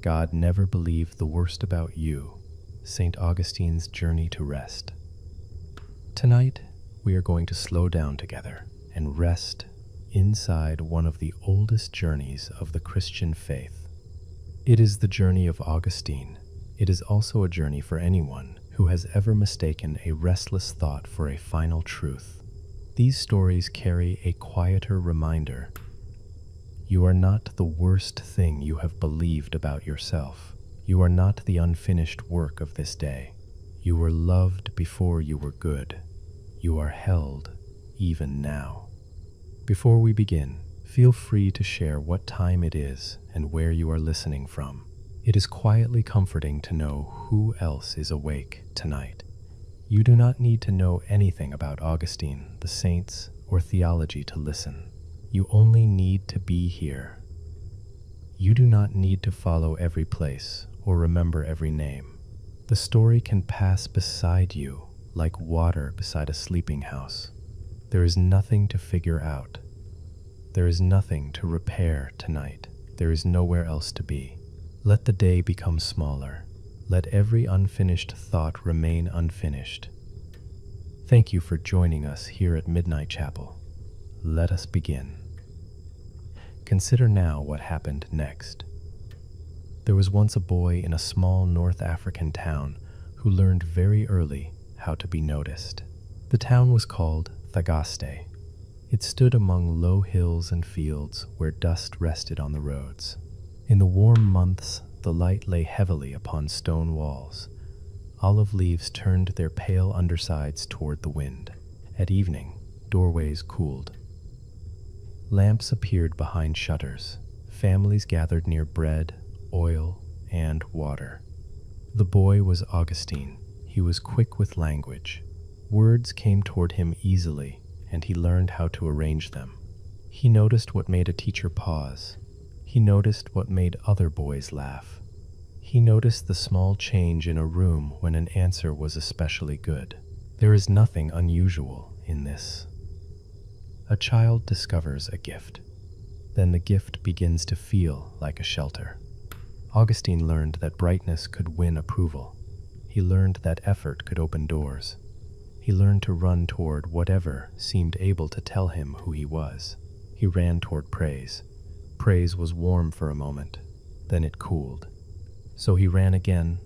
God never believed the worst about you. Saint Augustine's Journey to Rest. Tonight, we are going to slow down together and rest inside one of the oldest journeys of the Christian faith. It is the journey of Augustine. It is also a journey for anyone who has ever mistaken a restless thought for a final truth. These stories carry a quieter reminder. You are not the worst thing you have believed about yourself. You are not the unfinished work of this day. You were loved before you were good. You are held even now. Before we begin, feel free to share what time it is and where you are listening from. It is quietly comforting to know who else is awake tonight. You do not need to know anything about Augustine, the saints, or theology to listen. You only need to be here. You do not need to follow every place or remember every name. The story can pass beside you like water beside a sleeping house. There is nothing to figure out. There is nothing to repair tonight. There is nowhere else to be. Let the day become smaller. Let every unfinished thought remain unfinished. Thank you for joining us here at Midnight Chapel. Let us begin. Consider now what happened next. There was once a boy in a small North African town who learned very early how to be noticed. The town was called Thagaste. It stood among low hills and fields where dust rested on the roads. In the warm months, the light lay heavily upon stone walls. Olive leaves turned their pale undersides toward the wind. At evening, doorways cooled. Lamps appeared behind shutters. Families gathered near bread, oil, and water. The boy was Augustine. He was quick with language. Words came toward him easily, and he learned how to arrange them. He noticed what made a teacher pause. He noticed what made other boys laugh. He noticed the small change in a room when an answer was especially good. There is nothing unusual in this. A child discovers a gift. Then the gift begins to feel like a shelter. Augustine learned that brightness could win approval. He learned that effort could open doors. He learned to run toward whatever seemed able to tell him who he was. He ran toward praise. Praise was warm for a moment, then it cooled. So he ran again.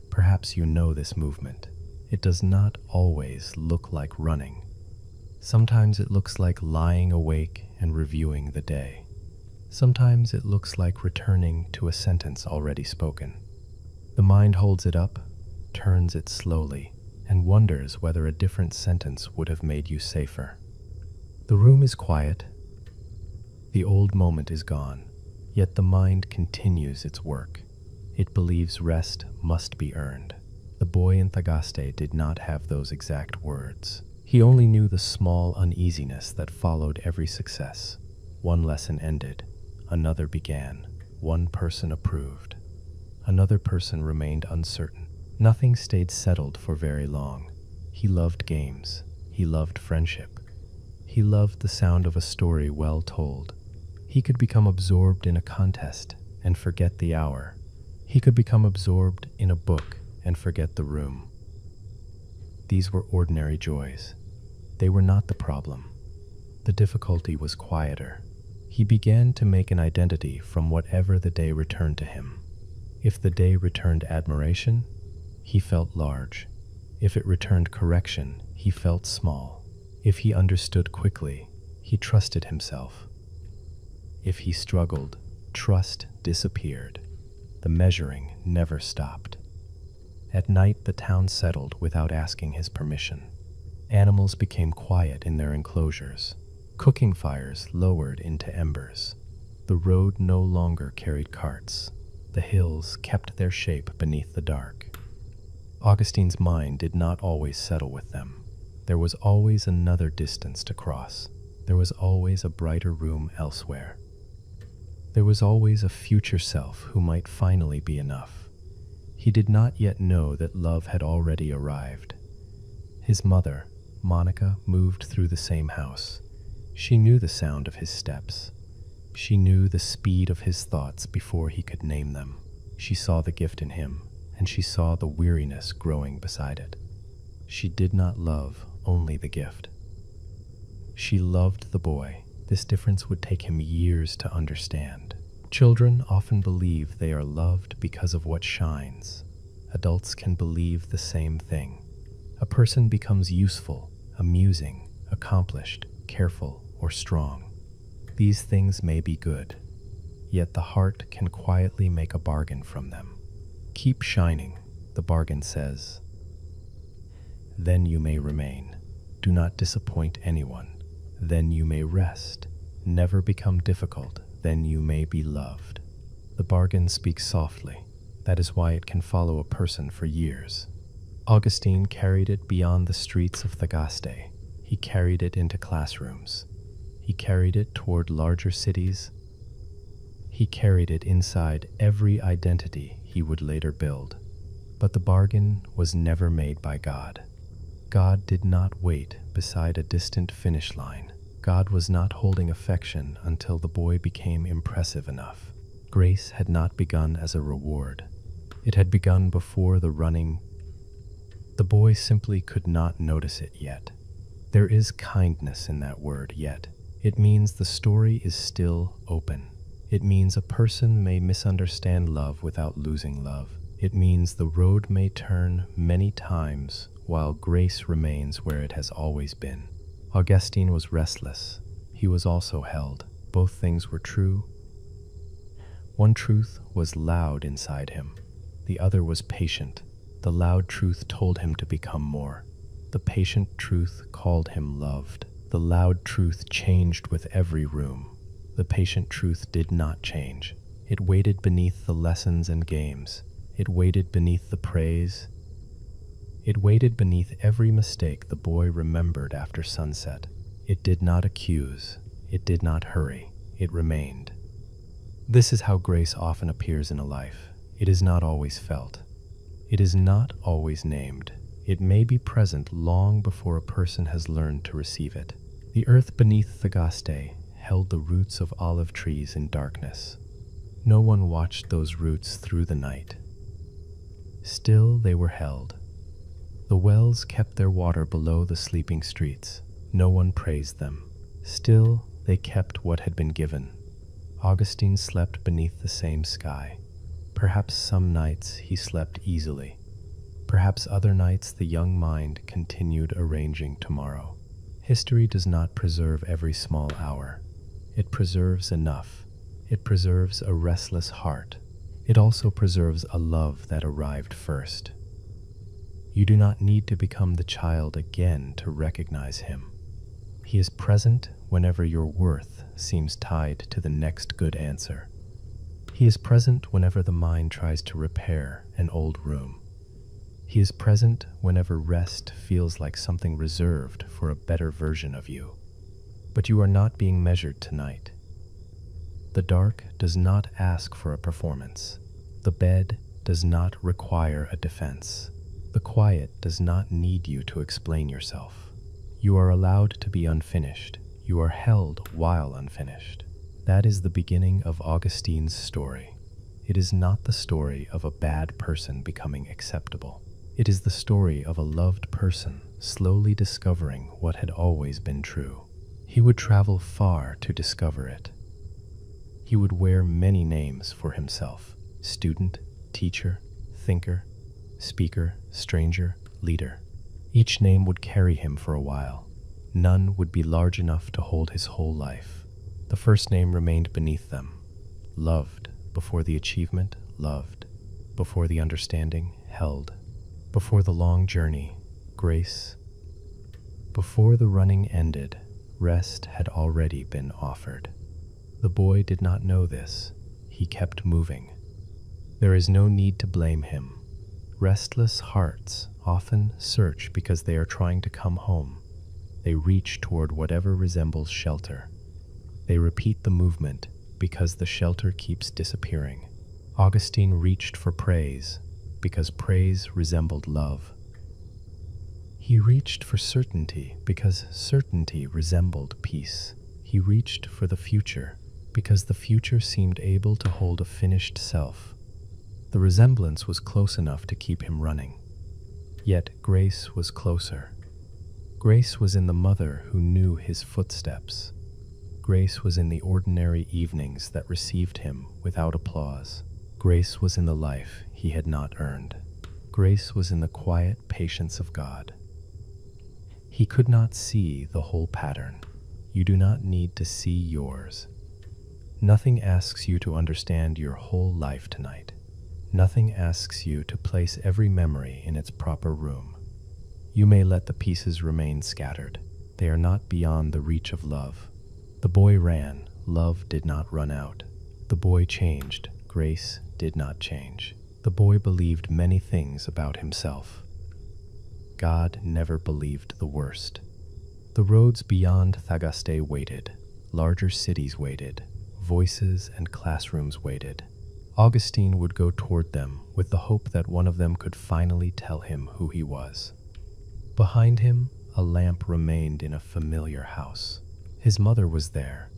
Perhaps you know this movement. It does not always look like running. Sometimes it looks like lying awake and reviewing the day. Sometimes it looks like returning to a sentence already spoken. The mind holds it up, turns it slowly, and wonders whether a different sentence would have made you safer. The room is quiet. The old moment is gone, yet the mind continues its work. It believes rest must be earned. The boy in Thagaste did not have those exact words. He only knew the small uneasiness that followed every success. One lesson ended, another began. One person approved. Another person remained uncertain. Nothing stayed settled for very long. He loved games. He loved friendship. He loved the sound of a story well told. He could become absorbed in a contest and forget the hour. He could become absorbed in a book and forget the room. These were ordinary joys. They were not the problem. The difficulty was quieter. He began to make an identity from whatever the day returned to him. If the day returned admiration, he felt large. If it returned correction, he felt small. If he understood quickly, he trusted himself. If he struggled, trust disappeared. The measuring never stopped. At night, the town settled without asking his permission. Animals became quiet in their enclosures. Cooking fires lowered into embers. The road no longer carried carts. The hills kept their shape beneath the dark. Augustine's mind did not always settle with them. There was always another distance to cross. There was always a brighter room elsewhere. There was always a future self who might finally be enough. He did not yet know that love had already arrived. His mother, Monica, moved through the same house. She knew the sound of his steps. She knew the speed of his thoughts before he could name them. She saw the gift in him, and she saw the weariness growing beside it. She did not love only the gift. She loved the boy. This difference would take him years to understand. Children often believe they are loved because of what shines. Adults can believe the same thing. A person becomes useful, amusing, accomplished, careful, or strong. These things may be good, yet the heart can quietly make a bargain from them. Keep shining, the bargain says. Then you may remain. Do not disappoint anyone. Then you may rest. Never become difficult. Then you may be loved. The bargain speaks softly. That is why it can follow a person for years. Augustine carried it beyond the streets of Thagaste. He carried it into classrooms. He carried it toward larger cities. He carried it inside every identity he would later build. But the bargain was never made by God. God did not wait beside a distant finish line. God was not holding affection until the boy became impressive enough. Grace had not begun as a reward. It had begun before the running. The boy simply could not notice it yet. There is kindness in that word, yet. It means the story is still open. It means a person may misunderstand love without losing love. It means the road may turn many times while grace remains where it has always been. Augustine was restless. He was also held. Both things were true. One truth was loud inside him. The other was patient. The loud truth told him to become more. The patient truth called him loved. The loud truth changed with every room. The patient truth did not change. It waited beneath the lessons and games. It waited beneath the praise. It waited beneath every mistake the boy remembered after sunset. It did not accuse. It did not hurry. It remained. This is how grace often appears in a life. It is not always felt. It is not always named. It may be present long before a person has learned to receive it. The earth beneath Thagaste held the roots of olive trees in darkness. No one watched those roots through the night. Still they were held. The wells kept their water below the sleeping streets. No one praised them. Still, they kept what had been given. Augustine slept beneath the same sky. Perhaps some nights he slept easily. Perhaps other nights the young mind continued arranging tomorrow. History does not preserve every small hour. It preserves enough. It preserves a restless heart. It also preserves a love that arrived first. You do not need to become the child again to recognize him. He is present whenever your worth seems tied to the next good answer. He is present whenever the mind tries to repair an old room. He is present whenever rest feels like something reserved for a better version of you. But you are not being measured tonight. The dark does not ask for a performance. The bed does not require a defense. The quiet does not need you to explain yourself. You are allowed to be unfinished. You are held while unfinished. That is the beginning of Augustine's story. It is not the story of a bad person becoming acceptable. It is the story of a loved person slowly discovering what had always been true. He would travel far to discover it. He would wear many names for himself: student, teacher, thinker, speaker, stranger, leader. Each name would carry him for a while. None would be large enough to hold his whole life. The first name remained beneath them. Loved, before the achievement, loved. Before the understanding, held. Before the long journey, grace. Before the running ended, rest had already been offered. The boy did not know this. He kept moving. There is no need to blame him. Restless hearts often search because they are trying to come home. They reach toward whatever resembles shelter. They repeat the movement because the shelter keeps disappearing. Augustine reached for praise because praise resembled love. He reached for certainty because certainty resembled peace. He reached for the future because the future seemed able to hold a finished self. The resemblance was close enough to keep him running. Yet grace was closer. Grace was in the mother who knew his footsteps. Grace was in the ordinary evenings that received him without applause. Grace was in the life he had not earned. Grace was in the quiet patience of God. He could not see the whole pattern. You do not need to see yours. Nothing asks you to understand your whole life tonight. Nothing asks you to place every memory in its proper room. You may let the pieces remain scattered. They are not beyond the reach of love. The boy ran. Love did not run out. The boy changed. Grace did not change. The boy believed many things about himself. God never believed the worst. The roads beyond Thagaste waited. Larger cities waited. Voices and classrooms waited. Augustine would go toward them with the hope that one of them could finally tell him who he was. Behind him, a lamp remained in a familiar house. His mother was there.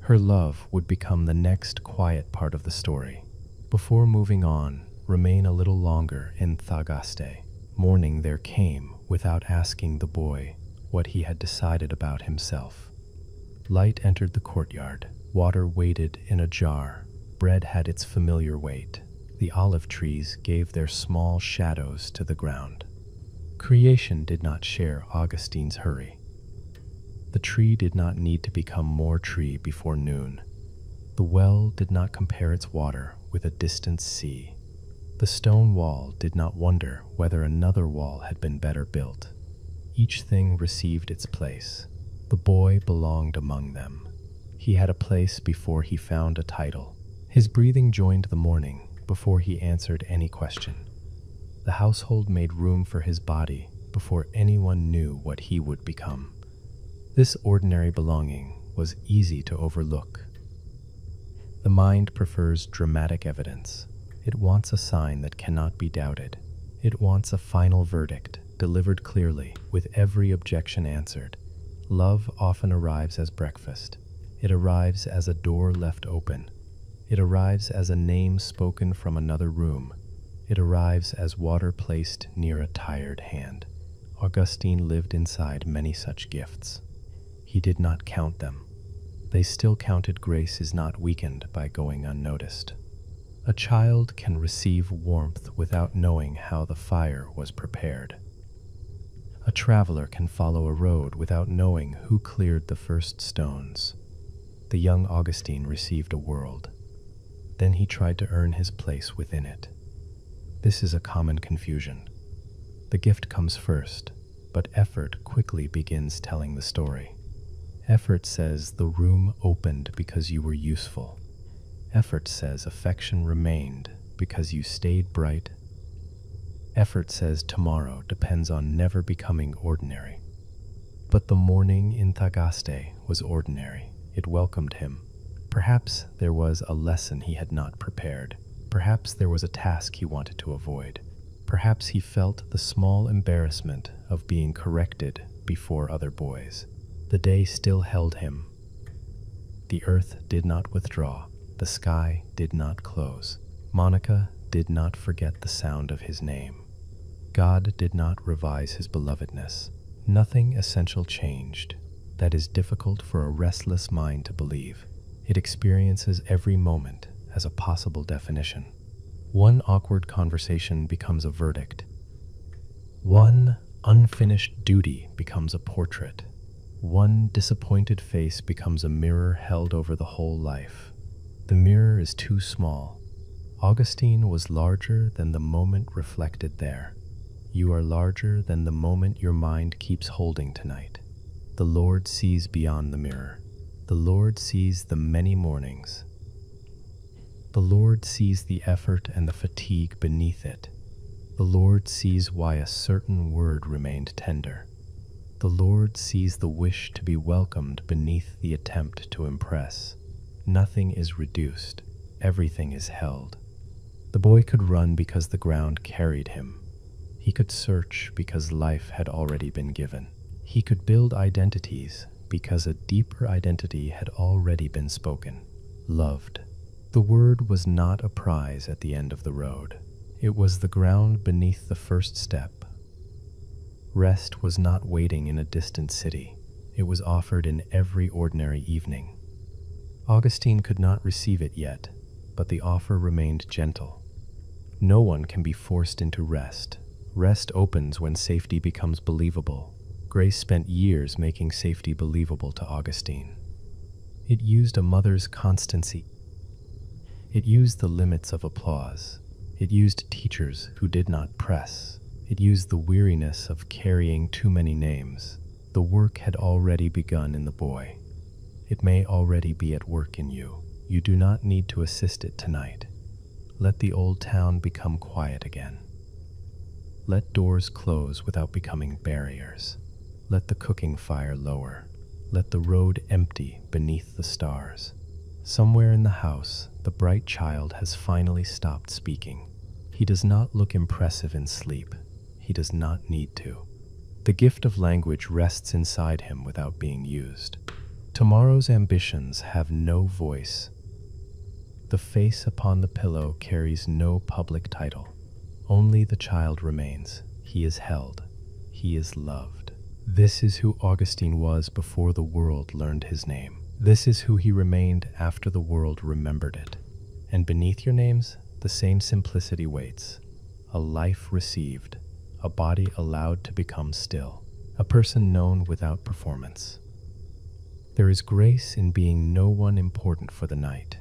Her love would become the next quiet part of the story. Before moving on, remain a little longer in Thagaste. Morning there came without asking the boy what he had decided about himself. Light entered the courtyard. Water waited in a jar. Bread had its familiar weight. The olive trees gave their small shadows to the ground. Creation did not share Augustine's hurry. The tree did not need to become more tree before noon. The well did not compare its water with a distant sea. The stone wall did not wonder whether another wall had been better built. Each thing received its place. The boy belonged among them. He had a place before he found a title. His breathing joined the morning before he answered any question. The household made room for his body before anyone knew what he would become. This ordinary belonging was easy to overlook. The mind prefers dramatic evidence. It wants a sign that cannot be doubted. It wants a final verdict, delivered clearly, with every objection answered. Love often arrives as breakfast. It arrives as a door left open. It arrives as a name spoken from another room. It arrives as water placed near a tired hand. Augustine lived inside many such gifts. He did not count them. They still counted. Grace is not weakened by going unnoticed. A child can receive warmth without knowing how the fire was prepared. A traveler can follow a road without knowing who cleared the first stones. The young Augustine received a world. Then he tried to earn his place within it. This is a common confusion. The gift comes first, but effort quickly begins telling the story. Effort says the room opened because you were useful. Effort says affection remained because you stayed bright. Effort says tomorrow depends on never becoming ordinary. But the morning in Thagaste was ordinary. It welcomed him. Perhaps there was a lesson he had not prepared. Perhaps there was a task he wanted to avoid. Perhaps he felt the small embarrassment of being corrected before other boys. The day still held him. The earth did not withdraw. The sky did not close. Monica did not forget the sound of his name. God did not revise his belovedness. Nothing essential changed. That is difficult for a restless mind to believe. It experiences every moment as a possible definition. One awkward conversation becomes a verdict. One unfinished duty becomes a portrait. One disappointed face becomes a mirror held over the whole life. The mirror is too small. Augustine was larger than the moment reflected there. You are larger than the moment your mind keeps holding tonight. The Lord sees beyond the mirror. The Lord sees the many mornings. The Lord sees the effort and the fatigue beneath it. The Lord sees why a certain word remained tender. The Lord sees the wish to be welcomed beneath the attempt to impress. Nothing is reduced. Everything is held. The boy could run because the ground carried him. He could search because life had already been given. He could build identities because a deeper identity had already been spoken, loved. The word was not a prize at the end of the road. It was the ground beneath the first step. Rest was not waiting in a distant city. It was offered in every ordinary evening. Augustine could not receive it yet, but the offer remained gentle. No one can be forced into rest. Rest opens when safety becomes believable. Grace spent years making safety believable to Augustine. It used a mother's constancy. It used the limits of applause. It used teachers who did not press. It used the weariness of carrying too many names. The work had already begun in the boy. It may already be at work in you. You do not need to assist it tonight. Let the old town become quiet again. Let doors close without becoming barriers. Let the cooking fire lower. Let the road empty beneath the stars. Somewhere in the house, the bright child has finally stopped speaking. He does not look impressive in sleep. He does not need to. The gift of language rests inside him without being used. Tomorrow's ambitions have no voice. The face upon the pillow carries no public title. Only the child remains. He is held. He is loved. This is who Augustine was before the world learned his name. This is who he remained after the world remembered it. And beneath your names, the same simplicity waits. A life received, a body allowed to become still, a person known without performance. There is grace in being no one important for the night.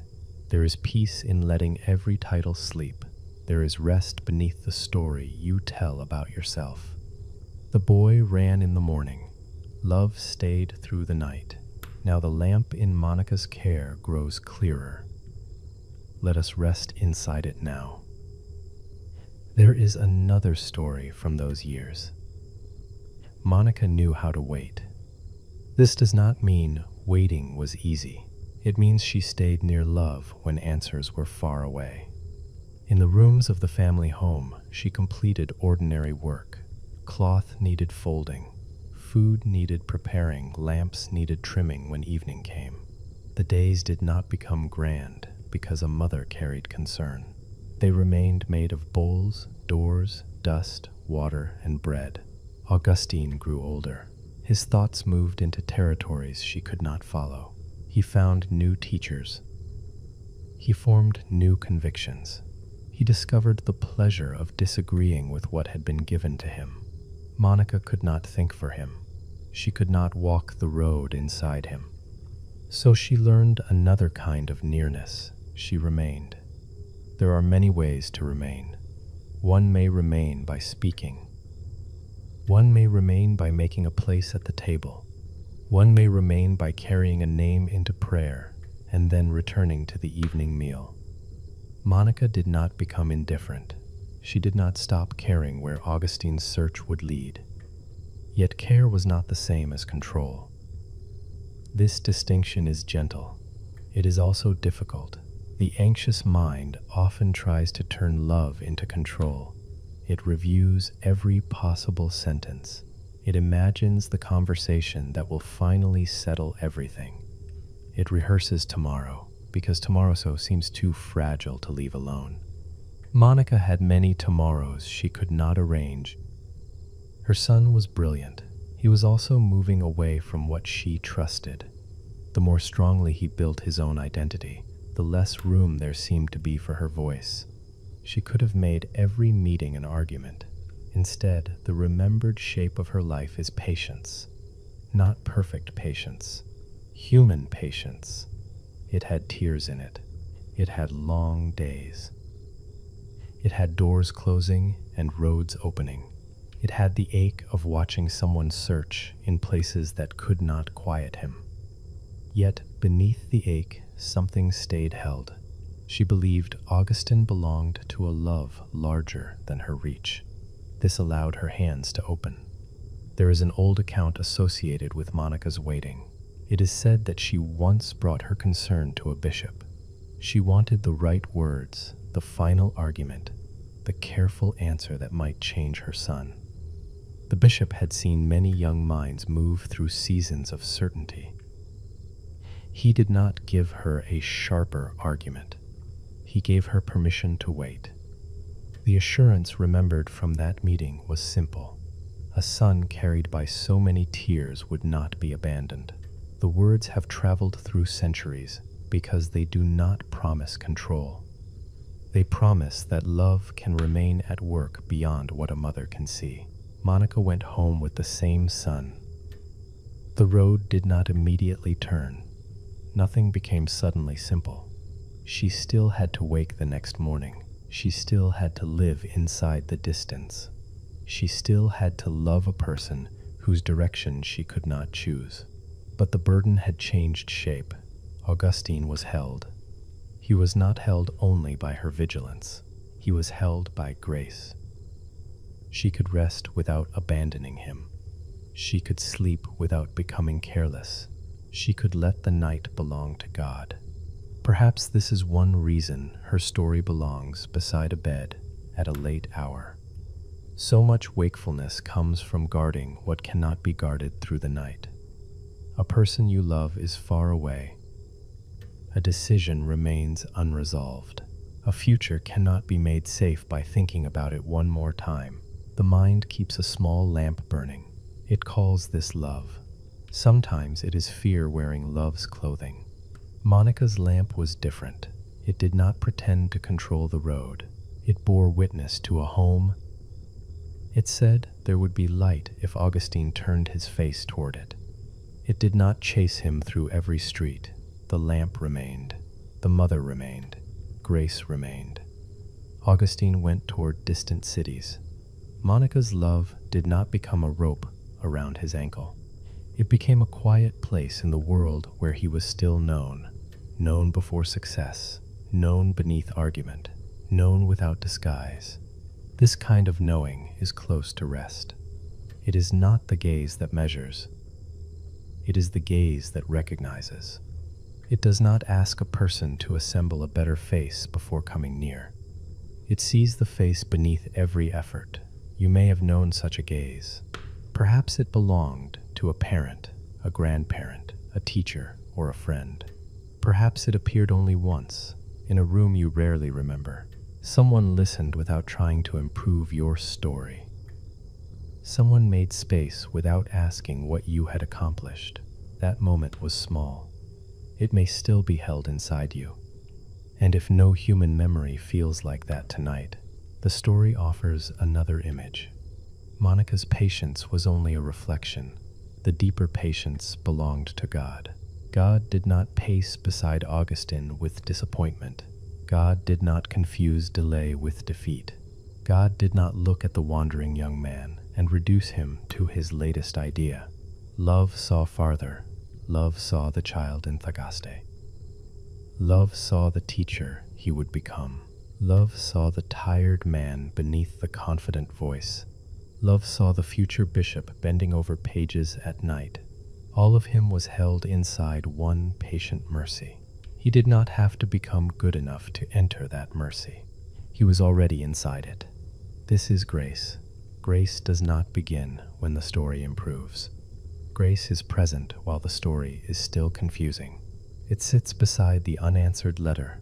There is peace in letting every title sleep. There is rest beneath the story you tell about yourself. The boy ran in the morning. Love stayed through the night. Now the lamp in Monica's care grows clearer. Let us rest inside it now. There is another story from those years. Monica knew how to wait. This does not mean waiting was easy. It means she stayed near love when answers were far away. In the rooms of the family home, she completed ordinary work. Cloth needed folding. Food needed preparing. Lamps needed trimming when evening came. The days did not become grand because a mother carried concern. They remained made of bowls, doors, dust, water, and bread. Augustine grew older. His thoughts moved into territories she could not follow. He found new teachers. He formed new convictions. He discovered the pleasure of disagreeing with what had been given to him. Monica could not think for him. She could not walk the road inside him. So she learned another kind of nearness. She remained. There are many ways to remain. One may remain by speaking. One may remain by making a place at the table. One may remain by carrying a name into prayer and then returning to the evening meal. Monica did not become indifferent. She did not stop caring where Augustine's search would lead. Yet care was not the same as control. This distinction is gentle. It is also difficult. The anxious mind often tries to turn love into control. It reviews every possible sentence. It imagines the conversation that will finally settle everything. It rehearses tomorrow, because tomorrow so seems too fragile to leave alone. Monica had many tomorrows she could not arrange. Her son was brilliant. He was also moving away from what she trusted. The more strongly he built his own identity, the less room there seemed to be for her voice. She could have made every meeting an argument. Instead, the remembered shape of her life is patience. Not perfect patience. Human patience. It had tears in it. It had long days. It had doors closing and roads opening. It had the ache of watching someone search in places that could not quiet him. Yet beneath the ache, something stayed held. She believed Augustine belonged to a love larger than her reach. This allowed her hands to open. There is an old account associated with Monica's waiting. It is said that she once brought her concern to a bishop. She wanted the right words, the final argument, the careful answer that might change her son. The The bishop had seen many young minds move through seasons of certainty. He did not give her a sharper argument. He gave her permission to wait. The assurance remembered from that meeting was simple. A son carried by so many tears would not be abandoned. The words have traveled through centuries because they do not promise control. They promise that love can remain at work beyond what a mother can see. Monica went home with the same son. The road did not immediately turn. Nothing became suddenly simple. She still had to wake the next morning. She still had to live inside the distance. She still had to love a person whose direction she could not choose. But the burden had changed shape. Augustine was held. He was not held only by her vigilance. He was held by grace. She could rest without abandoning him. She could sleep without becoming careless. She could let the night belong to God. Perhaps this is one reason her story belongs beside a bed at a late hour. So much wakefulness comes from guarding what cannot be guarded through the night. A person you love is far away. A decision remains unresolved. A future cannot be made safe by thinking about it one more time. The mind keeps a small lamp burning. It calls this love. Sometimes it is fear wearing love's clothing. Monica's lamp was different. It did not pretend to control the road. It bore witness to a home. It said there would be light if Augustine turned his face toward it. It did not chase him through every street. The lamp remained. The mother remained. Grace remained. Augustine went toward distant cities. Monica's love did not become a rope around his ankle. It became a quiet place in the world where he was still known. Known before success, known beneath argument, known without disguise. This kind of knowing is close to rest. It is not the gaze that measures. It is the gaze that recognizes. It does not ask a person to assemble a better face before coming near. It sees the face beneath every effort. You may have known such a gaze. Perhaps it belonged to a parent, a grandparent, a teacher, or a friend. Perhaps it appeared only once, in a room you rarely remember. Someone listened without trying to improve your story. Someone made space without asking what you had accomplished. That moment was small. It may still be held inside you. And if no human memory feels like that tonight, the story offers another image. Monica's patience was only a reflection. The deeper patience belonged to God. God did not pace beside Augustine with disappointment. God did not confuse delay with defeat. God did not look at the wandering young man and reduce him to his latest idea. Love saw farther. Love saw the child in Thagaste. Love saw the teacher he would become. Love saw the tired man beneath the confident voice. Love saw the future bishop bending over pages at night. All of him was held inside one patient mercy. He did not have to become good enough to enter that mercy. He was already inside it. This is grace. Grace does not begin when the story improves. Grace is present while the story is still confusing. It sits beside the unanswered letter.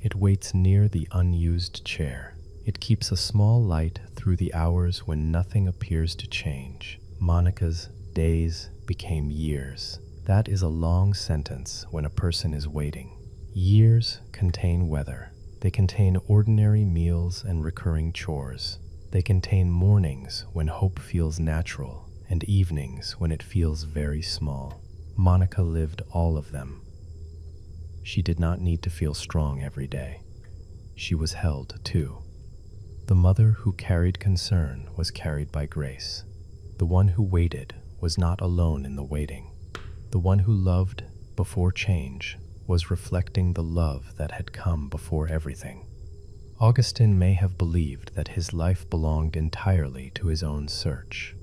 It waits near the unused chair. It keeps a small light through the hours when nothing appears to change. Monica's days became years. That is a long sentence when a person is waiting. Years contain weather. They contain ordinary meals and recurring chores. They contain mornings when hope feels natural and evenings when it feels very small. Monica lived all of them. She did not need to feel strong every day. She was held too. The mother who carried concern was carried by grace. The one who waited was not alone in the waiting. The one who loved before change was reflecting the love that had come before everything. Augustine may have believed that his life belonged entirely to his own search.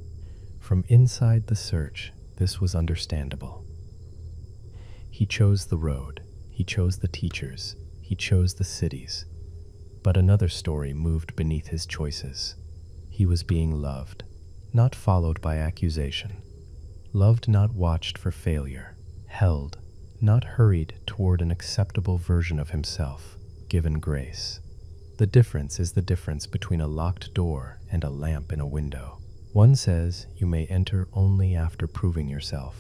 From inside the search, this was understandable. He chose the road, he chose the teachers, he chose the cities. But another story moved beneath his choices. He was being loved, not followed by accusation. Loved, not watched for failure. Held, not hurried toward an acceptable version of himself. Given grace. The difference is the difference between a locked door and a lamp in a window. One says you may enter only after proving yourself.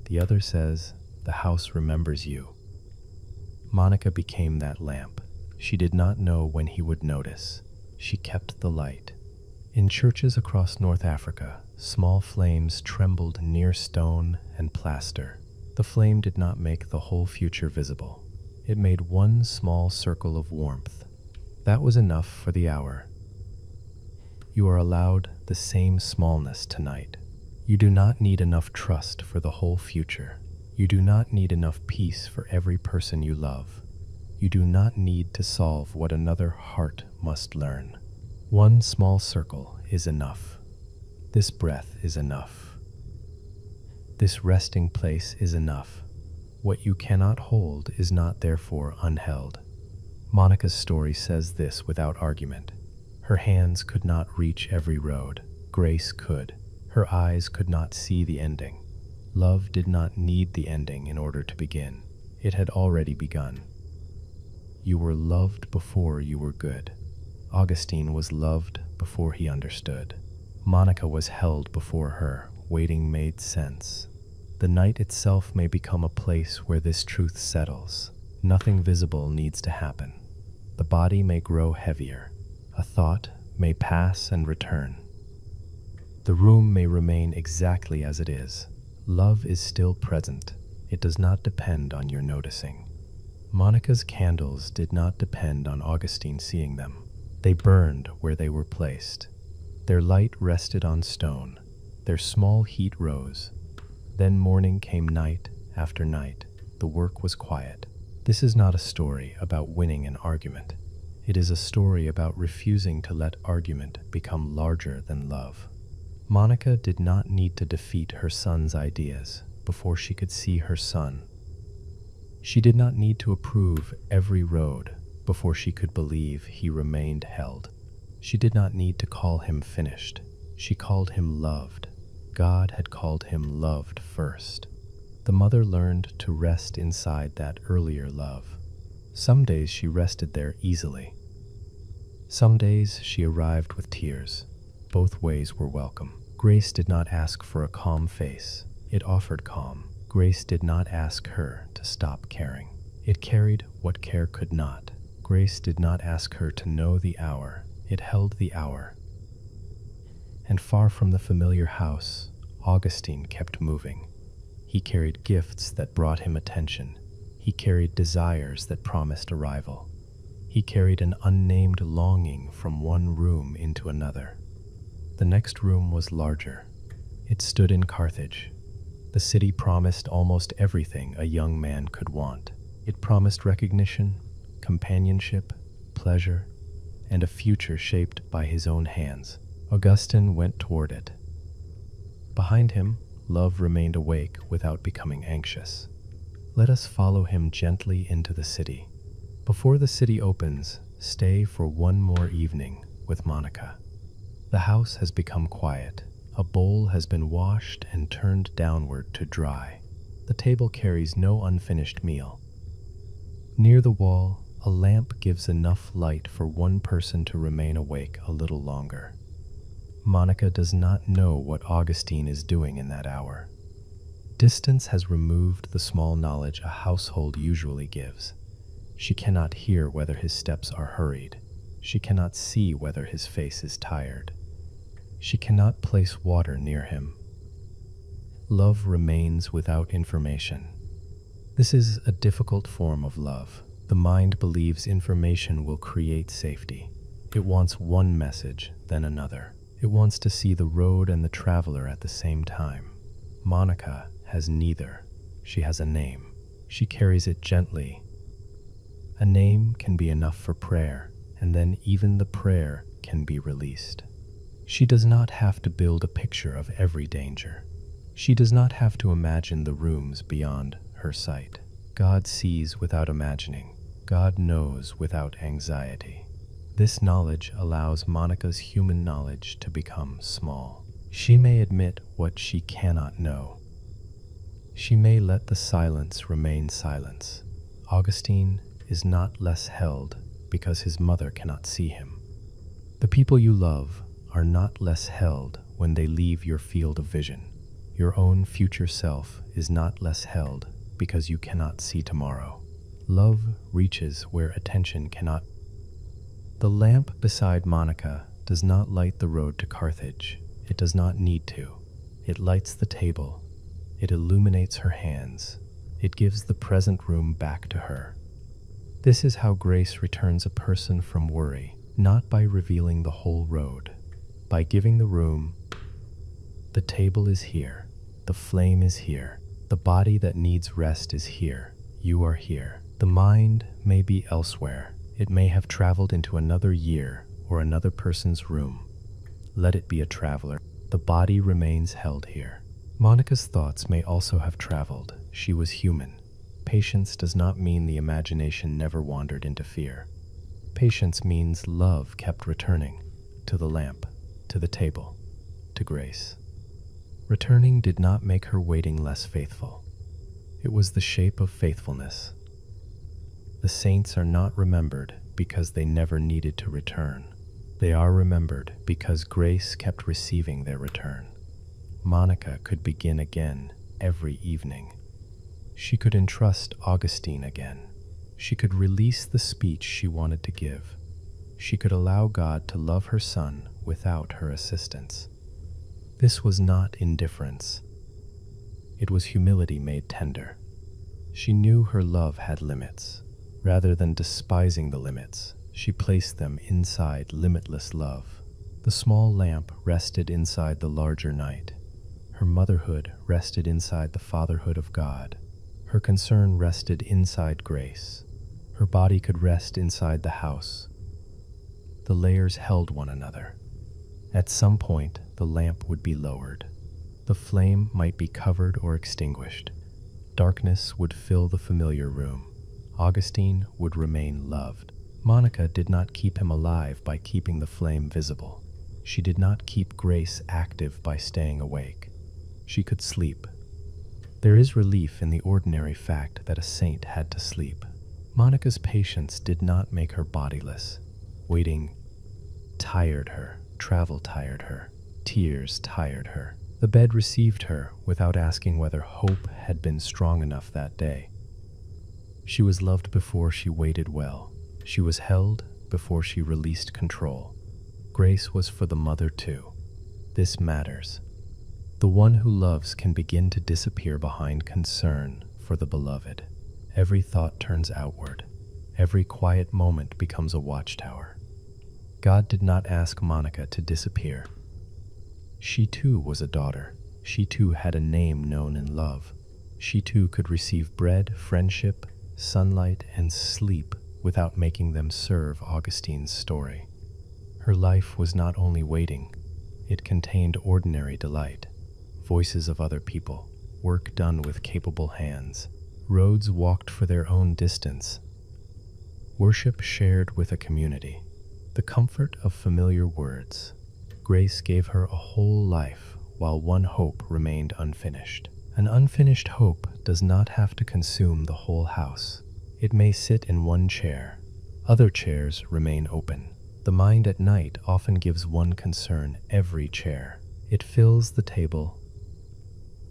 The other says the house remembers you. Monica became that lamp. She did not know when he would notice. She kept the light. In churches across North Africa, small flames trembled near stone and plaster. The flame did not make the whole future visible. It made one small circle of warmth. That was enough for the hour. You are allowed the same smallness tonight. You do not need enough trust for the whole future. You do not need enough peace for every person you love. You do not need to solve what another heart must learn. One small circle is enough. This breath is enough. This resting place is enough. What you cannot hold is not therefore unheld. Monica's story says this without argument. Her hands could not reach every road. Grace could. Her eyes could not see the ending. Love did not need the ending in order to begin. It had already begun. You were loved before you were good. Augustine was loved before he understood. Monica was held before her. Waiting made sense. The night itself may become a place where this truth settles. Nothing visible needs to happen. The body may grow heavier. A thought may pass and return. The room may remain exactly as it is. Love is still present. It does not depend on your noticing. Monica's candles did not depend on Augustine seeing them. They burned where they were placed. Their light rested on stone. Their small heat rose. Then morning came night after night. The work was quiet. This is not a story about winning an argument. It is a story about refusing to let argument become larger than love. Monica did not need to defeat her son's ideas before she could see her son. She did not need to approve every road before she could believe he remained held. She did not need to call him finished. She called him loved. God had called him loved first. The mother learned to rest inside that earlier love. Some days she rested there easily. Some days she arrived with tears. Both ways were welcome. Grace did not ask for a calm face. It offered calm. Grace did not ask her to stop caring. It carried what care could not. Grace did not ask her to know the hour. It held the hour. And far from the familiar house, Augustine kept moving. He carried gifts that brought him attention. He carried desires that promised arrival. He carried an unnamed longing from one room into another. The next room was larger. It stood in Carthage. The city promised almost everything a young man could want. It promised recognition, companionship, pleasure, and a future shaped by his own hands. Augustine went toward it. Behind him, love remained awake without becoming anxious. Let us follow him gently into the city. Before the city opens, stay for one more evening with Monica. The house has become quiet. A bowl has been washed and turned downward to dry. The table carries no unfinished meal. Near the wall, a lamp gives enough light for one person to remain awake a little longer. Monica does not know what Augustine is doing in that hour. Distance has removed the small knowledge a household usually gives. She cannot hear whether his steps are hurried. She cannot see whether his face is tired. She cannot place water near him. Love remains without information. This is a difficult form of love. The mind believes information will create safety. It wants one message, then another. It wants to see the road and the traveler at the same time. Monica has neither. She has a name. She carries it gently. A name can be enough for prayer, and then even the prayer can be released. She does not have to build a picture of every danger. She does not have to imagine the rooms beyond her sight. God sees without imagining. God knows without anxiety. This knowledge allows Monica's human knowledge to become small. She may admit what she cannot know. She may let the silence remain silence. Augustine is not less held because his mother cannot see him. The people you love are not less held when they leave your field of vision. Your own future self is not less held because you cannot see tomorrow. Love reaches where attention cannot. The lamp beside Monica does not light the road to Carthage. It does not need to. It lights the table. It illuminates her hands. It gives the present room back to her. This is how grace returns a person from worry, not by revealing the whole road, by giving the room. The table is here. The flame is here. The body that needs rest is here. You are here. The mind may be elsewhere. It may have traveled into another year or another person's room. Let it be a traveler. The body remains held here. Monica's thoughts may also have traveled. She was human. Patience does not mean the imagination never wandered into fear. Patience means love kept returning to the lamp, to the table, to grace. Returning did not make her waiting less faithful. It was the shape of faithfulness. The saints are not remembered because they never needed to return. They are remembered because grace kept receiving their return. Monica could begin again every evening. She could entrust Augustine again. She could release the speech she wanted to give. She could allow God to love her son without her assistance. This was not indifference. It was humility made tender. She knew her love had limits. Rather than despising the limits, she placed them inside limitless love. The small lamp rested inside the larger night. Her motherhood rested inside the fatherhood of God. Her concern rested inside grace. Her body could rest inside the house. The layers held one another. At some point, the lamp would be lowered. The flame might be covered or extinguished. Darkness would fill the familiar room. Augustine would remain loved. Monica did not keep him alive by keeping the flame visible. She did not keep grace active by staying awake. She could sleep. There is relief in the ordinary fact that a saint had to sleep. Monica's patience did not make her bodiless. Waiting tired her, travel tired her, tears tired her. The bed received her without asking whether hope had been strong enough that day. She was loved before she waited well. She was held before she released control. Grace was for the mother too. This matters. The one who loves can begin to disappear behind concern for the beloved. Every thought turns outward. Every quiet moment becomes a watchtower. God did not ask Monica to disappear. She too was a daughter. She too had a name known in love. She too could receive bread, friendship, sunlight, and sleep without making them serve Augustine's story. Her life was not only waiting, it contained ordinary delight. Voices of other people, work done with capable hands, roads walked for their own distance, worship shared with a community, the comfort of familiar words. Grace gave her a whole life while one hope remained unfinished. An unfinished hope does not have to consume the whole house. It may sit in one chair. Other chairs remain open. The mind at night often gives one concern every chair. It fills the table.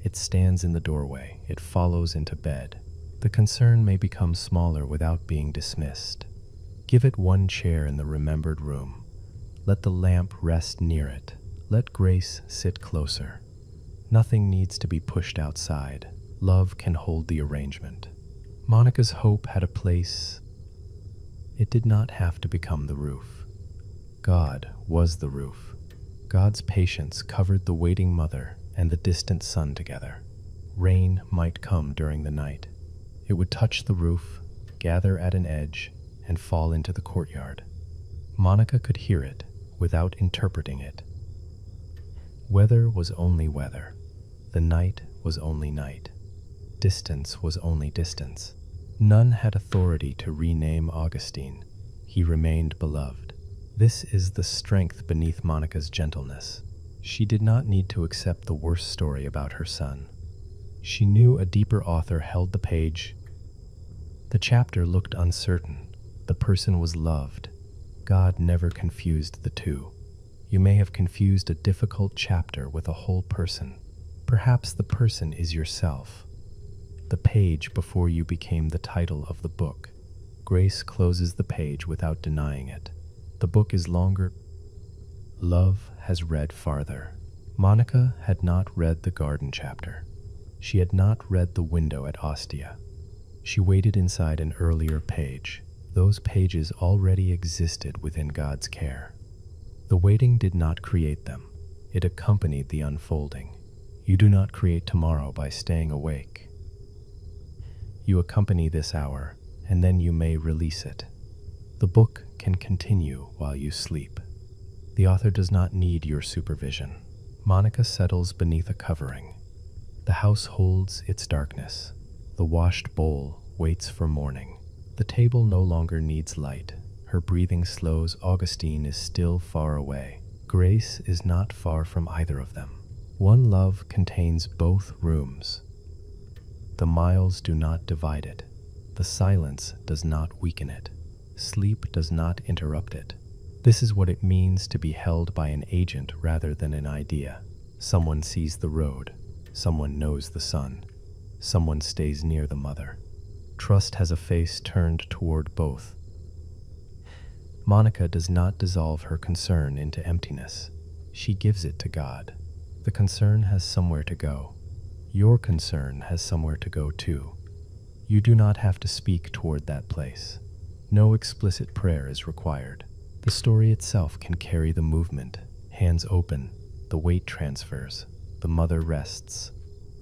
It stands in the doorway. It follows into bed. The concern may become smaller without being dismissed. Give it one chair in the remembered room. Let the lamp rest near it. Let grace sit closer. Nothing needs to be pushed outside. Love can hold the arrangement. Monica's hope had a place. It did not have to become the roof. God was the roof. God's patience covered the waiting mother and the distant son together. Rain might come during the night. It would touch the roof, gather at an edge, and fall into the courtyard. Monica could hear it without interpreting it. Weather was only weather. The night was only night. Distance was only distance. None had authority to rename Augustine. He remained beloved. This is the strength beneath Monica's gentleness. She did not need to accept the worst story about her son. She knew a deeper author held the page. The chapter looked uncertain. The person was loved. God never confused the two. You may have confused a difficult chapter with a whole person. Perhaps the person is yourself. The page before you became the title of the book. Grace closes the page without denying it. The book is longer. Love has read farther. Monica had not read the garden chapter. She had not read the window at Ostia. She waited inside an earlier page. Those pages already existed within God's care. The waiting did not create them. It accompanied the unfolding. You do not create tomorrow by staying awake. You accompany this hour, and then you may release it. The book can continue while you sleep. The author does not need your supervision. Monica settles beneath a covering. The house holds its darkness. The washed bowl waits for morning. The table no longer needs light. Her breathing slows. Augustine is still far away. Grace is not far from either of them. One love contains both rooms. The miles do not divide it. The silence does not weaken it. Sleep does not interrupt it. This is what it means to be held by an agent rather than an idea. Someone sees the road. Someone knows the sun. Someone stays near the mother. Trust has a face turned toward both. Monica does not dissolve her concern into emptiness. She gives it to God. The concern has somewhere to go. Your concern has somewhere to go too. You do not have to speak toward that place. No explicit prayer is required. The story itself can carry the movement. Hands open, the weight transfers, the mother rests.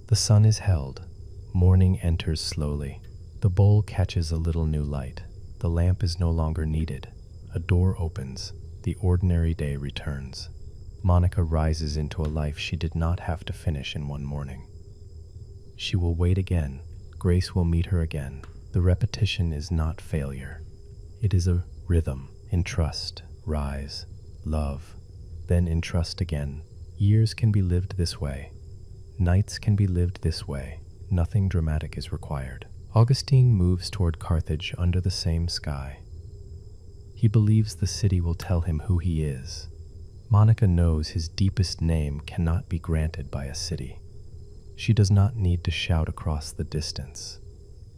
The sun is held. Morning enters slowly. The bowl catches a little new light. The lamp is no longer needed. A door opens. The ordinary day returns. Monica rises into a life she did not have to finish in one morning. She will wait again. Grace will meet her again. The repetition is not failure. It is a rhythm. Entrust, rise, love, then entrust again. Years can be lived this way. Nights can be lived this way. Nothing dramatic is required. Augustine moves toward Carthage under the same sky. He believes the city will tell him who he is. Monica knows his deepest name cannot be granted by a city. She does not need to shout across the distance.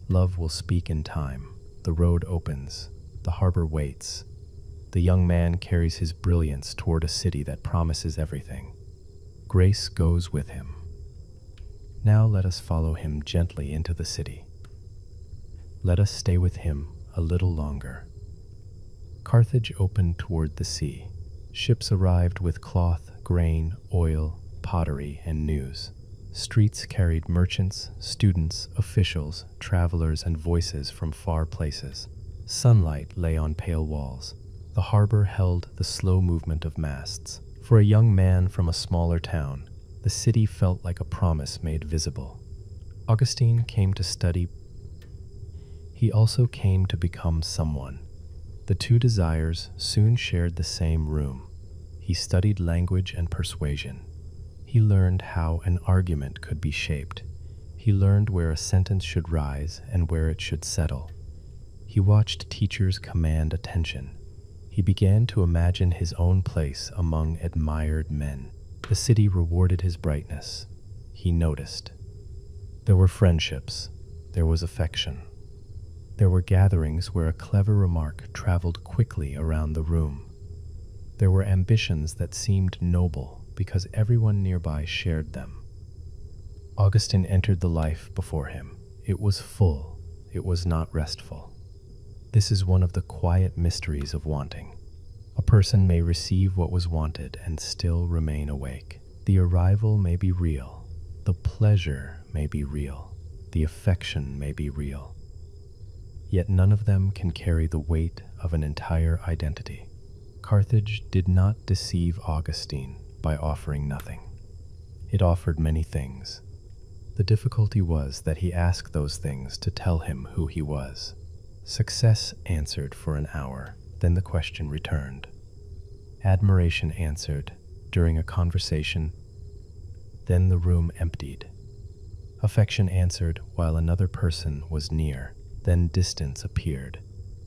Love will speak in time. The road opens. The harbor waits. The young man carries his brilliance toward a city that promises everything. Grace goes with him. Now let us follow him gently into the city. Let us stay with him a little longer. Carthage opened toward the sea. Ships arrived with cloth, grain, oil, pottery, and news. Streets carried merchants, students, officials, travelers, and voices from far places. Sunlight lay on pale walls. The harbor held the slow movement of masts. For a young man from a smaller town, the city felt like a promise made visible. Augustine came to study. He also came to become someone. The two desires soon shared the same room. He studied language and persuasion. He learned how an argument could be shaped. He learned where a sentence should rise and where it should settle. He watched teachers command attention. He began to imagine his own place among admired men. The city rewarded his brightness. He noticed. There were friendships. There was affection. There were gatherings where a clever remark traveled quickly around the room. There were ambitions that seemed noble because everyone nearby shared them. Augustine entered the life before him. It was full. It was not restful. This is one of the quiet mysteries of wanting. A person may receive what was wanted and still remain awake. The arrival may be real. The pleasure may be real. The affection may be real. Yet none of them can carry the weight of an entire identity. Carthage did not deceive Augustine by offering nothing. It offered many things. The difficulty was that he asked those things to tell him who he was. Success answered for an hour, then the question returned. Admiration answered, during a conversation. Then the room emptied. Affection answered while another person was near. Then distance appeared.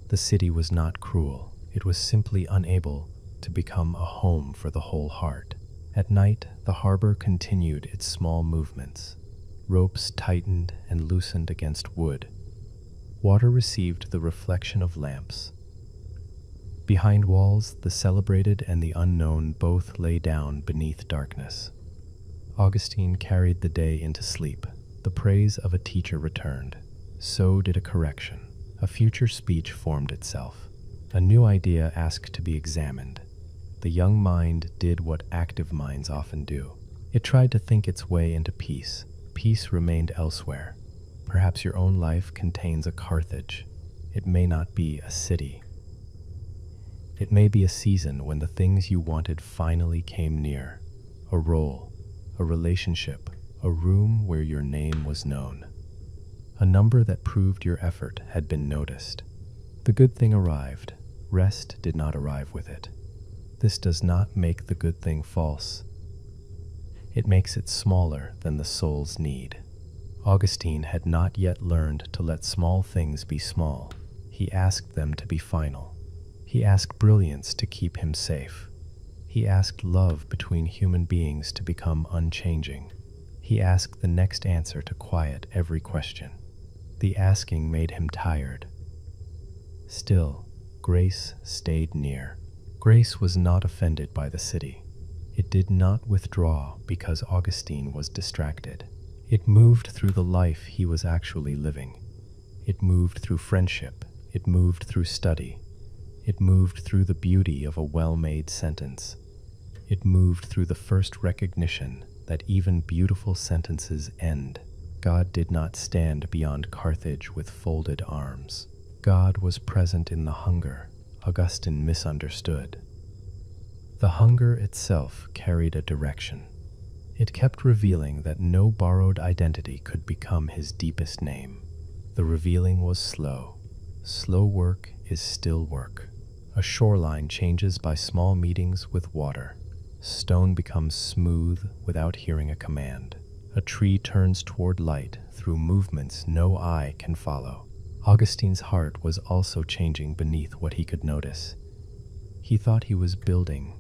The city was not cruel. It was simply unable to become a home for the whole heart. At night, the harbor continued its small movements. Ropes tightened and loosened against wood. Water received the reflection of lamps. Behind walls, the celebrated and the unknown both lay down beneath darkness. Augustine carried the day into sleep. The praise of a teacher returned. So did a correction. A future speech formed itself. A new idea asked to be examined. The young mind did what active minds often do. It tried to think its way into peace. Peace remained elsewhere. Perhaps your own life contains a Carthage. It may not be a city. It may be a season when the things you wanted finally came near. A role, a relationship, a room where your name was known. A number that proved your effort had been noticed. The good thing arrived. Rest did not arrive with it. This does not make the good thing false. It makes it smaller than the soul's need. Augustine had not yet learned to let small things be small. He asked them to be final. He asked brilliance to keep him safe. He asked love between human beings to become unchanging. He asked the next answer to quiet every question. The asking made him tired. Still, grace stayed near. Grace was not offended by the city. It did not withdraw because Augustine was distracted. It moved through the life he was actually living. It moved through friendship. It moved through study. It moved through the beauty of a well-made sentence. It moved through the first recognition that even beautiful sentences end. God did not stand beyond Carthage with folded arms. God was present in the hunger Augustine misunderstood. The hunger itself carried a direction. It kept revealing that no borrowed identity could become his deepest name. The revealing was slow. Slow work is still work. A shoreline changes by small meetings with water. Stone becomes smooth without hearing a command. A tree turns toward light through movements no eye can follow. Augustine's heart was also changing beneath what he could notice. He thought he was building.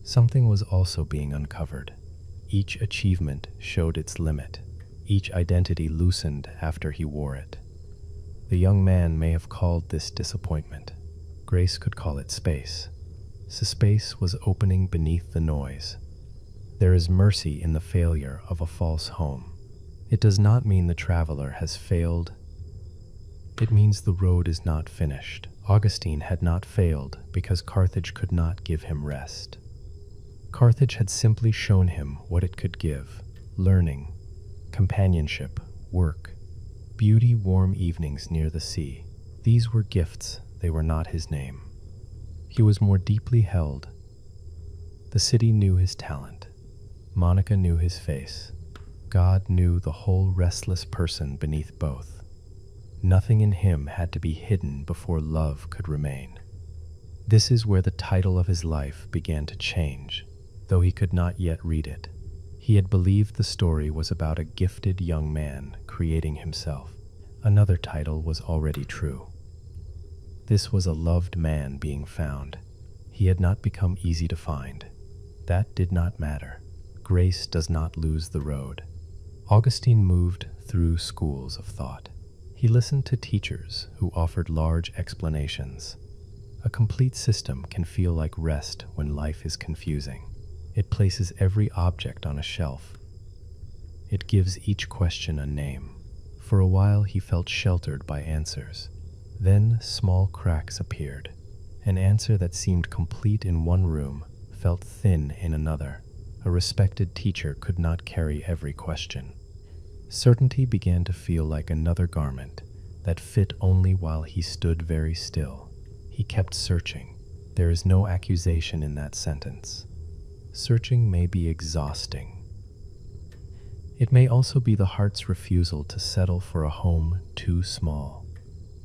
Something was also being uncovered. Each achievement showed its limit. Each identity loosened after he wore it. The young man may have called this disappointment. Grace could call it space. Space was opening beneath the noise. There is mercy in the failure of a false home. It does not mean the traveler has failed. It means the road is not finished. Augustine had not failed because Carthage could not give him rest. Carthage had simply shown him what it could give: learning, companionship, work, beauty, warm evenings near the sea. These were gifts, they were not his name. He was more deeply held. The city knew his talent. Monica knew his face. God knew the whole restless person beneath both. Nothing in him had to be hidden before love could remain. This is where the title of his life began to change, though he could not yet read it. He had believed the story was about a gifted young man creating himself. Another title was already true. This was a loved man being found. He had not become easy to find. That did not matter. Grace does not lose the road. Augustine moved through schools of thought. He listened to teachers who offered large explanations. A complete system can feel like rest when life is confusing. It places every object on a shelf. It gives each question a name. For a while he felt sheltered by answers. Then small cracks appeared. An answer that seemed complete in one room felt thin in another. A respected teacher could not carry every question. Certainty began to feel like another garment that fit only while he stood very still. He kept searching. There is no accusation in that sentence. Searching may be exhausting. It may also be the heart's refusal to settle for a home too small.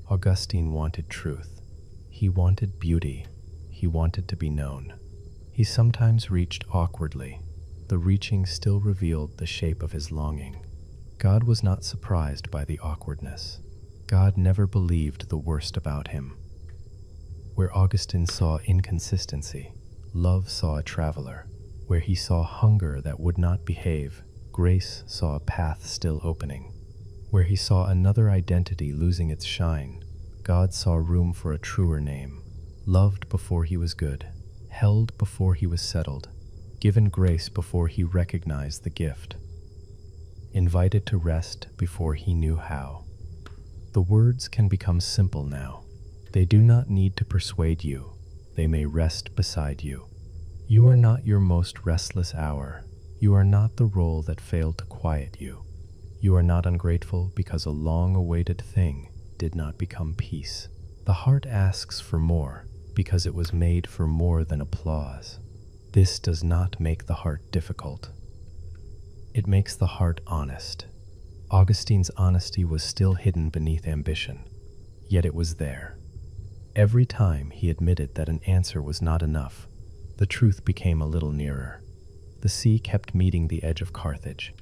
Augustine wanted truth. He wanted beauty. He wanted to be known. He sometimes reached awkwardly. The reaching still revealed the shape of his longing. God was not surprised by the awkwardness. God never believed the worst about him. Where Augustine saw inconsistency, love saw a traveler. Where he saw hunger that would not behave, grace saw a path still opening. Where he saw another identity losing its shine, God saw room for a truer name. Loved before he was good, held before he was settled, given grace before he recognized the gift, invited to rest before he knew how. The words can become simple now. They do not need to persuade you. They may rest beside you. You are not your most restless hour. You are not the role that failed to quiet you. You are not ungrateful because a long-awaited thing did not become peace. The heart asks for more because it was made for more than applause. This does not make the heart difficult. It makes the heart honest. Augustine's honesty was still hidden beneath ambition, yet it was there. Every time he admitted that an answer was not enough, the truth became a little nearer. The sea kept meeting the edge of Carthage.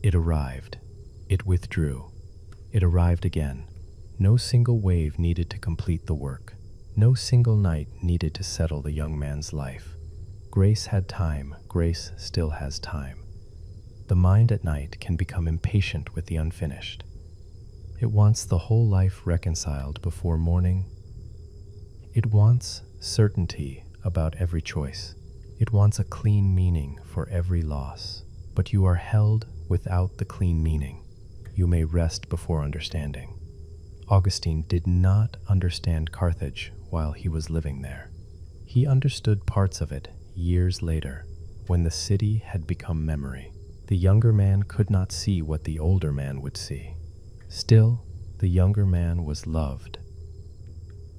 It arrived. It withdrew. It arrived again. No single wave needed to complete the work. No single night needed to settle the young man's life. Grace had time. Grace still has time. The mind at night can become impatient with the unfinished. It wants the whole life reconciled before morning. It wants certainty about every choice. It wants a clean meaning for every loss. But you are held without the clean meaning. You may rest before understanding. Augustine did not understand Carthage while he was living there. He understood parts of it years later, when the city had become memory. The younger man could not see what the older man would see. Still, the younger man was loved.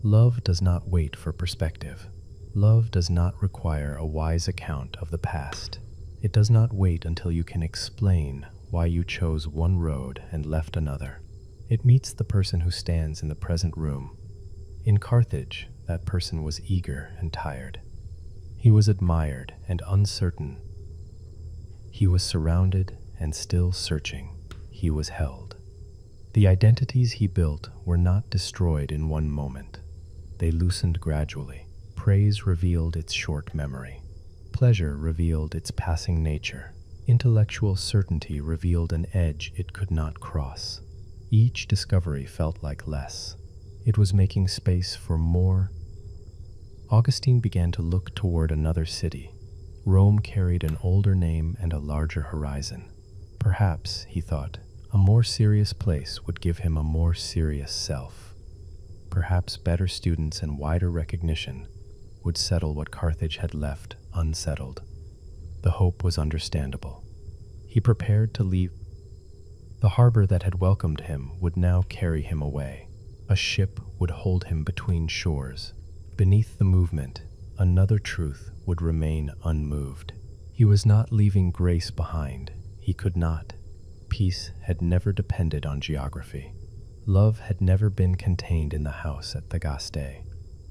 Love does not wait for perspective. Love does not require a wise account of the past. It does not wait until you can explain why you chose one road and left another. It meets the person who stands in the present room. In Carthage, that person was eager and tired. He was admired and uncertain. He was surrounded and still searching. He was held. The identities he built were not destroyed in one moment. They loosened gradually. Praise revealed its short memory. Pleasure revealed its passing nature. Intellectual certainty revealed an edge it could not cross. Each discovery felt like less. It was making space for more. Augustine began to look toward another city. Rome carried an older name and a larger horizon. Perhaps, he thought, a more serious place would give him a more serious self. Perhaps better students and wider recognition would settle what Carthage had left unsettled. The hope was understandable. He prepared to leave. The harbor that had welcomed him would now carry him away. A ship would hold him between shores. Beneath the movement, another truth would remain unmoved. He was not leaving grace behind. He could not. Peace had never depended on geography. Love had never been contained in the house at Thagaste.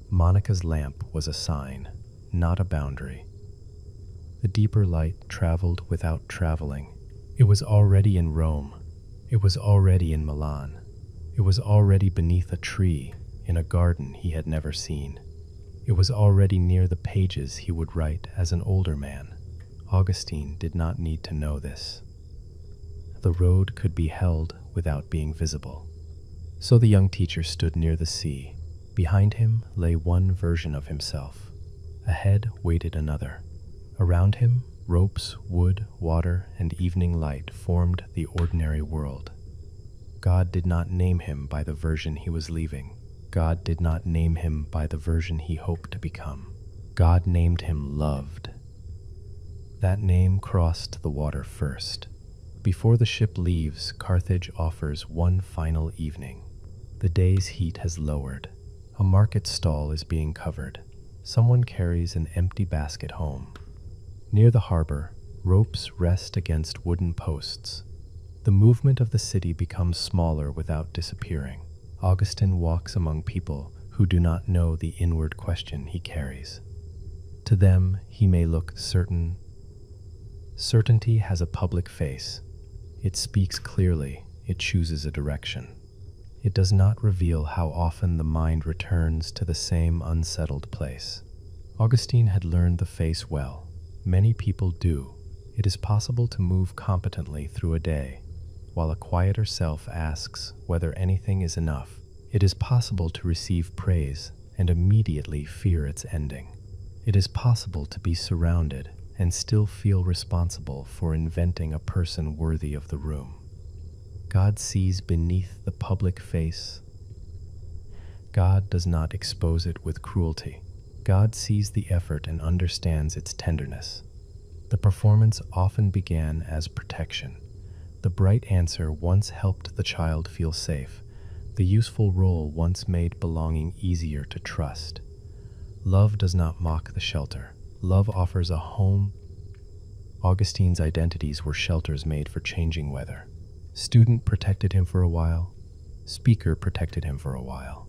Monica's lamp was a sign, not a boundary. The deeper light traveled without traveling. It was already in Rome. It was already in Milan. It was already beneath a tree in a garden he had never seen. It was already near the pages he would write as an older man. Augustine did not need to know this. The road could be held without being visible. So the young teacher stood near the sea. Behind him lay one version of himself. Ahead waited another. Around him, ropes, wood, water, and evening light formed the ordinary world. God did not name him by the version he was leaving. God did not name him by the version he hoped to become. God named him Loved. That name crossed the water first. Before the ship leaves, Carthage offers one final evening. The day's heat has lowered. A market stall is being covered. Someone carries an empty basket home. Near the harbor, ropes rest against wooden posts. The movement of the city becomes smaller without disappearing. Augustine walks among people who do not know the inward question he carries. To them, he may look certain. Certainty has a public face. It speaks clearly, it chooses a direction. It does not reveal how often the mind returns to the same unsettled place. Augustine had learned the face well. Many people do. It is possible to move competently through a day, while a quieter self asks whether anything is enough. It is possible to receive praise and immediately fear its ending. It is possible to be surrounded and still feel responsible for inventing a person worthy of the room. God sees beneath the public face. God does not expose it with cruelty. God sees the effort and understands its tenderness. The performance often began as protection. The bright answer once helped the child feel safe. The useful role once made belonging easier to trust. Love does not mock the shelter. Love offers a home. Augustine's identities were shelters made for changing weather. Student protected him for a while. Speaker protected him for a while.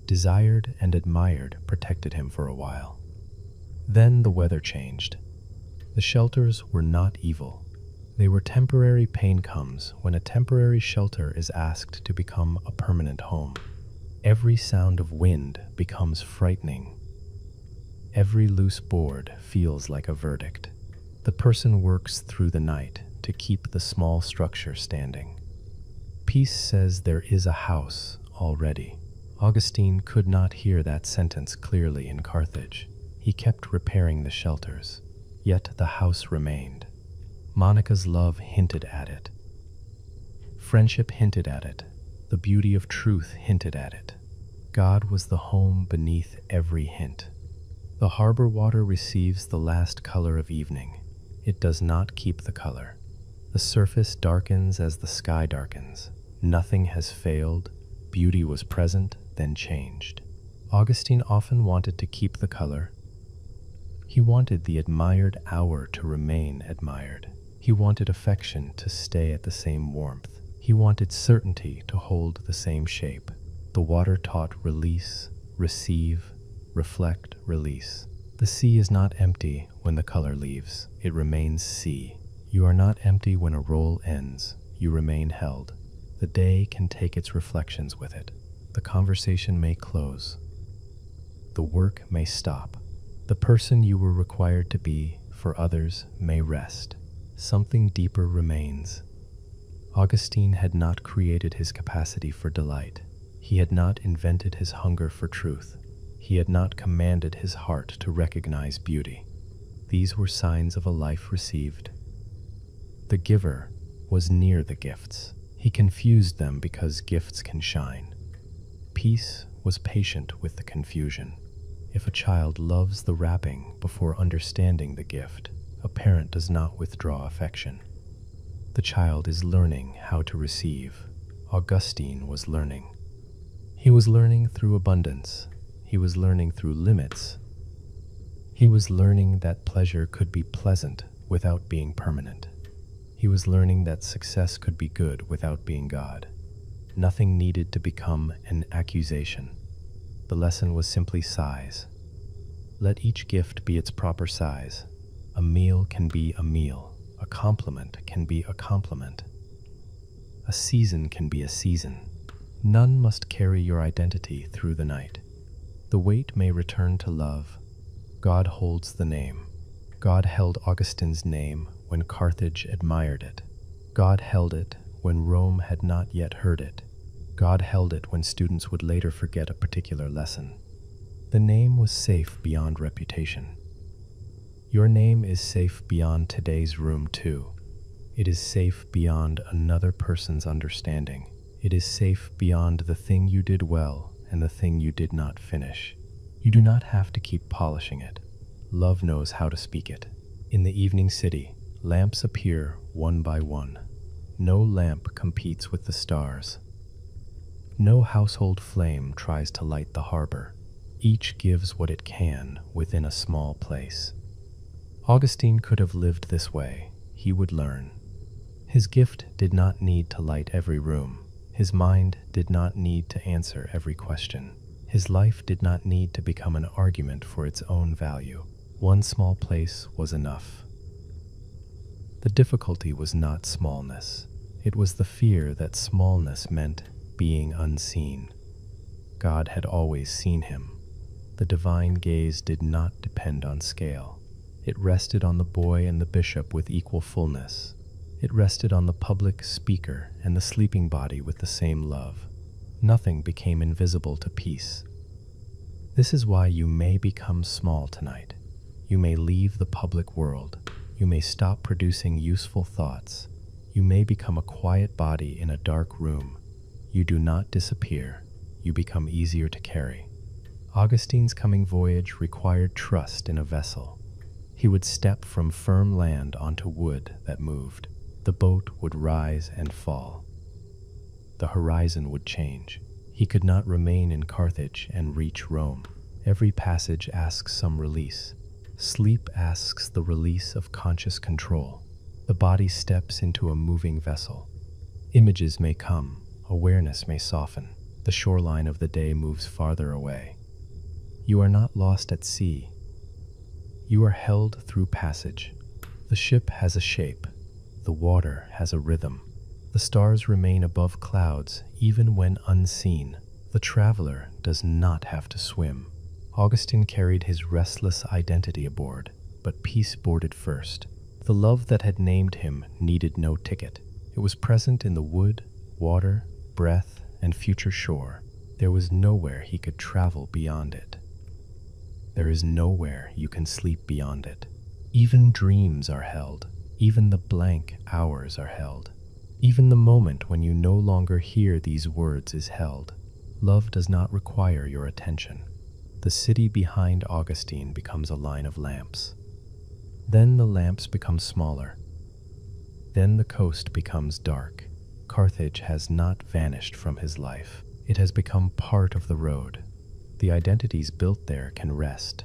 Desired and admired protected him for a while. Then the weather changed. The shelters were not evil. They were temporary. Pain comes when a temporary shelter is asked to become a permanent home. Every sound of wind becomes frightening. Every loose board feels like a verdict. The person works through the night to keep the small structure standing. Peace says there is a house already. Augustine could not hear that sentence clearly in Carthage. He kept repairing the shelters, yet the house remained. Monica's love hinted at it. Friendship hinted at it. The beauty of truth hinted at it. God was the home beneath every hint. The harbor water receives the last color of evening. It does not keep the color. The surface darkens as the sky darkens. Nothing has failed. Beauty was present, then changed. Augustine often wanted to keep the color. He wanted the admired hour to remain admired. He wanted affection to stay at the same warmth. He wanted certainty to hold the same shape. The water taught release, receive, reflect, release. The sea is not empty when the color leaves. It remains sea. You are not empty when a role ends. You remain held. The day can take its reflections with it. The conversation may close. The work may stop. The person you were required to be for others may rest. Something deeper remains. Augustine had not created his capacity for delight. He had not invented his hunger for truth. He had not commanded his heart to recognize beauty. These were signs of a life received. The giver was near the gifts. He confused them because gifts can shine. Peace was patient with the confusion. If a child loves the wrapping before understanding the gift, a parent does not withdraw affection. The child is learning how to receive. Augustine was learning. He was learning through abundance. He was learning through limits. He was learning that pleasure could be pleasant without being permanent. He was learning that success could be good without being God. Nothing needed to become an accusation. The lesson was simply size. Let each gift be its proper size. A meal can be a meal. A compliment can be a compliment. A season can be a season. None must carry your identity through the night. The weight may return to love. God holds the name. God held Augustine's name when Carthage admired it. God held it when Rome had not yet heard it. God held it when students would later forget a particular lesson. The name was safe beyond reputation. Your name is safe beyond today's room too. It is safe beyond another person's understanding. It is safe beyond the thing you did well and the thing you did not finish. You do not have to keep polishing it. Love knows how to speak it. In the evening city, lamps appear one by one. No lamp competes with the stars. No household flame tries to light the harbor. Each gives what it can within a small place. Augustine could have lived this way. He would learn. His gift did not need to light every room. His mind did not need to answer every question. His life did not need to become an argument for its own value. One small place was enough. The difficulty was not smallness. It was the fear that smallness meant being unseen. God had always seen him. The divine gaze did not depend on scale. It rested on the boy and the bishop with equal fullness. It rested on the public speaker and the sleeping body with the same love. Nothing became invisible to peace. This is why you may become small tonight. You may leave the public world. You may stop producing useful thoughts. You may become a quiet body in a dark room. You do not disappear. You become easier to carry. Augustine's coming voyage required trust in a vessel. He would step from firm land onto wood that moved. The boat would rise and fall. The horizon would change. He could not remain in Carthage and reach Rome. Every passage asks some release. Sleep asks the release of conscious control. The body steps into a moving vessel. Images may come, awareness may soften. The shoreline of the day moves farther away. You are not lost at sea. You are held through passage. The ship has a shape. The water has a rhythm. The stars remain above clouds even when unseen. The traveler does not have to swim. Augustine carried his restless identity aboard, but peace boarded first. The love that had named him needed no ticket. It was present in the wood, water, breath, and future shore. There was nowhere he could travel beyond it. There is nowhere you can sleep beyond it. Even dreams are held. Even the blank hours are held. Even the moment when you no longer hear these words is held. Love does not require your attention. The city behind Augustine becomes a line of lamps. Then the lamps become smaller. Then the coast becomes dark. Carthage has not vanished from his life. It has become part of the road. The identities built there can rest.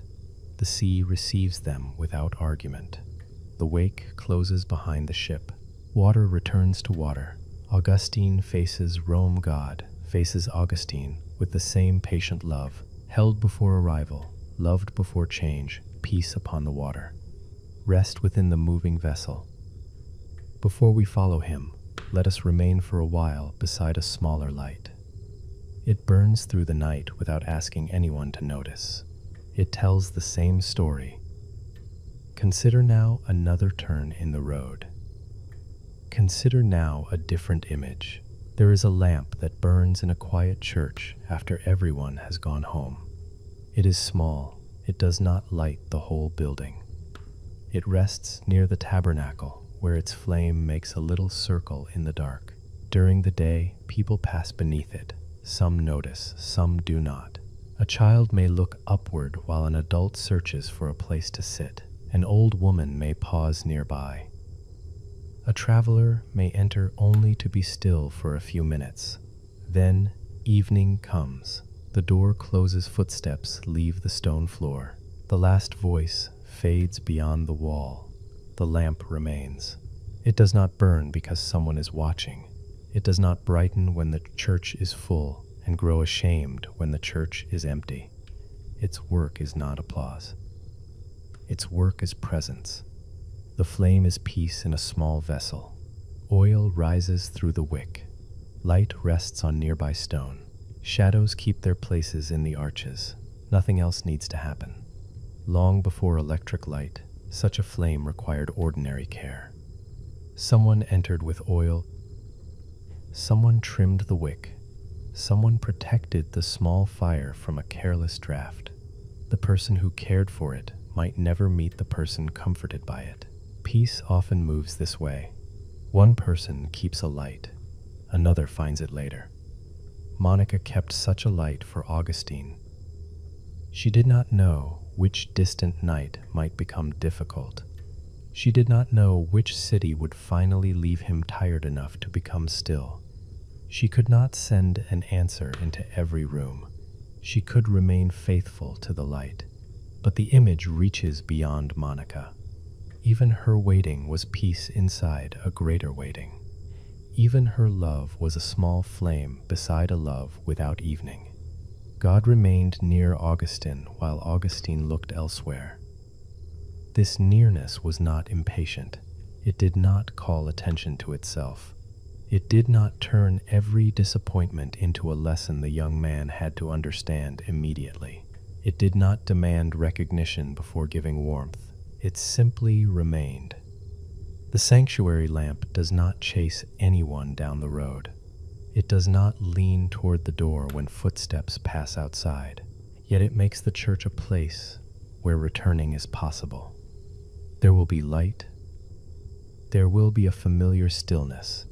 The sea receives them without argument. The wake closes behind the ship. Water returns to water. Augustine faces Rome. God faces Augustine with the same patient love. Held before arrival, loved before change, peace upon the water. Rest within the moving vessel. Before we follow him, let us remain for a while beside a smaller light. It burns through the night without asking anyone to notice. It tells the same story. Consider now another turn in the road. Consider now a different image. There is a lamp that burns in a quiet church after everyone has gone home. It is small. It does not light the whole building. It rests near the tabernacle, where its flame makes a little circle in the dark. During the day, people pass beneath it. Some notice, some do not. A child may look upward while an adult searches for a place to sit. An old woman may pause nearby. A traveler may enter only to be still for a few minutes. Then evening comes. The door closes, footsteps leave the stone floor. The last voice fades beyond the wall. The lamp remains. It does not burn because someone is watching. It does not brighten when the church is full and grow ashamed when the church is empty. Its work is not applause. Its work is presence. The flame is peace in a small vessel. Oil rises through the wick. Light rests on nearby stone. Shadows keep their places in the arches. Nothing else needs to happen. Long before electric light, such a flame required ordinary care. Someone entered with oil. Someone trimmed the wick. Someone protected the small fire from a careless draft. The person who cared for it might never meet the person comforted by it. Peace often moves this way. One person keeps a light. Another finds it later. Monica kept such a light for Augustine. She did not know which distant night might become difficult. She did not know which city would finally leave him tired enough to become still. She could not send an answer into every room. She could remain faithful to the light. But the image reaches beyond Monica. Even her waiting was peace inside a greater waiting. Even her love was a small flame beside a love without evening. God remained near Augustine while Augustine looked elsewhere. This nearness was not impatient. It did not call attention to itself. It did not turn every disappointment into a lesson the young man had to understand immediately. It did not demand recognition before giving warmth. It simply remained. The sanctuary lamp does not chase anyone down the road. It does not lean toward the door when footsteps pass outside. Yet it makes the church a place where returning is possible. There will be light. There will be a familiar stillness.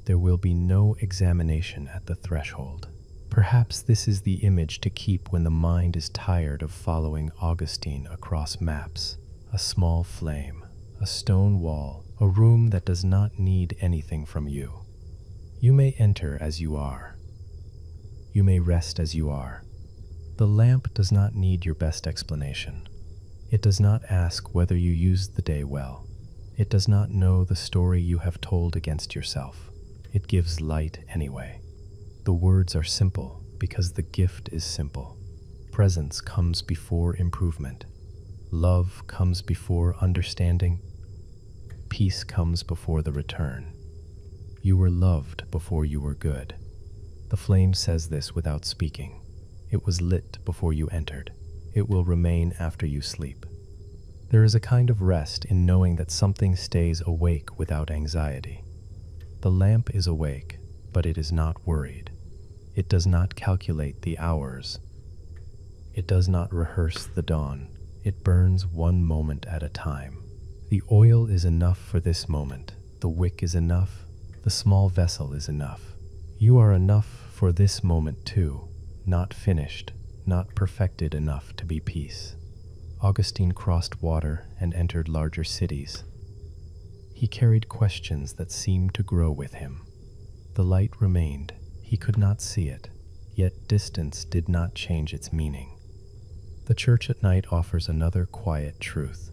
There will be no examination at the threshold. Perhaps this is the image to keep when the mind is tired of following Augustine across maps. A small flame, a stone wall, a room that does not need anything from you. You may enter as you are. You may rest as you are. The lamp does not need your best explanation. It does not ask whether you used the day well. It does not know the story you have told against yourself. It gives light anyway. The words are simple because the gift is simple. Presence comes before improvement. Love comes before understanding. Peace comes before the return. You were loved before you were good. The flame says this without speaking. It was lit before you entered. It will remain after you sleep. There is a kind of rest in knowing that something stays awake without anxiety. The lamp is awake, but it is not worried. It does not calculate the hours. It does not rehearse the dawn. It burns one moment at a time. The oil is enough for this moment. The wick is enough. The small vessel is enough. You are enough for this moment too, not finished, not perfected enough to be peace. Augustine crossed water and entered larger cities. He carried questions that seemed to grow with him. The light remained. He could not see it, yet distance did not change its meaning. The church at night offers another quiet truth.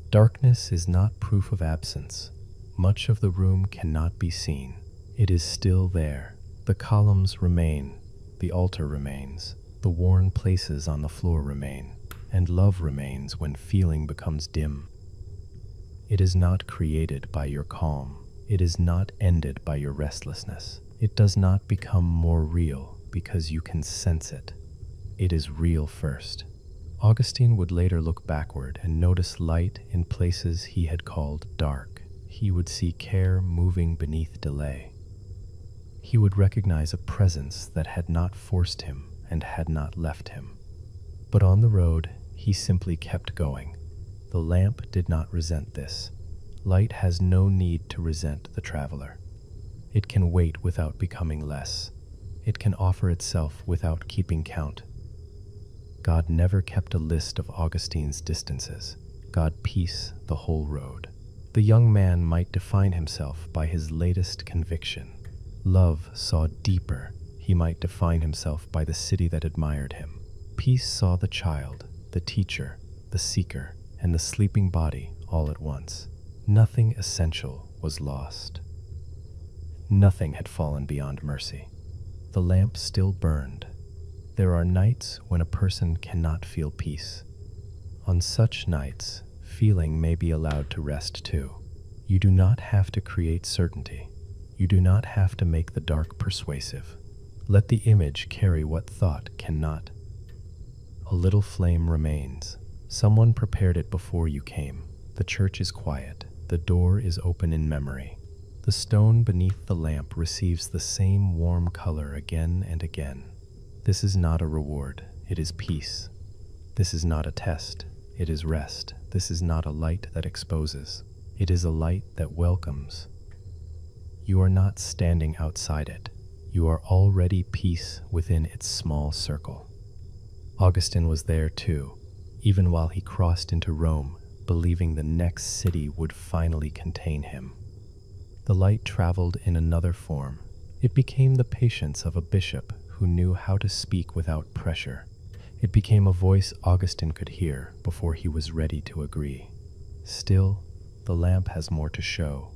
Darkness is not proof of absence. Much of the room cannot be seen. It is still there. The columns remain. The altar remains. The worn places on the floor remain. And love remains when feeling becomes dim. It is not created by your calm. It is not ended by your restlessness. It does not become more real because you can sense it. It is real first. Augustine would later look backward and notice light in places he had called dark. He would see care moving beneath delay. He would recognize a presence that had not forced him and had not left him. But on the road, he simply kept going. The lamp did not resent this. Light has no need to resent the traveler. It can wait without becoming less. It can offer itself without keeping count. God never kept a list of Augustine's distances. God pieced the whole road. The young man might define himself by his latest conviction. Love saw deeper. He might define himself by the city that admired him. Peace saw the child, the teacher, the seeker, and the sleeping body all at once. Nothing essential was lost. Nothing had fallen beyond mercy. The lamp still burned. There are nights when a person cannot feel peace. On such nights, feeling may be allowed to rest too. You do not have to create certainty. You do not have to make the dark persuasive. Let the image carry what thought cannot. A little flame remains. Someone prepared it before you came. The church is quiet. The door is open in memory. The stone beneath the lamp receives the same warm color again and again. This is not a reward. It is peace. This is not a test. It is rest. This is not a light that exposes. It is a light that welcomes. You are not standing outside it. You are already peace within its small circle. Augustine was there too, even while he crossed into Rome, believing the next city would finally contain him. The light traveled in another form. It became the patience of a bishop who knew how to speak without pressure. It became a voice Augustine could hear before he was ready to agree. Still, the lamp has more to show.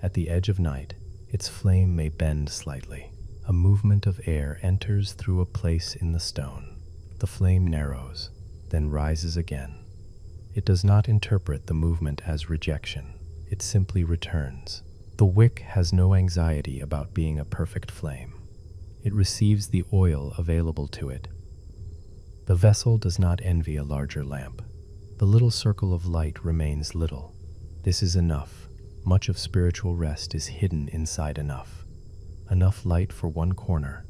At the edge of night, its flame may bend slightly. A movement of air enters through a place in the stone. The flame narrows, then rises again. It does not interpret the movement as rejection. It simply returns. The wick has no anxiety about being a perfect flame. It receives the oil available to it. The vessel does not envy a larger lamp. The little circle of light remains little. This is enough. Much of spiritual rest is hidden inside enough. Enough light for one corner.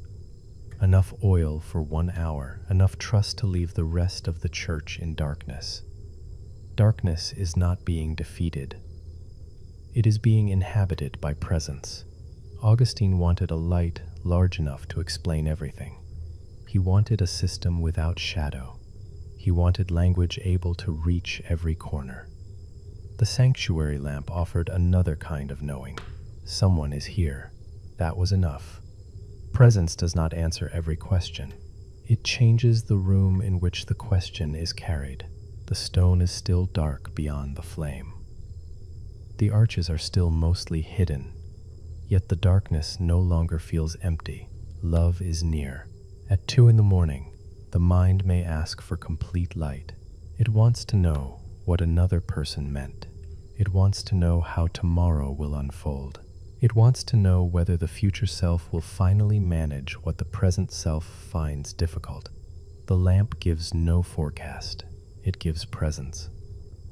Enough oil for 1 hour. Enough trust to leave the rest of the church in darkness. Darkness is not being defeated. It is being inhabited by presence. Augustine wanted a light large enough to explain everything. He wanted a system without shadow. He wanted language able to reach every corner. The sanctuary lamp offered another kind of knowing. Someone is here. That was enough. Presence does not answer every question. It changes the room in which the question is carried. The stone is still dark beyond the flame. The arches are still mostly hidden, yet the darkness no longer feels empty. Love is near. At 2 a.m, the mind may ask for complete light. It wants to know what another person meant. It wants to know how tomorrow will unfold. It wants to know whether the future self will finally manage what the present self finds difficult. The lamp gives no forecast. It gives presence.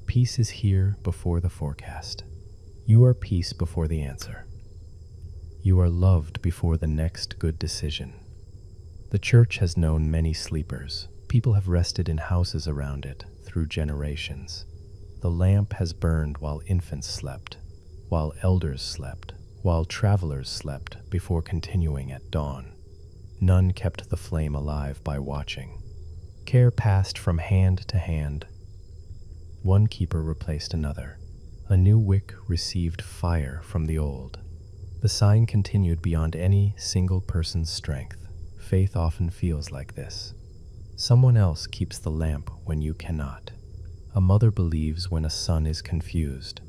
Peace is here before the forecast. You are peace before the answer. You are loved before the next good decision. The church has known many sleepers. People have rested in houses around it through generations. The lamp has burned while infants slept, while elders slept, while travelers slept before continuing at dawn. None kept the flame alive by watching. Care passed from hand to hand. One keeper replaced another. A new wick received fire from the old. The sign continued beyond any single person's strength. Faith often feels like this. Someone else keeps the lamp when you cannot. A mother believes when a son is confused.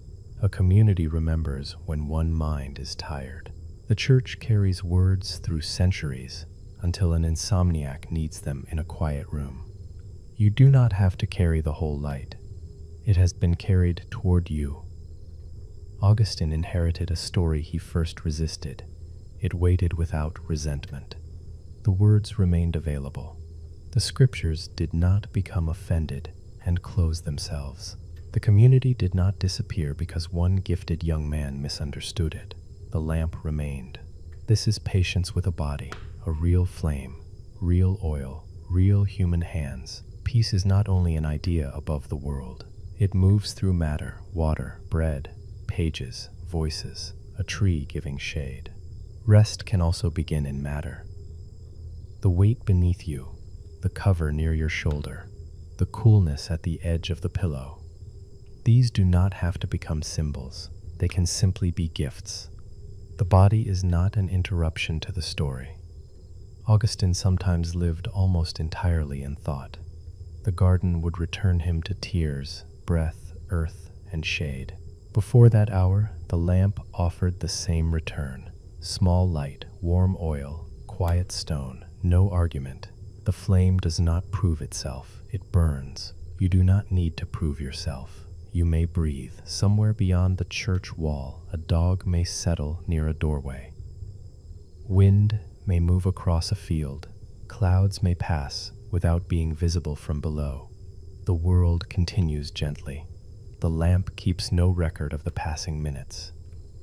A community remembers when one mind is tired. The church carries words through centuries until an insomniac needs them in a quiet room. You do not have to carry the whole light. It has been carried toward you. Augustine inherited a story he first resisted. It waited without resentment. The words remained available. The scriptures did not become offended and close themselves. The community did not disappear because one gifted young man misunderstood it. The lamp remained. This is patience with a body, a real flame, real oil, real human hands. Peace is not only an idea above the world. It moves through matter, water, bread, pages, voices, a tree giving shade. Rest can also begin in matter. The weight beneath you, the cover near your shoulder, the coolness at the edge of the pillow. These do not have to become symbols. They can simply be gifts. The body is not an interruption to the story. Augustine sometimes lived almost entirely in thought. The garden would return him to tears, breath, earth, and shade. Before that hour, the lamp offered the same return. Small light, warm oil, quiet stone, no argument. The flame does not prove itself, it burns. You do not need to prove yourself. You may breathe. Somewhere beyond the church wall, a dog may settle near a doorway. Wind may move across a field. Clouds may pass without being visible from below. The world continues gently. The lamp keeps no record of the passing minutes.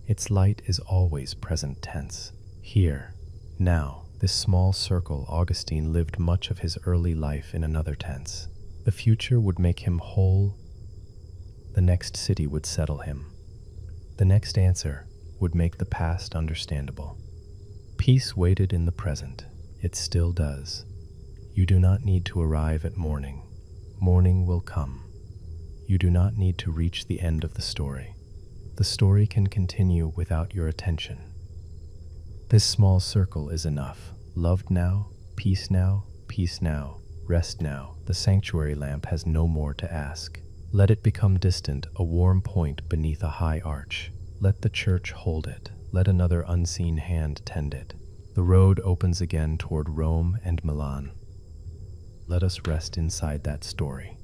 Its light is always present tense. Here, now, this small circle, Augustine lived much of his early life in another tense. The future would make him whole. The next city would settle him. The next answer would make the past understandable. Peace waited in the present. It still does. You do not need to arrive at morning. Morning will come. You do not need to reach the end of the story. The story can continue without your attention. This small circle is enough. Loved now, peace now, peace now, rest now. The sanctuary lamp has no more to ask. Let it become distant, a warm point beneath a high arch. Let the church hold it. Let another unseen hand tend it. The road opens again toward Rome and Milan. Let us rest inside that story.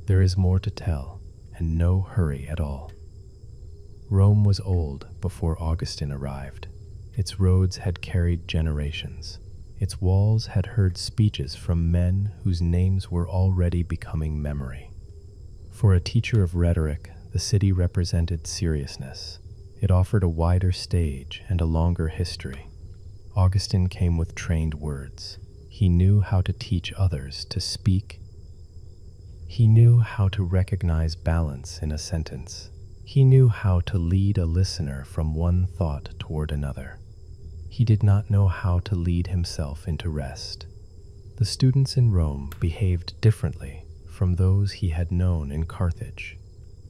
There is more to tell, and no hurry at all. Rome was old before Augustine arrived. Its roads had carried generations. Its walls had heard speeches from men whose names were already becoming memory. For a teacher of rhetoric, the city represented seriousness. It offered a wider stage and a longer history. Augustine came with trained words. He knew how to teach others to speak. He knew how to recognize balance in a sentence. He knew how to lead a listener from one thought toward another. He did not know how to lead himself into rest. The students in Rome behaved differently from those he had known in Carthage.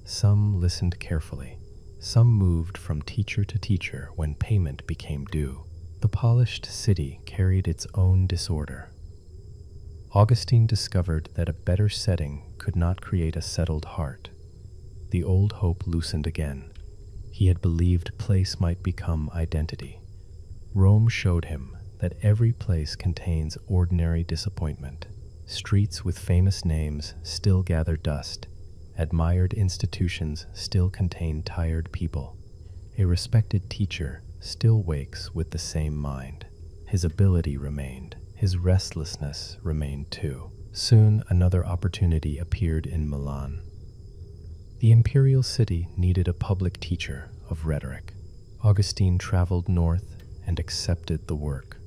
Some listened carefully. Some moved from teacher to teacher when payment became due. The polished city carried its own disorder. Augustine discovered that a better setting could not create a settled heart. The old hope loosened again. He had believed place might become identity. Rome showed him that every place contains ordinary disappointment. Streets with famous names still gather dust. Admired institutions still contain tired people. A respected teacher still wakes with the same mind. His ability remained. His restlessness remained too. Soon another opportunity appeared in Milan. The imperial city needed a public teacher of rhetoric. Augustine traveled north and accepted the work.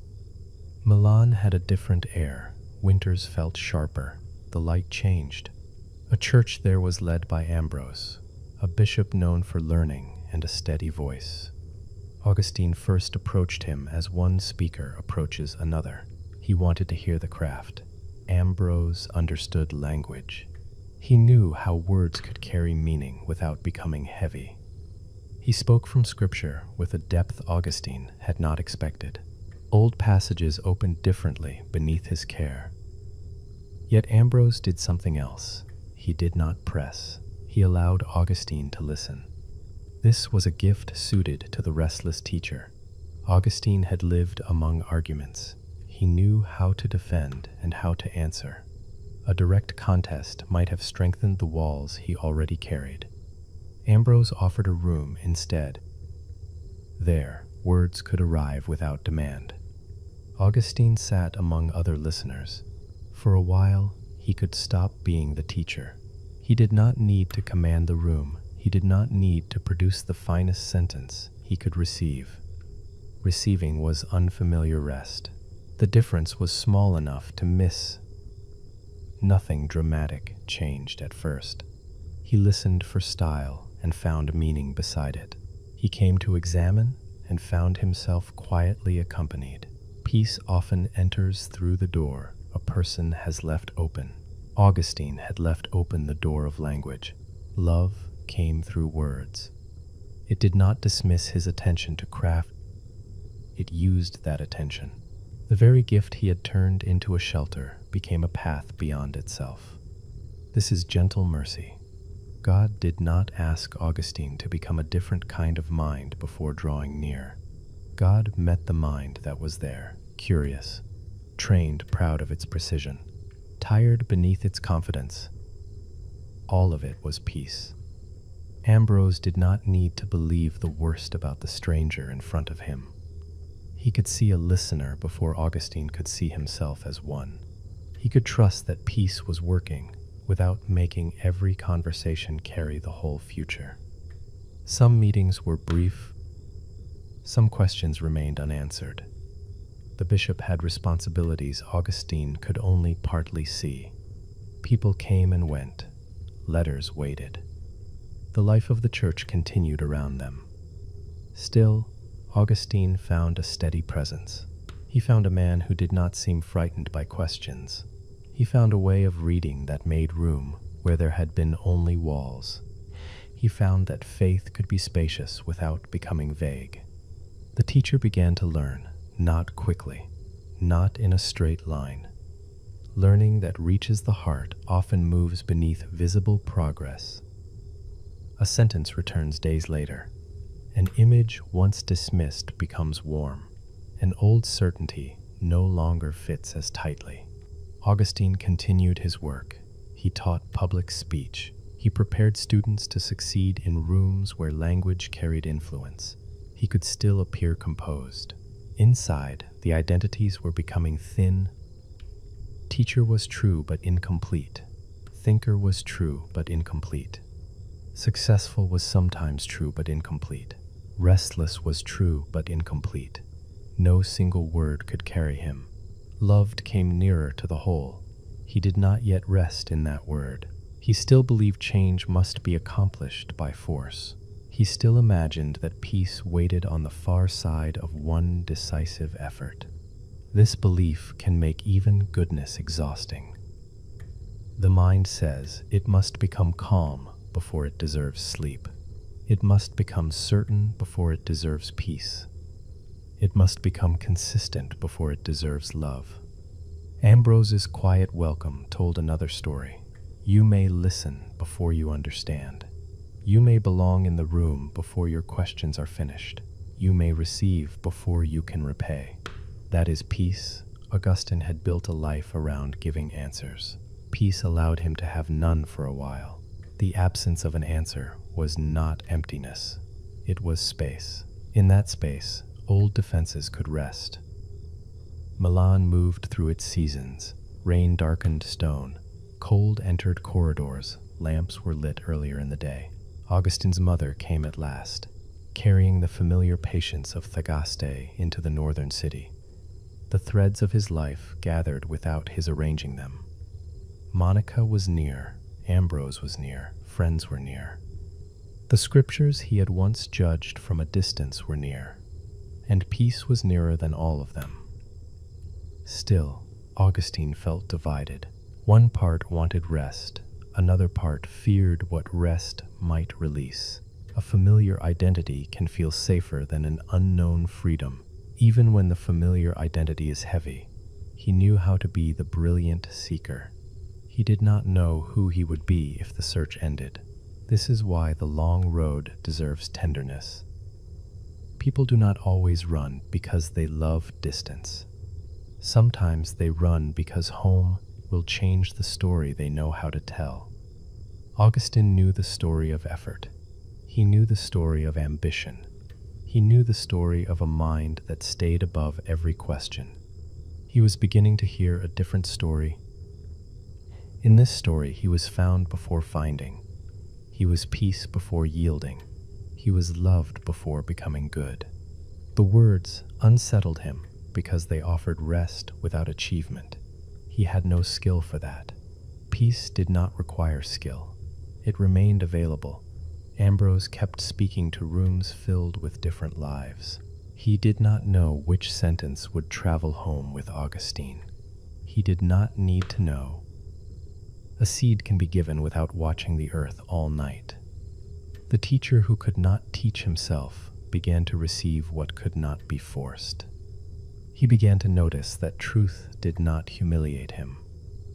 Milan had a different air. Winters felt sharper. The light changed. A church there was led by Ambrose, a bishop known for learning and a steady voice. Augustine first approached him as one speaker approaches another. He wanted to hear the craft. Ambrose understood language. He knew how words could carry meaning without becoming heavy. He spoke from Scripture with a depth Augustine had not expected. Old passages opened differently beneath his care. Yet Ambrose did something else. He did not press. He allowed Augustine to listen. This was a gift suited to the restless teacher. Augustine had lived among arguments. He knew how to defend and how to answer. A direct contest might have strengthened the walls he already carried. Ambrose offered a room instead. There, words could arrive without demand. Augustine sat among other listeners. For a while, he could stop being the teacher. He did not need to command the room. He did not need to produce the finest sentence. He could receive. Receiving was unfamiliar rest. The difference was small enough to miss. Nothing dramatic changed at first. He listened for style and found meaning beside it. He came to examine and found himself quietly accompanied. Peace often enters through the door a person has left open. Augustine had left open the door of language. Love came through words. It did not dismiss his attention to craft. It used that attention. The very gift he had turned into a shelter became a path beyond itself. This is gentle mercy. God did not ask Augustine to become a different kind of mind before drawing near. God met the mind that was there, curious, trained, proud of its precision, tired beneath its confidence. All of it was peace. Ambrose did not need to believe the worst about the stranger in front of him. He could see a listener before Augustine could see himself as one. He could trust that peace was working without making every conversation carry the whole future. Some meetings were brief. Some questions remained unanswered. The bishop had responsibilities Augustine could only partly see. People came and went. Letters waited. The life of the church continued around them. Still, Augustine found a steady presence. He found a man who did not seem frightened by questions. He found a way of reading that made room where there had been only walls. He found that faith could be spacious without becoming vague. The teacher began to learn, not quickly, not in a straight line. Learning that reaches the heart often moves beneath visible progress. A sentence returns days later. An image once dismissed becomes warm. An old certainty no longer fits as tightly. Augustine continued his work. He taught public speech. He prepared students to succeed in rooms where language carried influence. He could still appear composed. Inside, the identities were becoming thin. Teacher was true but incomplete. Thinker was true but incomplete. Successful was sometimes true but incomplete. Restless was true but incomplete. No single word could carry him. Loved came nearer to the whole. He did not yet rest in that word. He still believed change must be accomplished by force. He still imagined that peace waited on the far side of one decisive effort. This belief can make even goodness exhausting. The mind says it must become calm before it deserves sleep. It must become certain before it deserves peace. It must become consistent before it deserves love. Ambrose's quiet welcome told another story. You may listen before you understand. You may belong in the room before your questions are finished. You may receive before you can repay. That is peace. Augustine had built a life around giving answers. Peace allowed him to have none for a while. The absence of an answer was not emptiness. It was space. In that space, old defenses could rest. Milan moved through its seasons. Rain darkened stone. Cold entered corridors. Lamps were lit earlier in the day. Augustine's mother came at last, carrying the familiar patience of Thagaste into the northern city. The threads of his life gathered without his arranging them. Monica was near. Ambrose was near. Friends were near. The scriptures he had once judged from a distance were near, and peace was nearer than all of them. Still, Augustine felt divided. One part wanted rest, another part feared what rest might release. A familiar identity can feel safer than an unknown freedom, even when the familiar identity is heavy. He knew how to be the brilliant seeker. He did not know who he would be if the search ended. This is why the long road deserves tenderness. People do not always run because they love distance. Sometimes they run because home will change the story they know how to tell. Augustine knew the story of effort. He knew the story of ambition. He knew the story of a mind that stayed above every question. He was beginning to hear a different story. In this story, he was found before finding. He was peace before yielding. He was loved before becoming good. The words unsettled him because they offered rest without achievement. He had no skill for that. Peace did not require skill. It remained available. Ambrose kept speaking to rooms filled with different lives. He did not know which sentence would travel home with Augustine. He did not need to know. A seed can be given without watching the earth all night. The teacher who could not teach himself began to receive what could not be forced. He began to notice that truth did not humiliate him.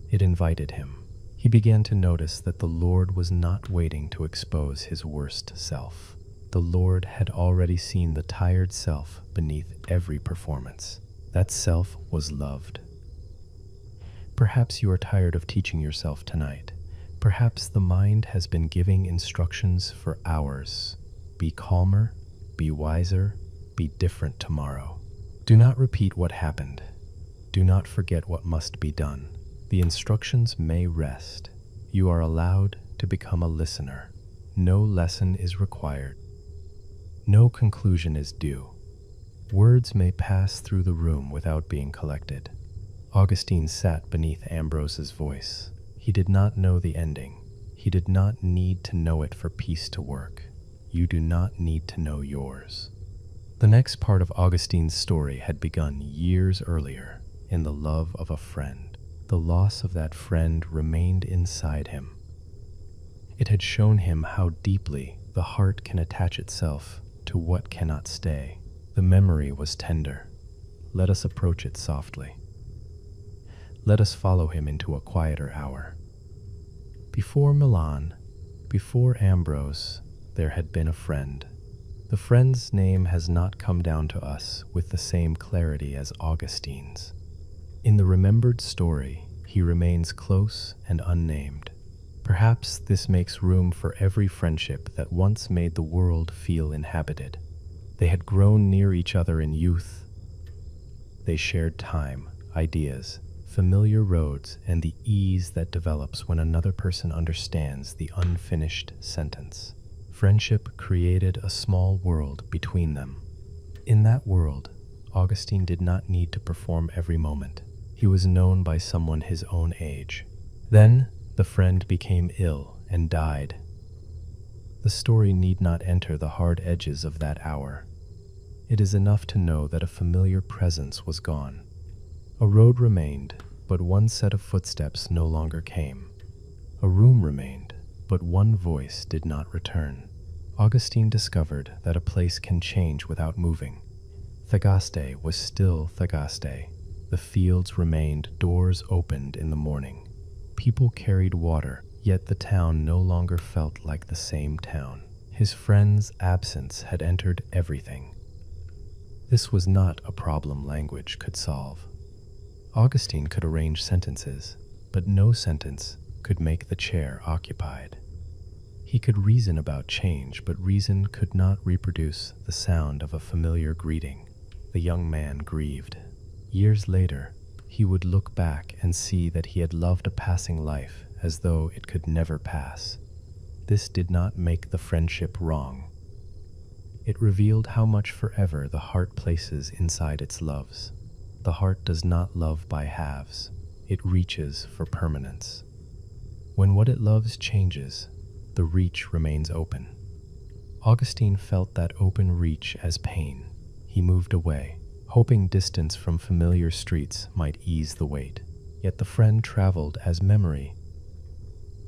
It invited him. He began to notice that the Lord was not waiting to expose his worst self. The Lord had already seen the tired self beneath every performance. That self was loved. Perhaps you are tired of teaching yourself tonight. Perhaps the mind has been giving instructions for hours. Be calmer, be wiser, be different tomorrow. Do not repeat what happened. Do not forget what must be done. The instructions may rest. You are allowed to become a listener. No lesson is required. No conclusion is due. Words may pass through the room without being collected. Augustine sat beneath Ambrose's voice. He did not know the ending. He did not need to know it for peace to work. You do not need to know yours. The next part of Augustine's story had begun years earlier, in the love of a friend. The loss of that friend remained inside him. It had shown him how deeply the heart can attach itself to what cannot stay. The memory was tender. Let us approach it softly. Let us follow him into a quieter hour. Before Milan, before Ambrose, there had been a friend. The friend's name has not come down to us with the same clarity as Augustine's. In the remembered story, he remains close and unnamed. Perhaps this makes room for every friendship that once made the world feel inhabited. They had grown near each other in youth. They shared time, ideas, familiar roads, and the ease that develops when another person understands the unfinished sentence. Friendship created a small world between them. In that world, Augustine did not need to perform every moment. He was known by someone his own age. Then, the friend became ill and died. The story need not enter the hard edges of that hour. It is enough to know that a familiar presence was gone. A road remained, but one set of footsteps no longer came. A room remained, but one voice did not return. Augustine discovered that a place can change without moving. Thagaste was still Thagaste. The fields remained, doors opened in the morning. People carried water, yet the town no longer felt like the same town. His friend's absence had entered everything. This was not a problem language could solve. Augustine could arrange sentences, but no sentence could make the chair occupied. He could reason about change, but reason could not reproduce the sound of a familiar greeting. The young man grieved. Years later, he would look back and see that he had loved a passing life as though it could never pass. This did not make the friendship wrong. It revealed how much forever the heart places inside its loves. The heart does not love by halves. It reaches for permanence. When what it loves changes, the reach remains open. Augustine felt that open reach as pain. He moved away, hoping distance from familiar streets might ease the weight. Yet the friend traveled as memory.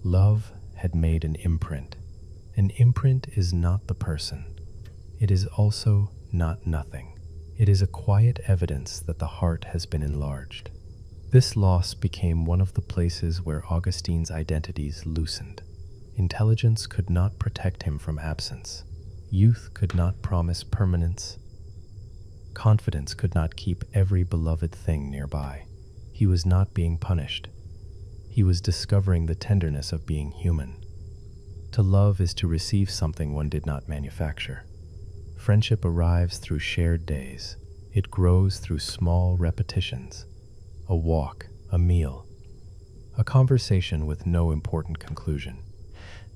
Love had made an imprint. An imprint is not the person. It is also not nothing. It is a quiet evidence that the heart has been enlarged. This loss became one of the places where Augustine's identities loosened. Intelligence could not protect him from absence. Youth could not promise permanence. Confidence could not keep every beloved thing nearby. He was not being punished. He was discovering the tenderness of being human. To love is to receive something one did not manufacture. Friendship arrives through shared days. It grows through small repetitions. A walk, a meal, a conversation with no important conclusion.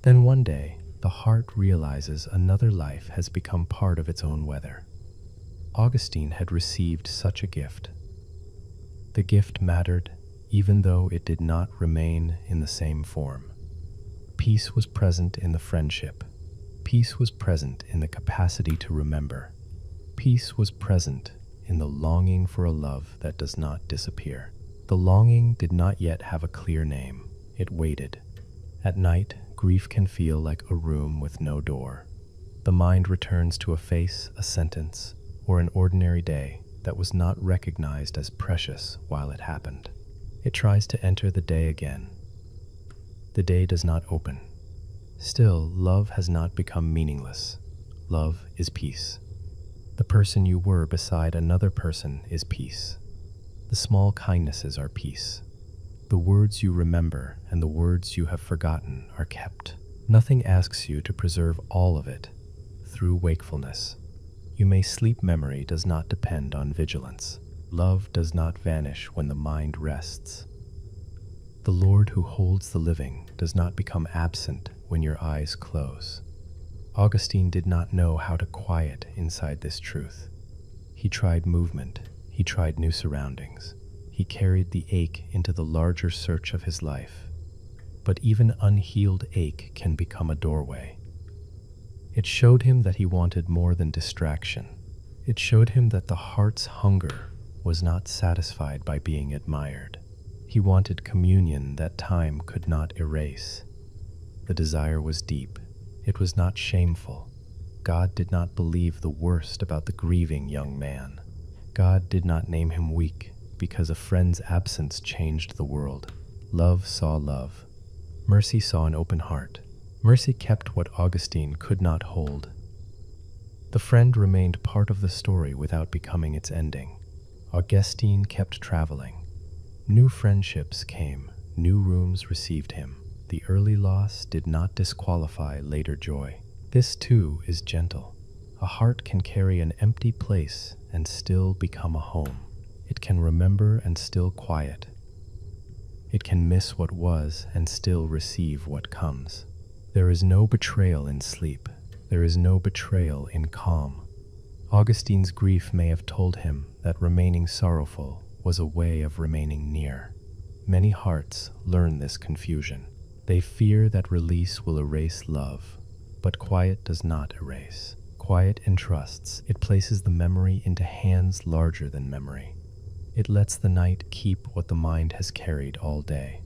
Then one day, the heart realizes another life has become part of its own weather. Augustine had received such a gift. The gift mattered, even though it did not remain in the same form. Peace was present in the friendship. Peace was present in the capacity to remember. Peace was present in the longing for a love that does not disappear. The longing did not yet have a clear name. It waited. At night, grief can feel like a room with no door. The mind returns to a face, a sentence, or an ordinary day that was not recognized as precious while it happened. It tries to enter the day again. The day does not open. Still, love has not become meaningless. Love is peace. The person you were beside another person is peace. The small kindnesses are peace. The words you remember and the words you have forgotten are kept. Nothing asks you to preserve all of it through wakefulness. You may sleep. Memory does not depend on vigilance. Love does not vanish when the mind rests. The Lord who holds the living does not become absent when your eyes close. Augustine did not know how to quiet inside this truth. He tried movement. He tried new surroundings. He carried the ache into the larger search of his life. But even unhealed ache can become a doorway. It showed him that he wanted more than distraction. It showed him that the heart's hunger was not satisfied by being admired. He wanted communion that time could not erase. The desire was deep. It was not shameful. God did not believe the worst about the grieving young man. God did not name him weak because a friend's absence changed the world. Love saw love. Mercy saw an open heart. Mercy kept what Augustine could not hold. The friend remained part of the story without becoming its ending. Augustine kept traveling. New friendships came. New rooms received him. the early loss did not disqualify later joy. This too is gentle. A heart can carry an empty place and still become a home. It can remember and still quiet. It can miss what was and still receive what comes. There is no betrayal in sleep. There is no betrayal in calm. Augustine's grief may have told him that remaining sorrowful was a way of remaining near. Many hearts learn this confusion. They fear that release will erase love, but quiet does not erase. Quiet entrusts. It places the memory into hands larger than memory. It lets the night keep what the mind has carried all day.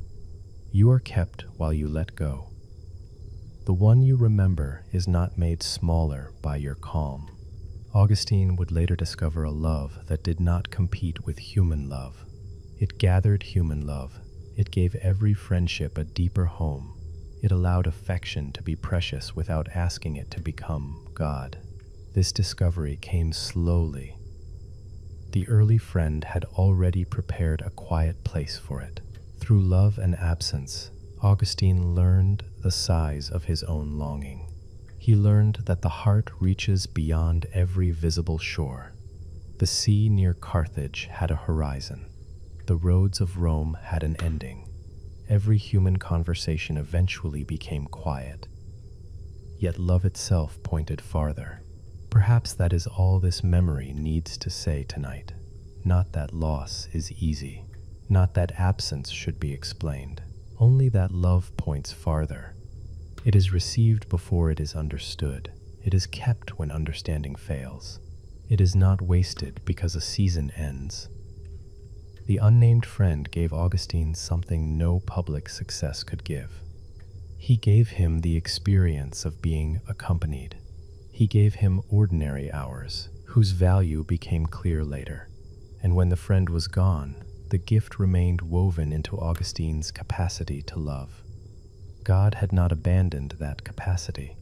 You are kept while you let go. The one you remember is not made smaller by your calm. Augustine would later discover a love that did not compete with human love. It gathered human love. It gave every friendship a deeper home. It allowed affection to be precious without asking it to become God. This discovery came slowly. The early friend had already prepared a quiet place for it. Through love and absence, Augustine learned the size of his own longing. He learned that the heart reaches beyond every visible shore. The sea near Carthage had a horizon. The roads of Rome had an ending. Every human conversation eventually became quiet. Yet love itself pointed farther. Perhaps that is all this memory needs to say tonight. Not that loss is easy. Not that absence should be explained. Only that love points farther. It is received before it is understood. It is kept when understanding fails. It is not wasted because a season ends. The unnamed friend gave Augustine something no public success could give. He gave him the experience of being accompanied. He gave him ordinary hours, whose value became clear later. And when the friend was gone, the gift remained woven into Augustine's capacity to love. God had not abandoned that capacity.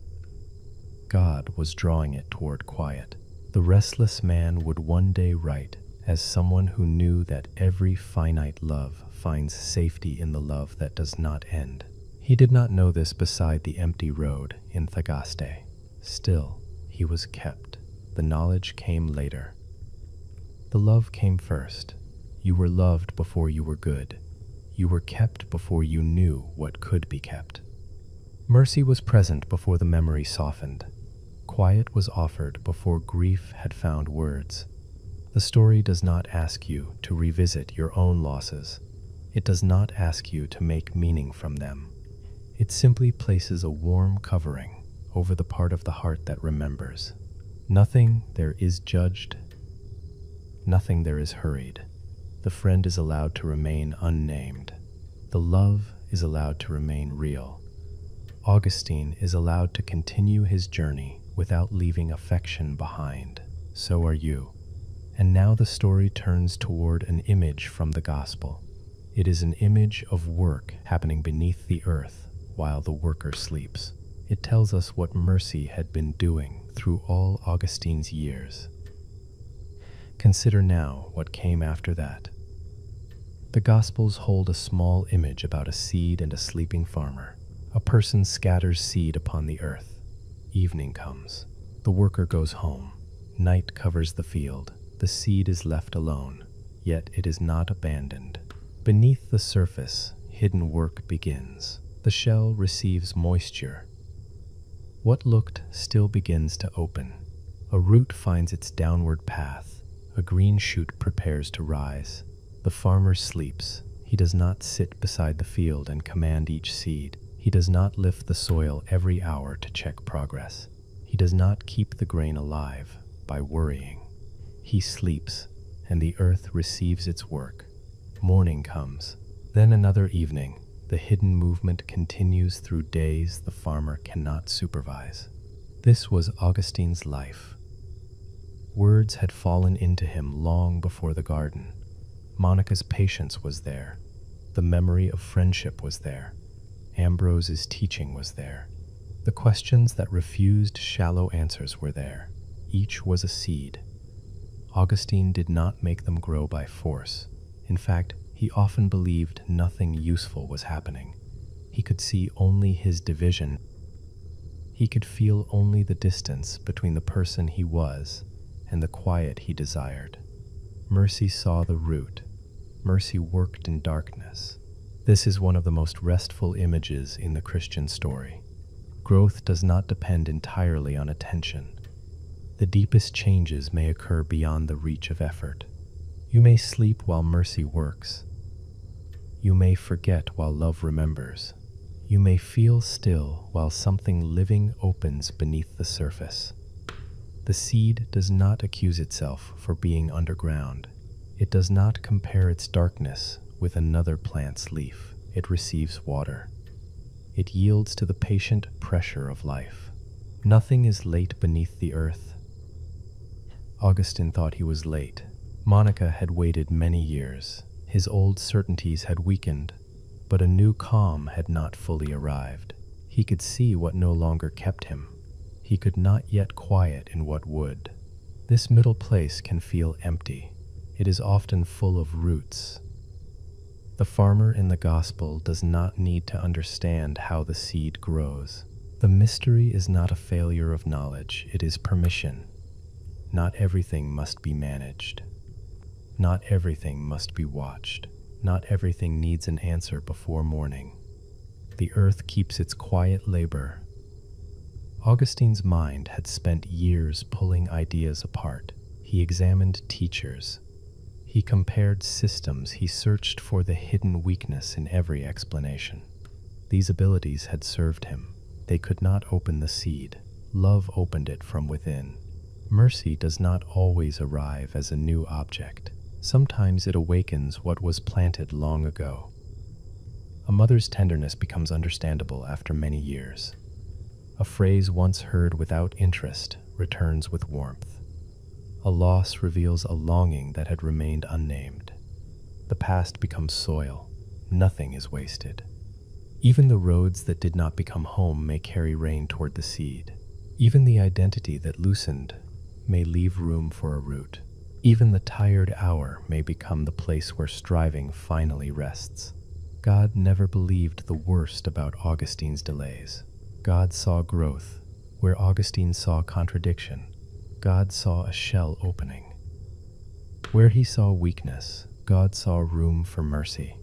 God was drawing it toward quiet. The restless man would one day write, as someone who knew that every finite love finds safety in the love that does not end. He did not know this beside the empty road in Thagaste. Still, he was kept. The knowledge came later. The love came first. You were loved before you were good. You were kept before you knew what could be kept. Mercy was present before the memory softened. Quiet was offered before grief had found words. The story does not ask you to revisit your own losses. It does not ask you to make meaning from them. It simply places a warm covering over the part of the heart that remembers. Nothing there is judged. Nothing there is hurried. The friend is allowed to remain unnamed. The love is allowed to remain real. Augustine is allowed to continue his journey without leaving affection behind. So are you. And now the story turns toward an image from the gospel. It is an image of work happening beneath the earth while the worker sleeps. It tells us what mercy had been doing through all Augustine's years. Consider now what came after that. The Gospels hold a small image about a seed and a sleeping farmer. A person scatters seed upon the earth. Evening comes. The worker goes home. Night covers the field. The seed is left alone, yet it is not abandoned. Beneath the surface, hidden work begins. The shell receives moisture. What looked still begins to open. A root finds its downward path. A green shoot prepares to rise. The farmer sleeps. He does not sit beside the field and command each seed. He does not lift the soil every hour to check progress. He does not keep the grain alive by worrying. He sleeps, and the earth receives its work. Morning comes. Then another evening. The hidden movement continues through days the farmer cannot supervise. This was Augustine's life. Words had fallen into him long before the garden. Monica's patience was there. The memory of friendship was there. Ambrose's teaching was there. The questions that refused shallow answers were there. Each was a seed. Augustine did not make them grow by force. In fact, he often believed nothing useful was happening. He could see only his division. He could feel only the distance between the person he was and the quiet he desired. Mercy saw the root. Mercy worked in darkness. This is one of the most restful images in the Christian story. Growth does not depend entirely on attention. The deepest changes may occur beyond the reach of effort. You may sleep while mercy works. You may forget while love remembers. You may feel still while something living opens beneath the surface. The seed does not accuse itself for being underground. It does not compare its darkness with another plant's leaf. It receives water. It yields to the patient pressure of life. Nothing is late beneath the earth. Augustine thought he was late. Monica had waited many years. His old certainties had weakened, but a new calm had not fully arrived. He could see what no longer kept him. He could not yet quiet in what would. This middle place can feel empty. It is often full of roots. The farmer in the gospel does not need to understand how the seed grows. The mystery is not a failure of knowledge, it is permission. Not everything must be managed. Not everything must be watched. Not everything needs an answer before morning. The earth keeps its quiet labor. Augustine's mind had spent years pulling ideas apart. He examined teachers. He compared systems. He searched for the hidden weakness in every explanation. These abilities had served him. They could not open the seed. Love opened it from within. Mercy does not always arrive as a new object. Sometimes it awakens what was planted long ago. A mother's tenderness becomes understandable after many years. A phrase once heard without interest returns with warmth. A loss reveals a longing that had remained unnamed. The past becomes soil. Nothing is wasted. Even the roads that did not become home may carry rain toward the seed. Even the identity that loosened may leave room for a root. Even the tired hour may become the place where striving finally rests. God never believed the worst about Augustine's delays. God saw growth where Augustine saw contradiction. God saw a shell opening. Where he saw weakness, God saw room for mercy.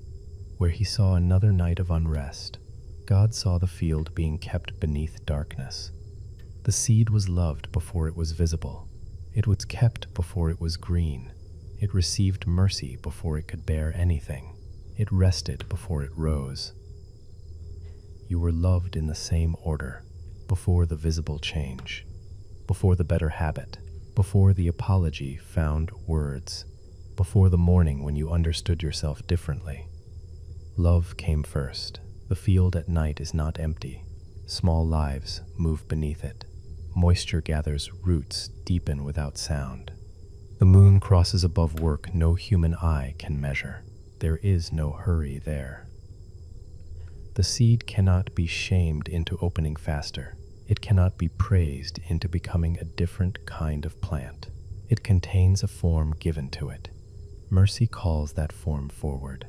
Where he saw another night of unrest, God saw the field being kept beneath darkness. The seed was loved before it was visible. It was kept before it was green. It received mercy before it could bear anything. It rested before it rose. You were loved in the same order, before the visible change, before the better habit, before the apology found words, before the morning when you understood yourself differently. Love came first. The field at night is not empty. Small lives move beneath it. Moisture gathers roots deepen without sound. The moon crosses above work no human eye can measure. There is no hurry there. The seed cannot be shamed into opening faster. It cannot be praised into becoming a different kind of plant. It contains a form given to it. Mercy calls that form forward.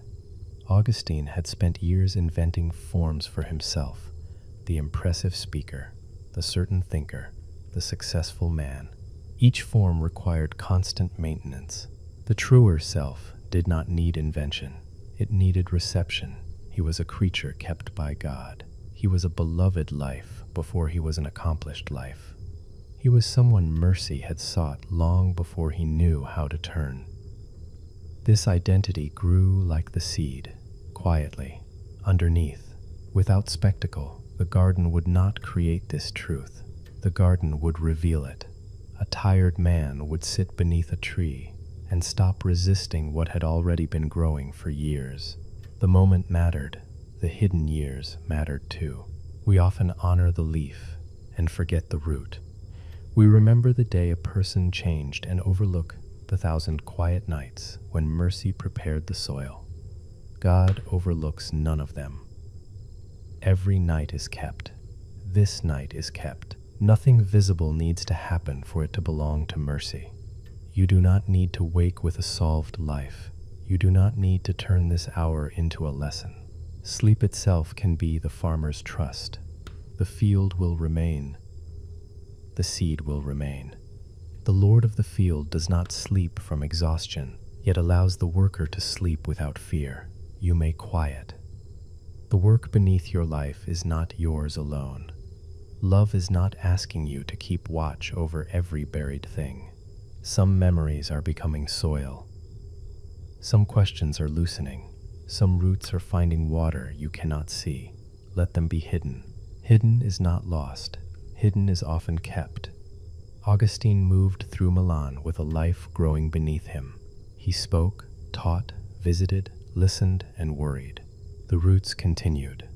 Augustine had spent years inventing forms for himself: the impressive speaker, the certain thinker, the successful man. Each form required constant maintenance. The truer self did not need invention. It needed reception. He was a creature kept by God. He was a beloved life before he was an accomplished life. He was someone mercy had sought long before he knew how to turn. This identity grew like the seed, quietly, underneath. Without spectacle, the garden would not create this truth. The garden would reveal it. A tired man would sit beneath a tree and stop resisting what had already been growing for years. The moment mattered. The hidden years mattered too. We often honor the leaf and forget the root. We remember the day a person changed and overlook the 1,000 quiet nights when mercy prepared the soil. God overlooks none of them. Every night is kept. This night is kept. Nothing visible needs to happen for it to belong to mercy. You do not need to wake with a solved life. You do not need to turn this hour into a lesson. Sleep itself can be the farmer's trust. The field will remain. The seed will remain. The Lord of the field does not sleep from exhaustion, yet allows the worker to sleep without fear. You may quiet. The work beneath your life is not yours alone. Love is not asking you to keep watch over every buried thing. Some memories are becoming soil. Some questions are loosening. Some roots are finding water you cannot see. Let them be hidden. Hidden is not lost. Hidden is often kept. Augustine moved through Milan with a life growing beneath him. He spoke, taught, visited, listened, and worried. The roots continued.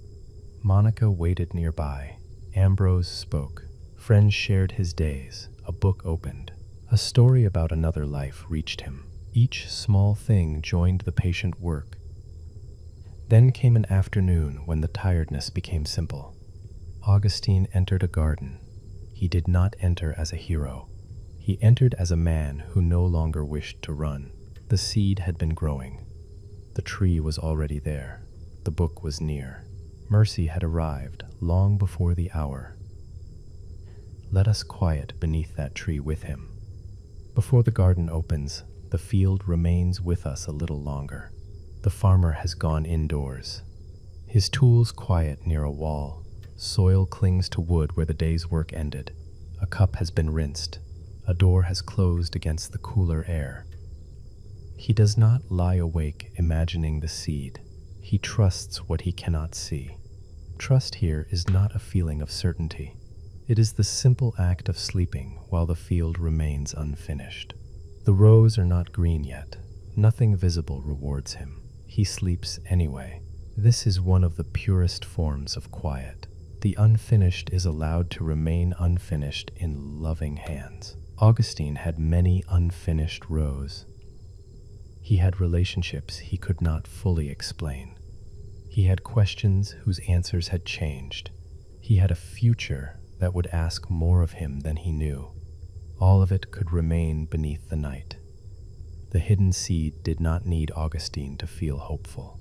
Monica waited nearby. Ambrose spoke. Friends shared his days. A book opened. A story about another life reached him. Each small thing joined the patient work. Then came an afternoon when the tiredness became simple. Augustine entered a garden. He did not enter as a hero. He entered as a man who no longer wished to run. The seed had been growing. The tree was already there. The book was near. Mercy had arrived long before the hour. Let us quiet beneath that tree with him. Before the garden opens, the field remains with us a little longer. The farmer has gone indoors. His tools quiet near a wall. Soil clings to wood where the day's work ended. A cup has been rinsed. A door has closed against the cooler air. He does not lie awake imagining the seed. He trusts what he cannot see. Trust here is not a feeling of certainty. It is the simple act of sleeping while the field remains unfinished. The rows are not green yet. Nothing visible rewards him. He sleeps anyway. This is one of the purest forms of quiet. The unfinished is allowed to remain unfinished in loving hands. Augustine had many unfinished rows. He had relationships he could not fully explain. He had questions whose answers had changed. He had a future that would ask more of him than he knew. All of it could remain beneath the night. The hidden seed did not need Augustine to feel hopeful.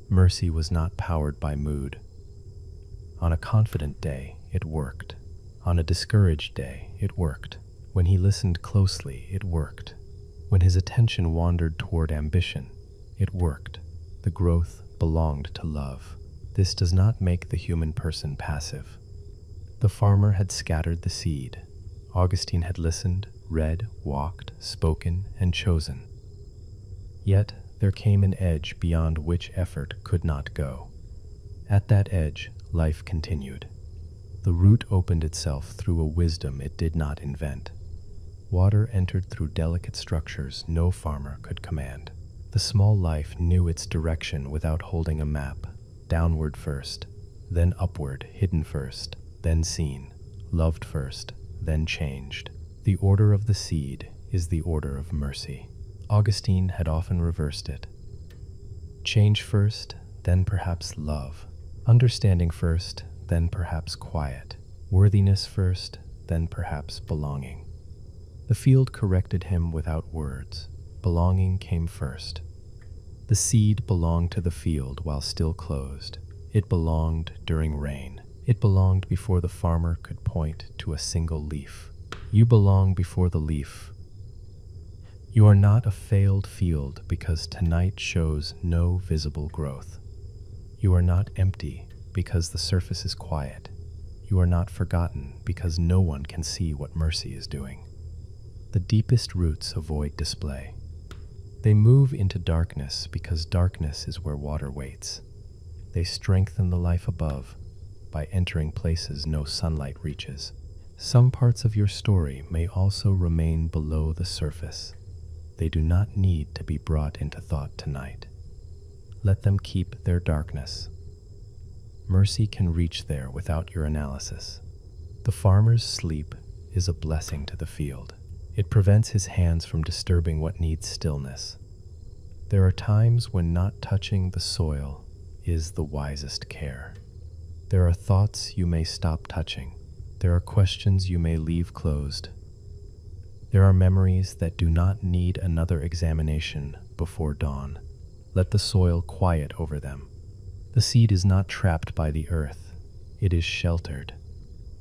Mercy was not powered by mood. On a confident day, it worked. On a discouraged day, it worked. When he listened closely, it worked. When his attention wandered toward ambition, it worked. The growth belonged to love. This does not make the human person passive. The farmer had scattered the seed. Augustine had listened, read, walked, spoken, and chosen. Yet there came an edge beyond which effort could not go. At that edge, life continued. The root opened itself through a wisdom it did not invent. Water entered through delicate structures no farmer could command. The small life knew its direction without holding a map. Downward first, then upward, hidden first, then seen, loved first, then changed. The order of the seed is the order of mercy. Augustine had often reversed it. Change first, then perhaps love. Understanding first, then perhaps quiet. Worthiness first, then perhaps belonging. The field corrected him without words. Belonging came first. The seed belonged to the field while still closed. It belonged during rain. It belonged before the farmer could point to a single leaf. You belong before the leaf. You are not a failed field because tonight shows no visible growth. You are not empty because the surface is quiet. You are not forgotten because no one can see what mercy is doing. The deepest roots avoid display. They move into darkness because darkness is where water waits. They strengthen the life above by entering places no sunlight reaches. Some parts of your story may also remain below the surface. They do not need to be brought into thought tonight. Let them keep their darkness. Mercy can reach there without your analysis. The farmer's sleep is a blessing to the field. It prevents his hands from disturbing what needs stillness. There are times when not touching the soil is the wisest care. There are thoughts you may stop touching. There are questions you may leave closed. There are memories that do not need another examination before dawn. Let the soil quiet over them. The seed is not trapped by the earth, it is sheltered.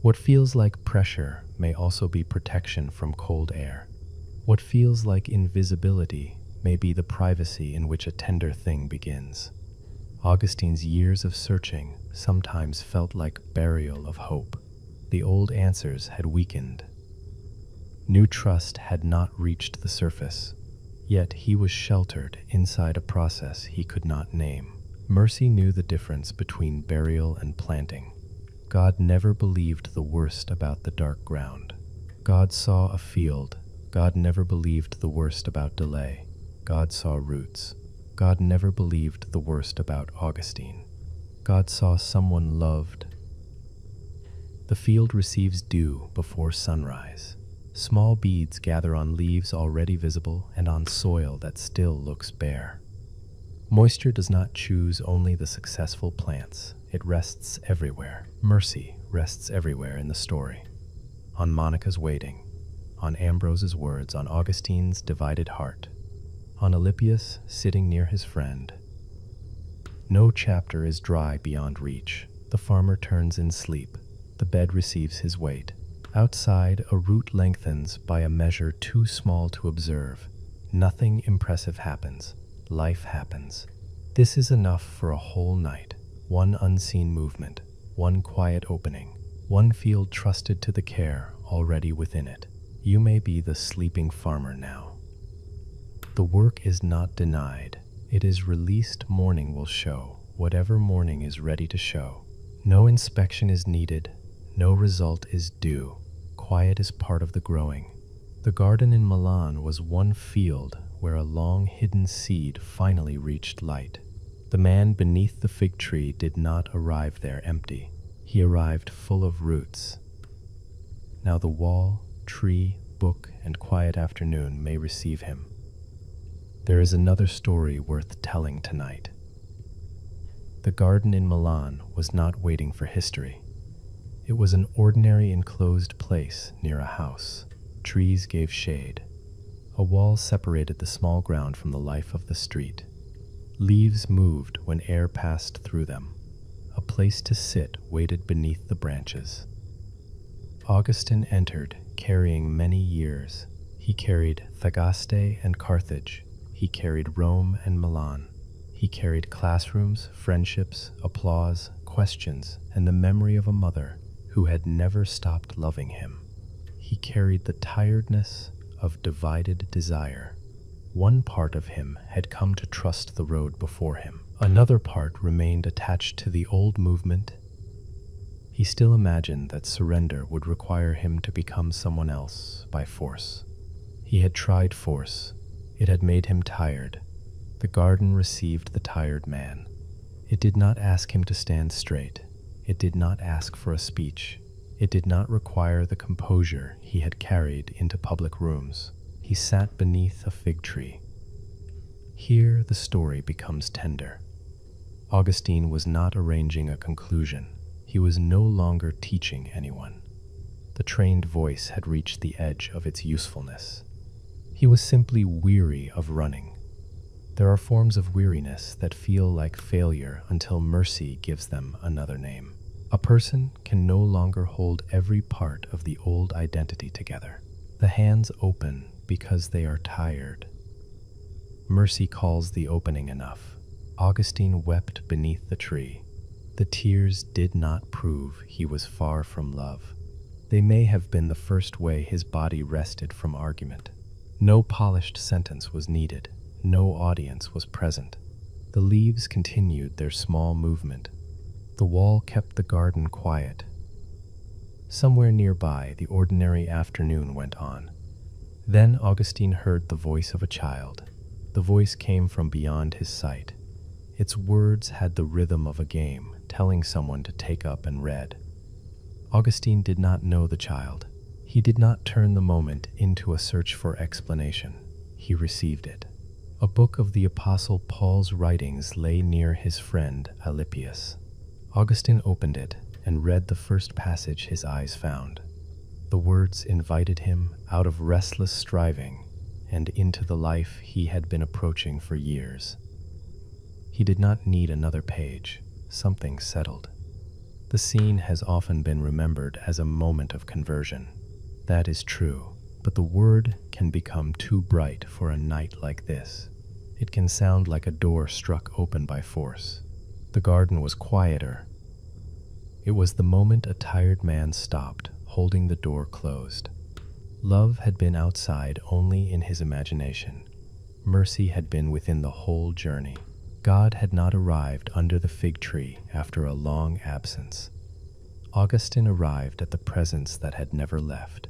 What feels like pressure may also be protection from cold air. What feels like invisibility may be the privacy in which a tender thing begins. Augustine's years of searching sometimes felt like burial of hope. The old answers had weakened. New trust had not reached the surface, yet he was sheltered inside a process he could not name. Mercy knew the difference between burial and planting. God never believed the worst about the dark ground. God saw a field. God never believed the worst about delay. God saw roots. God never believed the worst about Augustine. God saw someone loved. The field receives dew before sunrise. Small beads gather on leaves already visible and on soil that still looks bare. Moisture does not choose only the successful plants. It rests everywhere. Mercy rests everywhere in the story. On Monica's waiting, on Ambrose's words, on Augustine's divided heart, on Alypius sitting near his friend. No chapter is dry beyond reach. The farmer turns in sleep. The bed receives his weight. Outside, a root lengthens by a measure too small to observe. Nothing impressive happens. Life happens. This is enough for a whole night. One unseen movement, one quiet opening, one field trusted to the care already within it. You may be the sleeping farmer now. The work is not denied. It is released. Morning will show whatever morning is ready to show. No inspection is needed. No result is due. Quiet is part of the growing. The garden in Milan was one field where a long hidden seed finally reached light. The man beneath the fig tree did not arrive there empty. He arrived full of roots. Now the wall, tree, book, and quiet afternoon may receive him. There is another story worth telling tonight. The garden in Milan was not waiting for history. It was an ordinary enclosed place near a house. Trees gave shade. A wall separated the small ground from the life of the street. Leaves moved when air passed through them. A place to sit waited beneath the branches. Augustine entered, carrying many years. He carried Thagaste and Carthage. He carried Rome and Milan. He carried classrooms, friendships, applause, questions, and the memory of a mother who had never stopped loving him. He carried the tiredness of divided desire. One part of him had come to trust the road before him. Another part remained attached to the old movement. He still imagined that surrender would require him to become someone else by force. He had tried force. It had made him tired. The garden received the tired man. It did not ask him to stand straight. It did not ask for a speech. It did not require the composure he had carried into public rooms. He sat beneath a fig tree. Here the story becomes tender. Augustine was not arranging a conclusion. He was no longer teaching anyone. The trained voice had reached the edge of its usefulness. He was simply weary of running. There are forms of weariness that feel like failure until mercy gives them another name. A person can no longer hold every part of the old identity together. The hands open because they are tired. Mercy calls the opening enough. Augustine wept beneath the tree. The tears did not prove he was far from love. They may have been the first way his body rested from argument. No polished sentence was needed. No audience was present. The leaves continued their small movement. The wall kept the garden quiet. Somewhere nearby, the ordinary afternoon went on. Then Augustine heard the voice of a child. The voice came from beyond his sight. Its words had the rhythm of a game, telling someone to take up and read. Augustine did not know the child. He did not turn the moment into a search for explanation. He received it. A book of the Apostle Paul's writings lay near his friend Alypius. Augustine opened it and read the first passage his eyes found. The words invited him out of restless striving and into the life he had been approaching for years. He did not need another page. something settled. The scene has often been remembered as a moment of conversion. That is true, but the word can become too bright for a night like this. It can sound like a door struck open by force. The garden was quieter. It was the moment a tired man stopped, holding the door closed. Love had been outside only in his imagination. Mercy had been within the whole journey. God had not arrived under the fig tree after a long absence. Augustine arrived at the presence that had never left.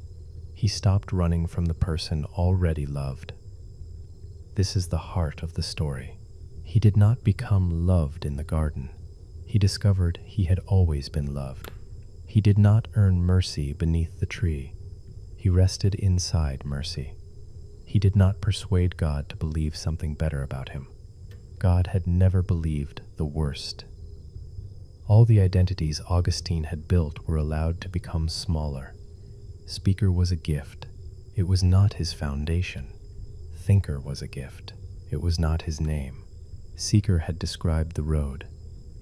He stopped running from the person already loved. This is the heart of the story. He did not become loved in the garden. He discovered he had always been loved. He did not earn mercy beneath the tree. He rested inside mercy. He did not persuade God to believe something better about him. God had never believed the worst. All the identities Augustine had built were allowed to become smaller. Speaker was a gift. It was not his foundation. Thinker was a gift. It was not his name. Seeker had described the road.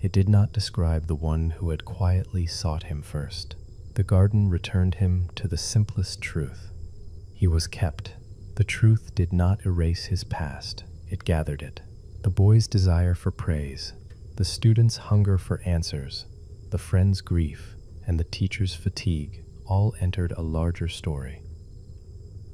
It did not describe the one who had quietly sought him first. The garden returned him to the simplest truth. He was kept. The truth did not erase his past. It gathered it. The boy's desire for praise, the student's hunger for answers, the friend's grief, and the teacher's fatigue all entered a larger story.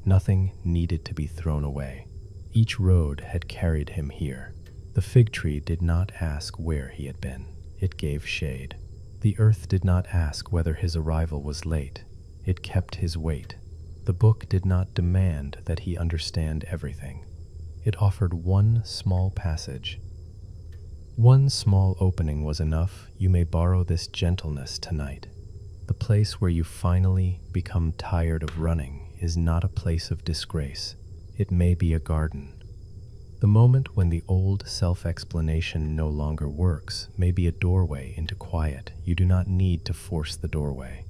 Nothing needed to be thrown away. Each road had carried him here. The fig tree did not ask where he had been. It gave shade. The earth did not ask whether his arrival was late. It kept his weight. The book did not demand that he understand everything. It offered one small passage. One small opening was enough. You may borrow this gentleness tonight. The place where you finally become tired of running is not a place of disgrace. It may be a garden. The moment when the old self-explanation no longer works may be a doorway into quiet. You do not need to force the doorway.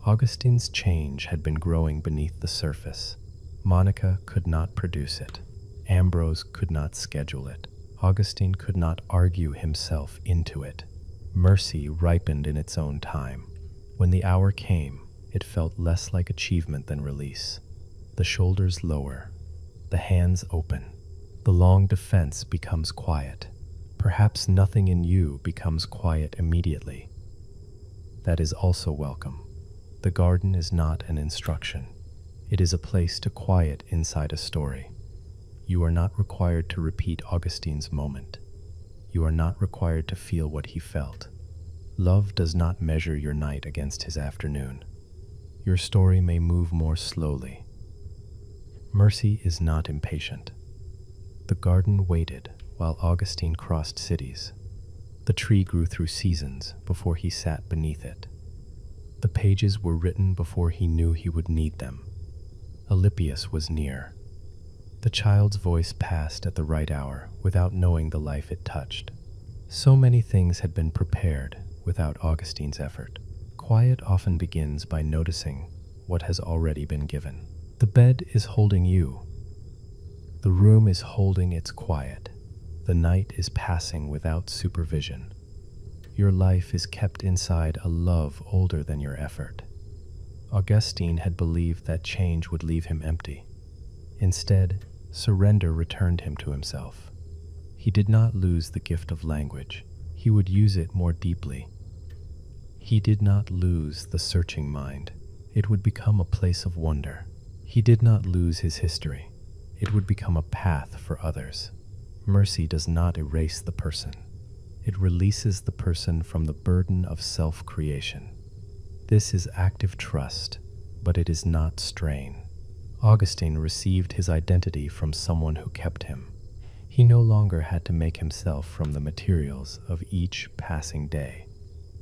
Augustine's change had been growing beneath the surface. Monica could not produce it. Ambrose could not schedule it. Augustine could not argue himself into it. Mercy ripened in its own time. When the hour came, it felt less like achievement than release. The shoulders lower, the hands open. The long defense becomes quiet. Perhaps nothing in you becomes quiet immediately. That is also welcome. The garden is not an instruction. It is a place to quiet inside a story. You are not required to repeat Augustine's moment. You are not required to feel what he felt. Love does not measure your night against his afternoon. Your story may move more slowly. Mercy is not impatient. The garden waited while Augustine crossed cities. The tree grew through seasons before he sat beneath it. The pages were written before he knew he would need them. Alypius was near. The child's voice passed at the right hour without knowing the life it touched. So many things had been prepared without Augustine's effort. Quiet often begins by noticing what has already been given. The bed is holding you. The room is holding its quiet. The night is passing without supervision. Your life is kept inside a love older than your effort. Augustine had believed that change would leave him empty. Instead, surrender returned him to himself. He did not lose the gift of language. He would use it more deeply. He did not lose the searching mind. It would become a place of wonder. He did not lose his history. It would become a path for others. Mercy does not erase the person. It releases the person from the burden of self-creation. This is active trust, but it is not strain. Augustine received his identity from someone who kept him. He no longer had to make himself from the materials of each passing day.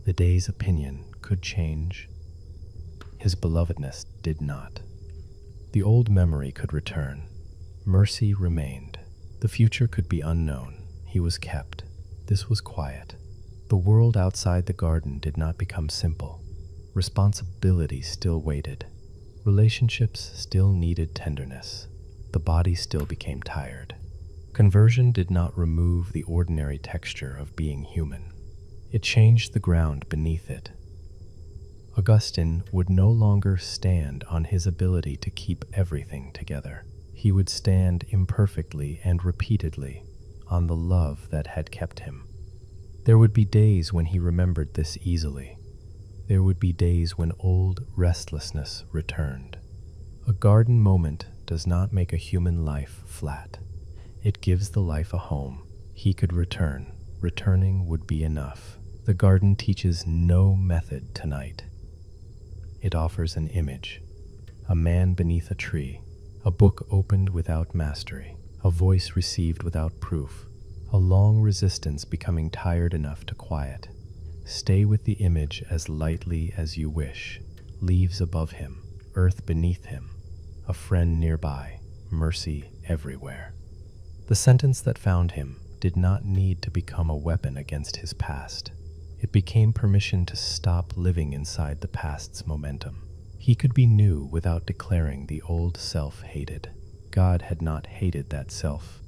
The day's opinion could change. His belovedness did not. The old memory could return. Mercy remained. The future could be unknown. He was kept. This was quiet. The world outside the garden did not become simple. Responsibility still waited. Relationships still needed tenderness. The body still became tired. Conversion did not remove the ordinary texture of being human. It changed the ground beneath it. Augustine would no longer stand on his ability to keep everything together. He would stand imperfectly and repeatedly on the love that had kept him. There would be days when he remembered this easily. There would be days when old restlessness returned. A garden moment does not make a human life flat. It gives the life a home. He could return. Returning would be enough. The garden teaches no method tonight. It offers an image. A man beneath a tree. A book opened without mastery. A voice received without proof. A long resistance becoming tired enough to quiet. Stay with the image as lightly as you wish. Leaves above him, earth beneath him, a friend nearby, mercy everywhere. The sentence that found him did not need to become a weapon against his past. It became permission to stop living inside the past's momentum. He could be new without declaring the old self hated. God had not hated that self.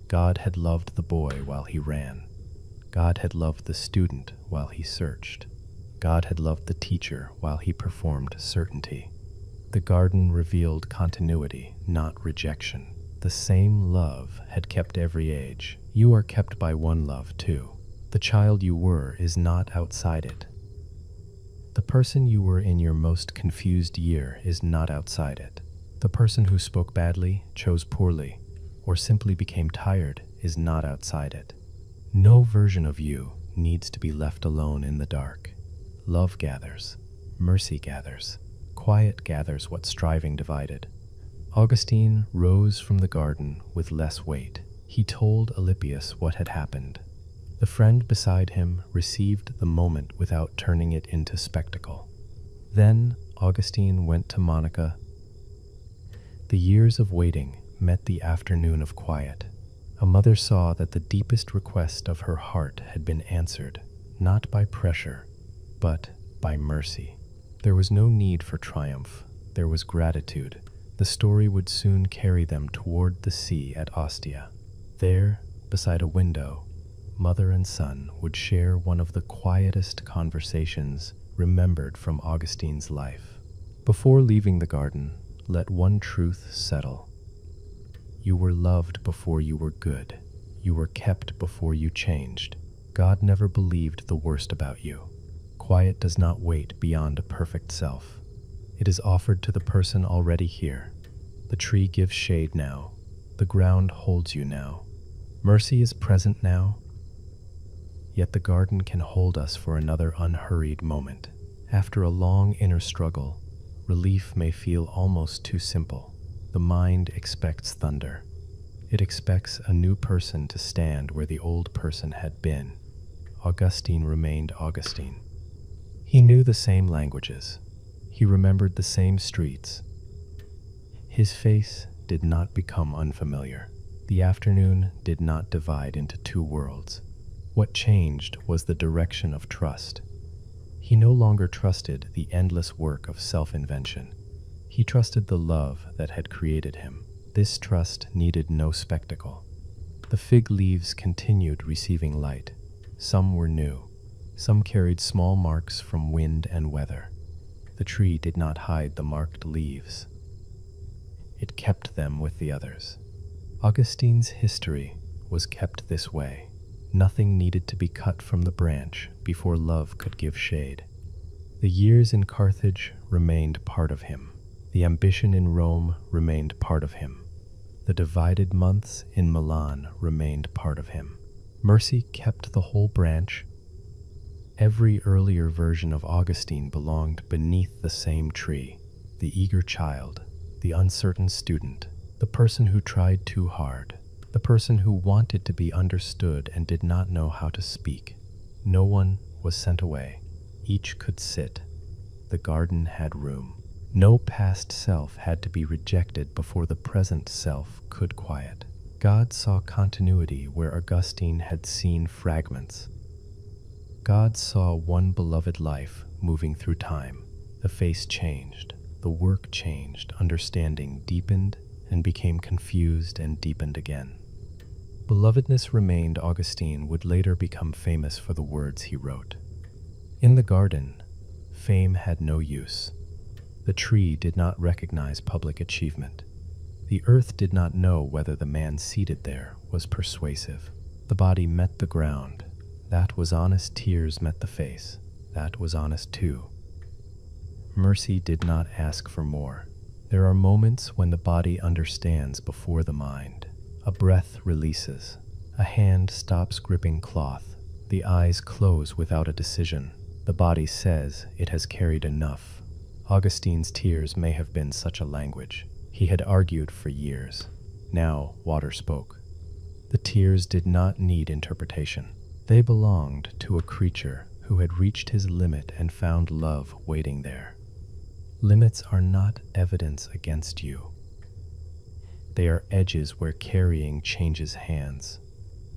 God had loved the boy while he ran. God had loved the student while he searched. God had loved the teacher while he performed certainty. The garden revealed continuity, not rejection. The same love had kept every age. You are kept by one love too. The child you were is not outside it. The person you were in your most confused year is not outside it. The person who spoke badly, chose poorly, or simply became tired is not outside it. No version of you needs to be left alone in the dark. Love gathers, mercy gathers, quiet gathers what striving divided. Augustine rose from the garden with less weight. He told Alypius what had happened. The friend beside him received the moment without turning it into spectacle. Then Augustine went to Monica. The years of waiting met the afternoon of quiet. A mother saw that the deepest request of her heart had been answered, not by pressure, but by mercy. There was no need for triumph. There was gratitude. The story would soon carry them toward the sea at Ostia. There, beside a window, mother and son would share one of the quietest conversations remembered from Augustine's life. Before leaving the garden, let one truth settle. You were loved before you were good. You were kept before you changed. God never believed the worst about you. Quiet does not wait beyond a perfect self. It is offered to the person already here. The tree gives shade now. The ground holds you now. Mercy is present now. Yet the garden can hold us for another unhurried moment. After a long inner struggle, relief may feel almost too simple. The mind expects thunder. It expects a new person to stand where the old person had been. Augustine remained Augustine. He knew the same languages. He remembered the same streets. His face did not become unfamiliar. The afternoon did not divide into two worlds. What changed was the direction of trust. He no longer trusted the endless work of self-invention. He trusted the love that had created him. This trust needed no spectacle. The fig leaves continued receiving light. Some were new. Some carried small marks from wind and weather. The tree did not hide the marked leaves. It kept them with the others. Augustine's history was kept this way. Nothing needed to be cut from the branch before love could give shade. The years in Carthage remained part of him. The ambition in Rome remained part of him. The divided months in Milan remained part of him. Mercy kept the whole branch. Every earlier version of Augustine belonged beneath the same tree. The eager child, the uncertain student, the person who tried too hard, the person who wanted to be understood and did not know how to speak. No one was sent away. Each could sit. The garden had room. No past self had to be rejected before the present self could quiet. God saw continuity where Augustine had seen fragments. God saw one beloved life moving through time. The face changed. The work changed. Understanding deepened and became confused and deepened again. Belovedness remained. Augustine would later become famous for the words he wrote. In the garden, fame had no use. The tree did not recognize public achievement. The earth did not know whether the man seated there was persuasive. The body met the ground. That was honest. Tears met the face. That was honest too. Mercy did not ask for more. There are moments when the body understands before the mind. A breath releases. A hand stops gripping cloth. The eyes close without a decision. The body says it has carried enough. Augustine's tears may have been such a language. He had argued for years. Now water spoke. The tears did not need interpretation. They belonged to a creature who had reached his limit and found love waiting there. Limits are not evidence against you. They are edges where carrying changes hands.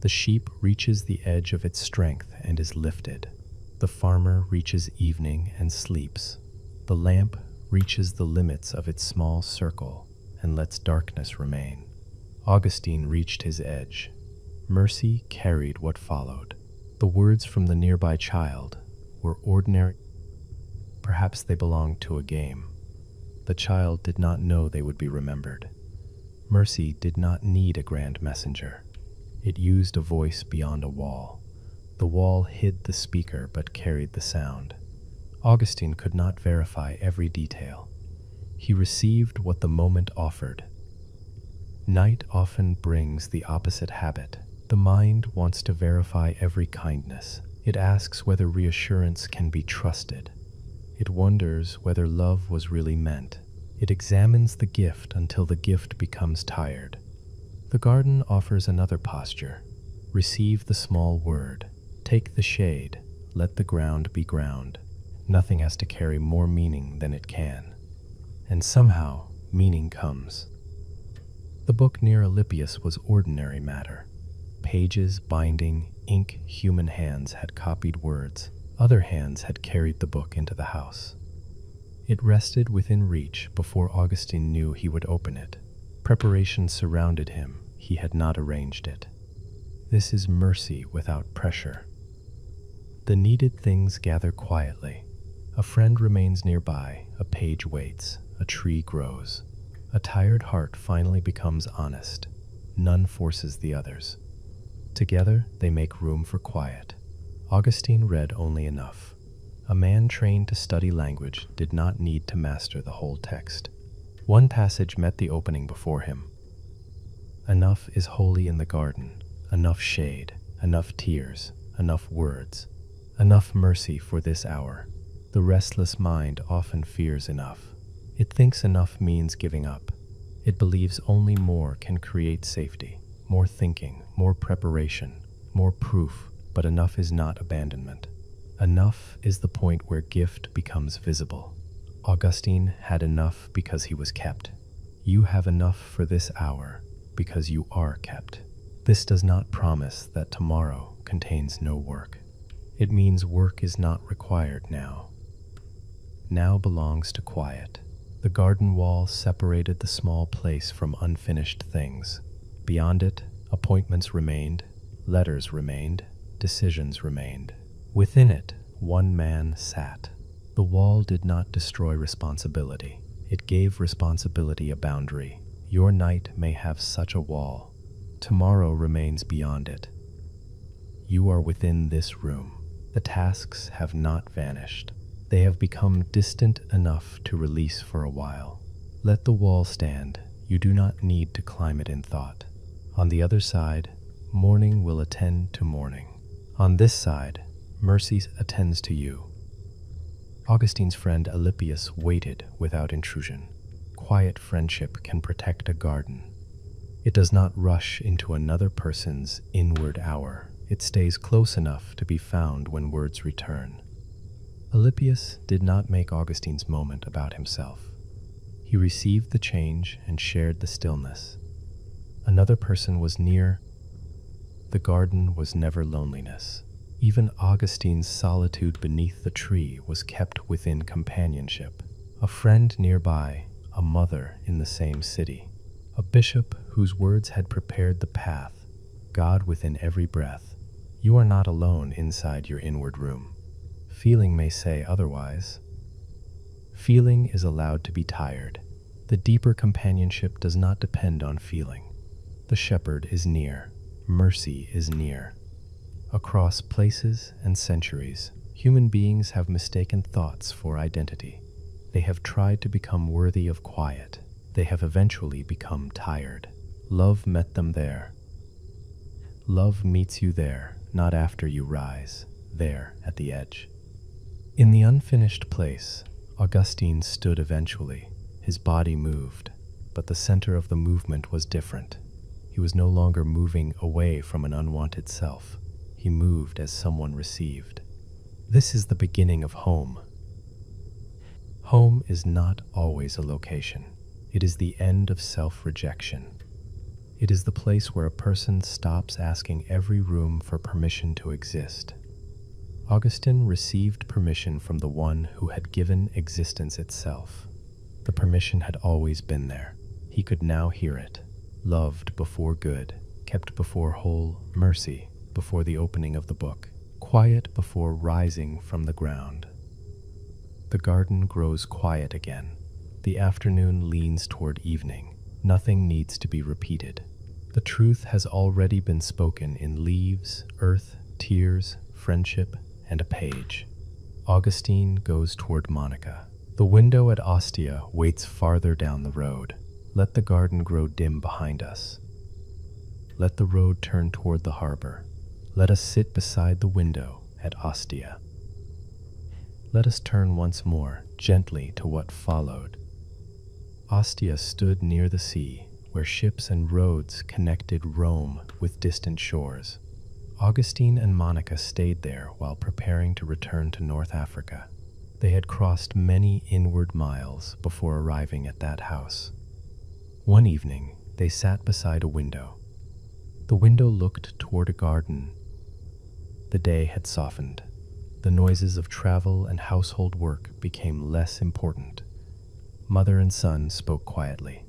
The sheep reaches the edge of its strength and is lifted. The farmer reaches evening and sleeps. The lamp reaches the limits of its small circle and lets darkness remain. Augustine reached his edge. Mercy carried what followed. The words from the nearby child were ordinary. Perhaps they belonged to a game. The child did not know they would be remembered. Mercy did not need a grand messenger. It used a voice beyond a wall. The wall hid the speaker but carried the sound. Augustine could not verify every detail. He received what the moment offered. Night often brings the opposite habit. The mind wants to verify every kindness. It asks whether reassurance can be trusted. It wonders whether love was really meant. It examines the gift until the gift becomes tired. The garden offers another posture. Receive the small word. Take the shade. Let the ground be ground. Nothing has to carry more meaning than it can. And somehow, meaning comes. The book near Alypius was ordinary matter. Pages, binding, ink, human hands had copied words. Other hands had carried the book into the house. It rested within reach before Augustine knew he would open it. Preparation surrounded him. He had not arranged it. This is mercy without pressure. The needed things gather quietly. A friend remains nearby. A page waits. A tree grows. A tired heart finally becomes honest. None forces the others. Together, they make room for quiet. Augustine read only enough. A man trained to study language did not need to master the whole text. One passage met the opening before him. Enough is holy in the garden. Enough shade. Enough tears. Enough words. Enough mercy for this hour. The restless mind often fears enough. It thinks enough means giving up. It believes only more can create safety. More thinking, more preparation, more proof, but enough is not abandonment. Enough is the point where gift becomes visible. Augustine had enough because he was kept. You have enough for this hour because you are kept. This does not promise that tomorrow contains no work. It means work is not required now. Now belongs to quiet. The garden wall separated the small place from unfinished things. Beyond it, appointments remained, letters remained, decisions remained. Within it, one man sat. The wall did not destroy responsibility. It gave responsibility a boundary. Your night may have such a wall. Tomorrow remains beyond it. You are within this room. The tasks have not vanished. They have become distant enough to release for a while. Let the wall stand. You do not need to climb it in thought. On the other side, morning will attend to morning. On this side, mercy attends to you. Augustine's friend Alypius waited without intrusion. Quiet friendship can protect a garden. It does not rush into another person's inward hour. It stays close enough to be found when words return. Alypius did not make Augustine's moment about himself. He received the change and shared the stillness. Another person was near. The garden was never loneliness. Even Augustine's solitude beneath the tree was kept within companionship. A friend nearby, a mother in the same city, a bishop whose words had prepared the path. God within every breath. You are not alone inside your inward room. Feeling may say otherwise. Feeling is allowed to be tired. The deeper companionship does not depend on feeling. The shepherd is near. Mercy is near. Across places and centuries, human beings have mistaken thoughts for identity. They have tried to become worthy of quiet. They have eventually become tired. Love met them there. Love meets you there, not after you rise, there at the edge. In the unfinished place, Augustine stood eventually. His body moved, but the center of the movement was different. He was no longer moving away from an unwanted self. He moved as someone received. This is the beginning of home. Home is not always a location. It is the end of self-rejection. It is the place where a person stops asking every room for permission to exist. Augustine received permission from the one who had given existence itself. The permission had always been there. He could now hear it. Loved before good, kept before whole, mercy before the opening of the book, quiet before rising from the ground. The garden grows quiet again. The afternoon leans toward evening. Nothing needs to be repeated. The truth has already been spoken in leaves, earth, tears, friendship, and a page. Augustine goes toward Monica. The window at Ostia waits farther down the road. Let the garden grow dim behind us. Let the road turn toward the harbor. Let us sit beside the window at Ostia. Let us turn once more gently to what followed. Ostia stood near the sea, where ships and roads connected Rome with distant shores. Augustine and Monica stayed there while preparing to return to North Africa. They had crossed many inward miles before arriving at that house. One evening, they sat beside a window. The window looked toward a garden. The day had softened. The noises of travel and household work became less important. Mother and son spoke quietly.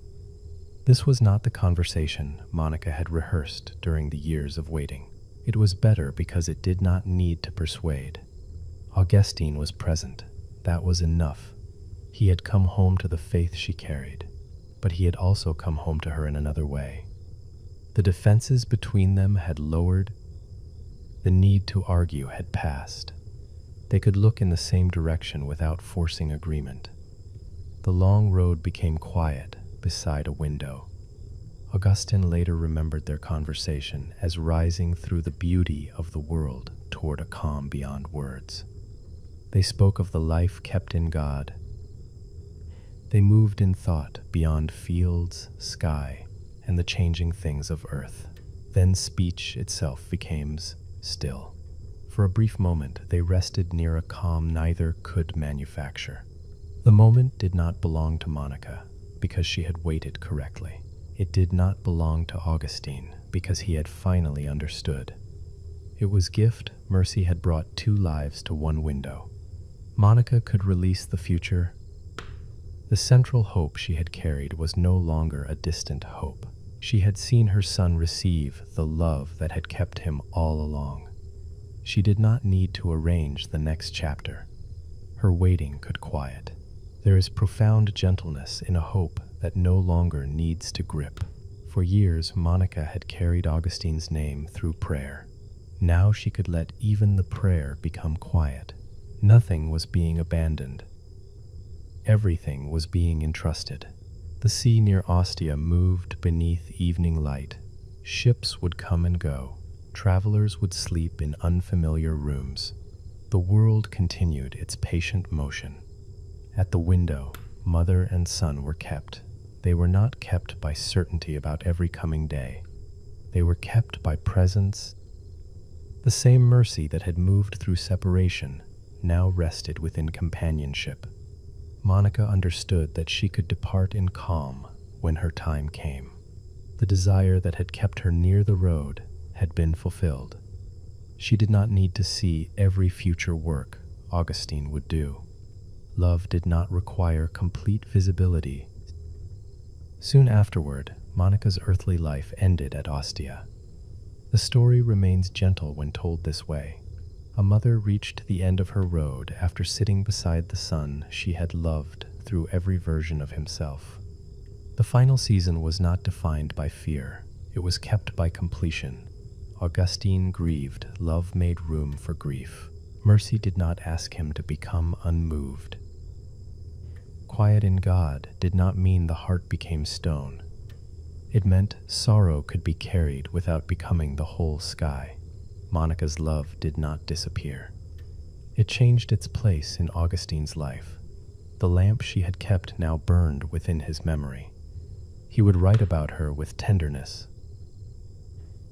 This was not the conversation Monica had rehearsed during the years of waiting. It was better because it did not need to persuade. Augustine was present. That was enough. He had come home to the faith she carried, but he had also come home to her in another way. The defenses between them had lowered. The need to argue had passed. They could look in the same direction without forcing agreement. The long road became quiet beside a window. Augustine later remembered their conversation as rising through the beauty of the world toward a calm beyond words. They spoke of the life kept in God. They moved in thought beyond fields, sky, and the changing things of earth. Then speech itself became still. For a brief moment, they rested near a calm neither could manufacture. The moment did not belong to Monica because she had waited correctly. It did not belong to Augustine because he had finally understood. It was gift mercy had brought two lives to one window. Monica could release the future. The central hope she had carried was no longer a distant hope. She had seen her son receive the love that had kept him all along. She did not need to arrange the next chapter. Her waiting could quiet. There is profound gentleness in a hope that no longer needs to grip. For years, Monica had carried Augustine's name through prayer. Now she could let even the prayer become quiet. Nothing was being abandoned. Everything was being entrusted. The sea near Ostia moved beneath evening light. Ships would come and go. Travelers would sleep in unfamiliar rooms. The world continued its patient motion. At the window, mother and son were kept. They were not kept by certainty about every coming day. They were kept by presence. The same mercy that had moved through separation now rested within companionship. Monica understood that she could depart in calm when her time came. The desire that had kept her near the road had been fulfilled. She did not need to see every future work Augustine would do. Love did not require complete visibility. Soon afterward, Monica's earthly life ended at Ostia. The story remains gentle when told this way. A mother reached the end of her road after sitting beside the son she had loved through every version of himself. The final season was not defined by fear, it was kept by completion. Augustine grieved, love made room for grief. Mercy did not ask him to become unmoved. Quiet in God did not mean the heart became stone. It meant sorrow could be carried without becoming the whole sky. Monica's love did not disappear. It changed its place in Augustine's life. The lamp she had kept now burned within his memory. He would write about her with tenderness.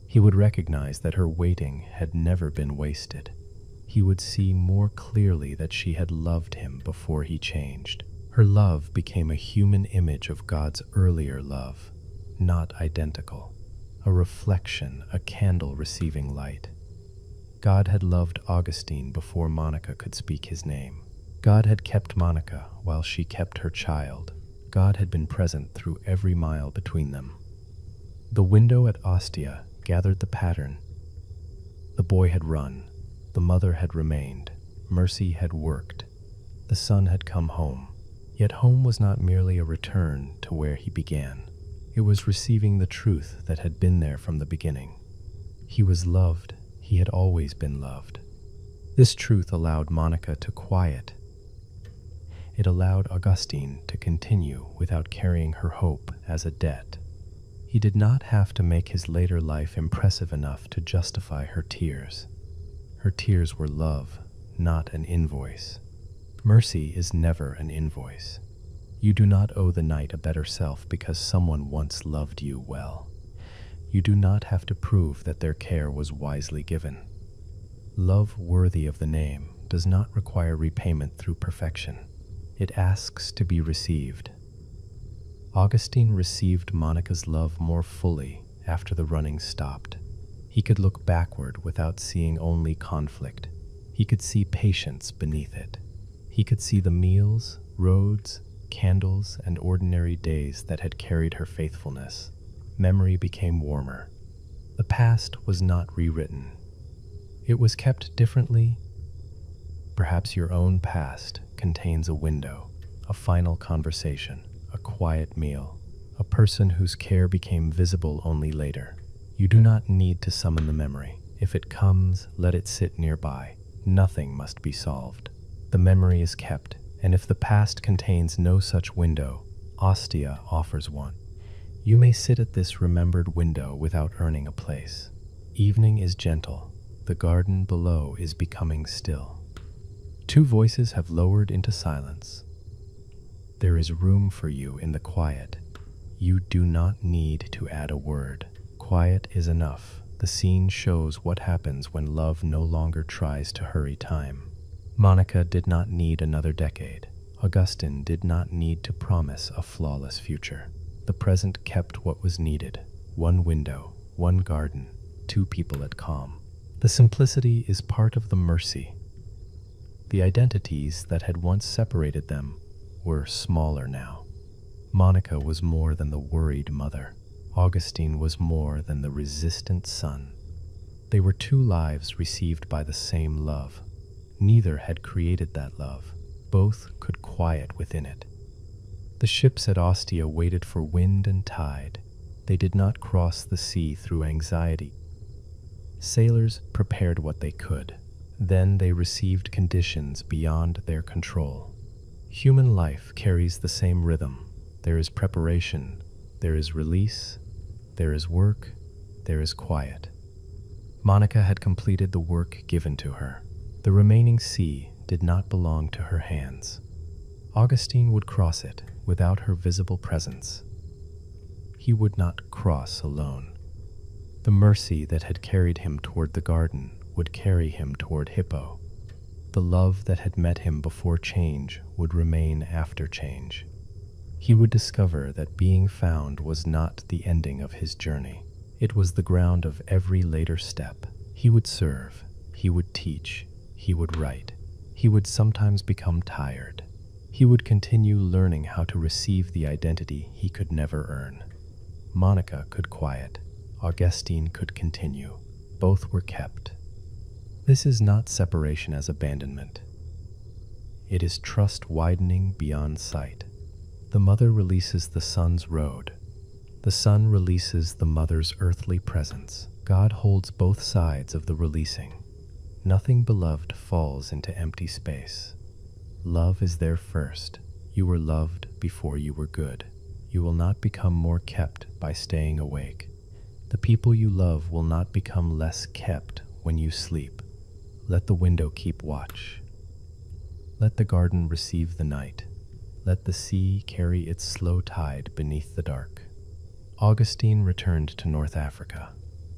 He would recognize that her waiting had never been wasted. He would see more clearly that she had loved him before he changed. Her love became a human image of God's earlier love, not identical. A reflection, a candle receiving light. God had loved Augustine before Monica could speak his name. God had kept Monica while she kept her child. God had been present through every mile between them. The window at Ostia gathered the pattern. The boy had run. The mother had remained. Mercy had worked. The son had come home. Yet home was not merely a return to where he began. It was receiving the truth that had been there from the beginning. He was loved. He had always been loved. This truth allowed Monica to quiet. It allowed Augustine to continue without carrying her hope as a debt. He did not have to make his later life impressive enough to justify her tears. Her tears were love, not an invoice. Mercy is never an invoice. You do not owe the night a better self because someone once loved you well. You do not have to prove that their care was wisely given. Love worthy of the name does not require repayment through perfection. It asks to be received. Augustine received Monica's love more fully after the running stopped. He could look backward without seeing only conflict. He could see patience beneath it. He could see the meals, roads, candles, and ordinary days that had carried her faithfulness. Memory became warmer. The past was not rewritten. It was kept differently. Perhaps your own past contains a window, a final conversation, a quiet meal, a person whose care became visible only later. You do not need to summon the memory. If it comes, let it sit nearby. Nothing must be solved. The memory is kept, and if the past contains no such window, Ostia offers one. You may sit at this remembered window without earning a place. Evening is gentle. The garden below is becoming still. Two voices have lowered into silence. There is room for you in the quiet. You do not need to add a word. Quiet is enough. The scene shows what happens when love no longer tries to hurry time. Monica did not need another decade. Augustine did not need to promise a flawless future. The present kept what was needed. One window, one garden, two people at calm. The simplicity is part of the mercy. The identities that had once separated them were smaller now. Monica was more than the worried mother. Augustine was more than the resistant son. They were two lives received by the same love. Neither had created that love. Both could quiet within it. The ships at Ostia waited for wind and tide. They did not cross the sea through anxiety. Sailors prepared what they could. Then they received conditions beyond their control. Human life carries the same rhythm. There is preparation, there is release, there is work, there is quiet. Monica had completed the work given to her. The remaining sea did not belong to her hands. Augustine would cross it without her visible presence. He would not cross alone. The mercy that had carried him toward the garden would carry him toward Hippo. The love that had met him before change would remain after change. He would discover that being found was not the ending of his journey. It was the ground of every later step. He would serve, he would teach, he would write. He would sometimes become tired. He would continue learning how to receive the identity he could never earn. Monica could quiet. Augustine could continue. Both were kept. This is not separation as abandonment. It is trust widening beyond sight. The mother releases the son's road. The son releases the mother's earthly presence. God holds both sides of the releasing. Nothing beloved falls into empty space. Love is there first. You were loved before you were good. You will not become more kept by staying awake. The people you love will not become less kept when you sleep. Let the window keep watch. Let the garden receive the night. Let the sea carry its slow tide beneath the dark. Augustine returned to North Africa.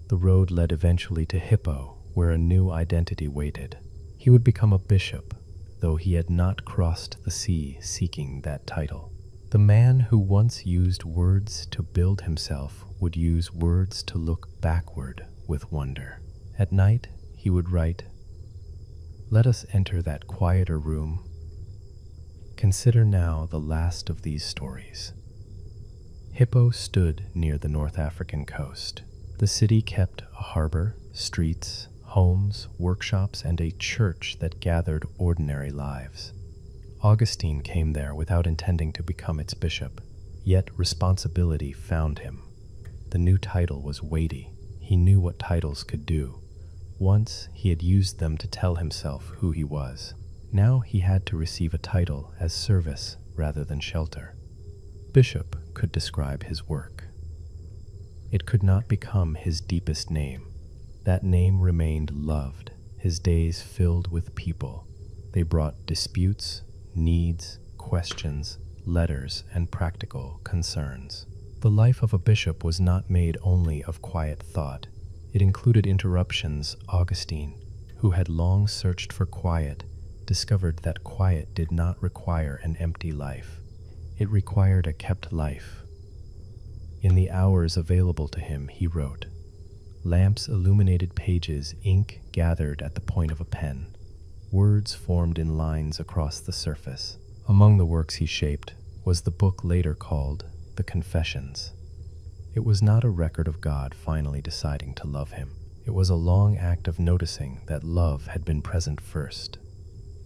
The road led eventually to Hippo, where a new identity waited. He would become a bishop, though he had not crossed the sea seeking that title. The man who once used words to build himself would use words to look backward with wonder. At night, he would write, "Let us enter that quieter room. Consider now the last of these stories." Hippo stood near the North African coast. The city kept a harbor, streets, homes, workshops, and a church that gathered ordinary lives. Augustine came there without intending to become its bishop, yet responsibility found him. The new title was weighty. He knew what titles could do. Once he had used them to tell himself who he was. Now he had to receive a title as service rather than shelter. Bishop could describe his work. It could not become his deepest name. That name remained loved, his days filled with people. They brought disputes, needs, questions, letters, and practical concerns. The life of a bishop was not made only of quiet thought. It included interruptions. Augustine, who had long searched for quiet, discovered that quiet did not require an empty life. It required a kept life. In the hours available to him, he wrote. Lamps illuminated pages, ink gathered at the point of a pen. Words formed in lines across the surface. Among the works he shaped was the book later called The Confessions. It was not a record of God finally deciding to love him. It was a long act of noticing that love had been present first.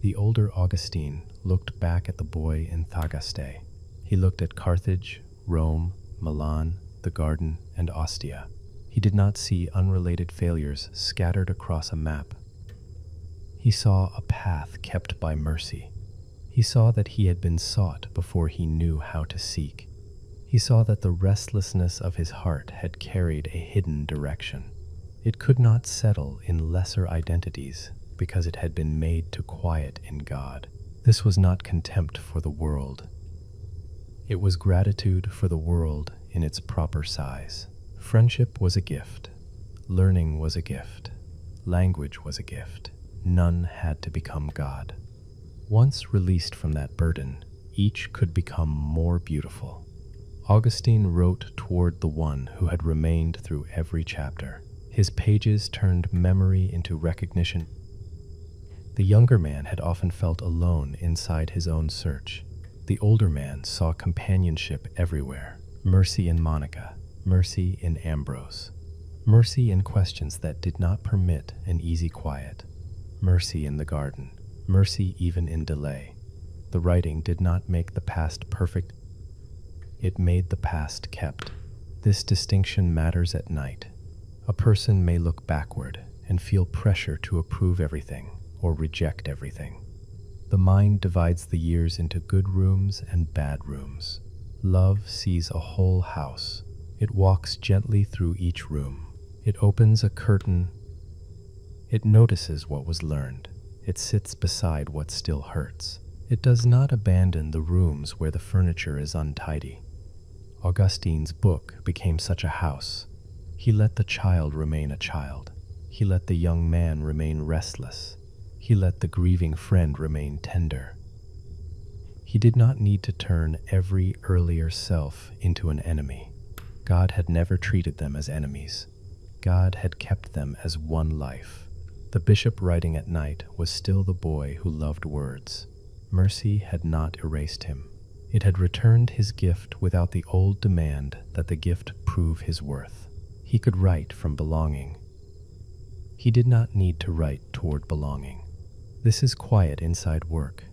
The older Augustine looked back at the boy in Thagaste. He looked at Carthage, Rome, Milan, the garden, and Ostia. He did not see unrelated failures scattered across a map. He saw a path kept by mercy. He saw that he had been sought before he knew how to seek. He saw that the restlessness of his heart had carried a hidden direction. It could not settle in lesser identities because it had been made to quiet in God. This was not contempt for the world. It was gratitude for the world in its proper size. Friendship was a gift. Learning was a gift. Language was a gift. None had to become God. Once released from that burden, each could become more beautiful. Augustine wrote toward the one who had remained through every chapter. His pages turned memory into recognition. The younger man had often felt alone inside his own search. The older man saw companionship everywhere. Mercy in Monica, mercy in Ambrose, mercy in questions that did not permit an easy quiet, mercy in the garden, mercy even in delay. The writing did not make the past perfect. It made the past kept. This distinction matters at night. A person may look backward and feel pressure to approve everything or reject everything. The mind divides the years into good rooms and bad rooms. Love sees a whole house. It walks gently through each room. It opens a curtain. It notices what was learned. It sits beside what still hurts. It does not abandon the rooms where the furniture is untidy. Augustine's book became such a house. He let the child remain a child. He let the young man remain restless. He let the grieving friend remain tender. He did not need to turn every earlier self into an enemy. God had never treated them as enemies. God had kept them as one life. The bishop writing at night was still the boy who loved words. Mercy had not erased him. It had returned his gift without the old demand that the gift prove his worth. He could write from belonging. He did not need to write toward belonging. This is quiet inside work.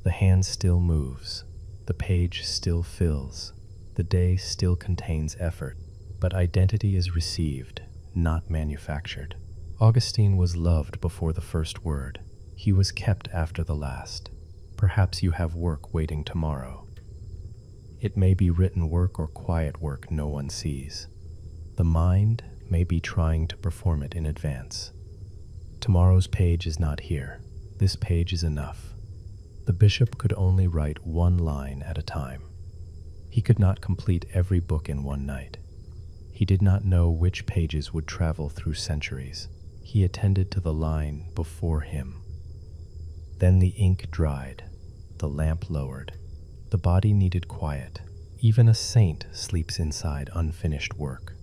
The hand still moves, the page still fills, the day still contains effort, but identity is received, not manufactured. Augustine was loved before the first word. He was kept after the last. Perhaps you have work waiting tomorrow. It may be written work or quiet work no one sees. The mind may be trying to perform it in advance. Tomorrow's page is not here. This page is enough. The bishop could only write one line at a time. He could not complete every book in one night. He did not know which pages would travel through centuries. He attended to the line before him. Then the ink dried, the lamp lowered. The body needed quiet. Even a saint sleeps inside unfinished work.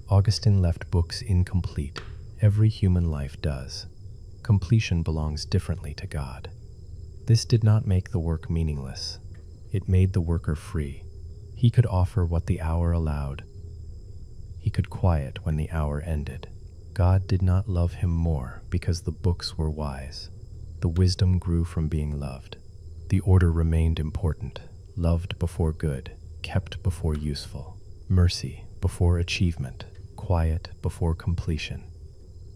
Augustine left books incomplete. Every human life does. Completion belongs differently to God. This did not make the work meaningless. It made the worker free. He could offer what the hour allowed. He could quiet when the hour ended. God did not love him more because the books were wise. The wisdom grew from being loved. The order remained important. Loved before good, kept before useful. Mercy before achievement, quiet before completion.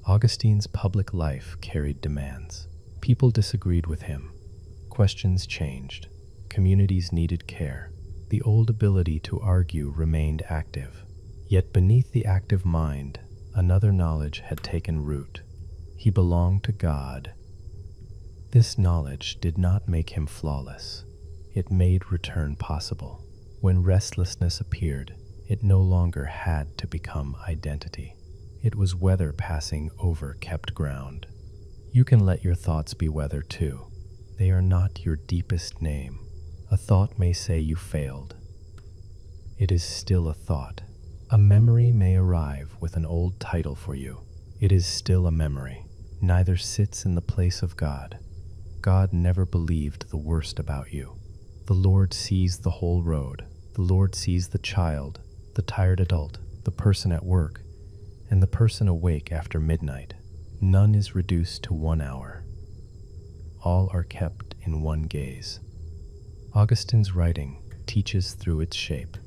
Augustine's public life carried demands. People disagreed with him. Questions changed. Communities needed care. The old ability to argue remained active. Yet beneath the active mind, another knowledge had taken root. He belonged to God. This knowledge did not make him flawless. It made return possible. When restlessness appeared, it no longer had to become identity. It was weather passing over kept ground. You can let your thoughts be weather too. They are not your deepest name. A thought may say you failed. It is still a thought. A memory may arrive with an old title for you. It is still a memory. Neither sits in the place of God. God never believed the worst about you. The Lord sees the whole road. The Lord sees the child, the tired adult, the person at work, and the person awake after midnight. None is reduced to 1 hour. All are kept in one gaze. Augustine's writing teaches through its shape.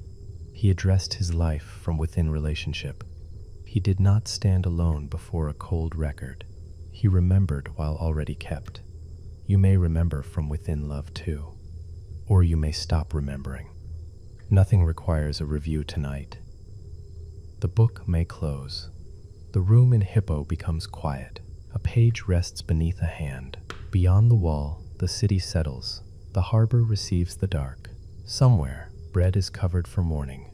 He addressed his life from within relationship. He did not stand alone before a cold record. He remembered while already kept. You may remember from within love too, or you may stop remembering. Nothing requires a review tonight. The book may close. The room in Hippo becomes quiet. A page rests beneath a hand. Beyond the wall, the city settles. The harbor receives the dark. Somewhere, bread is covered for morning.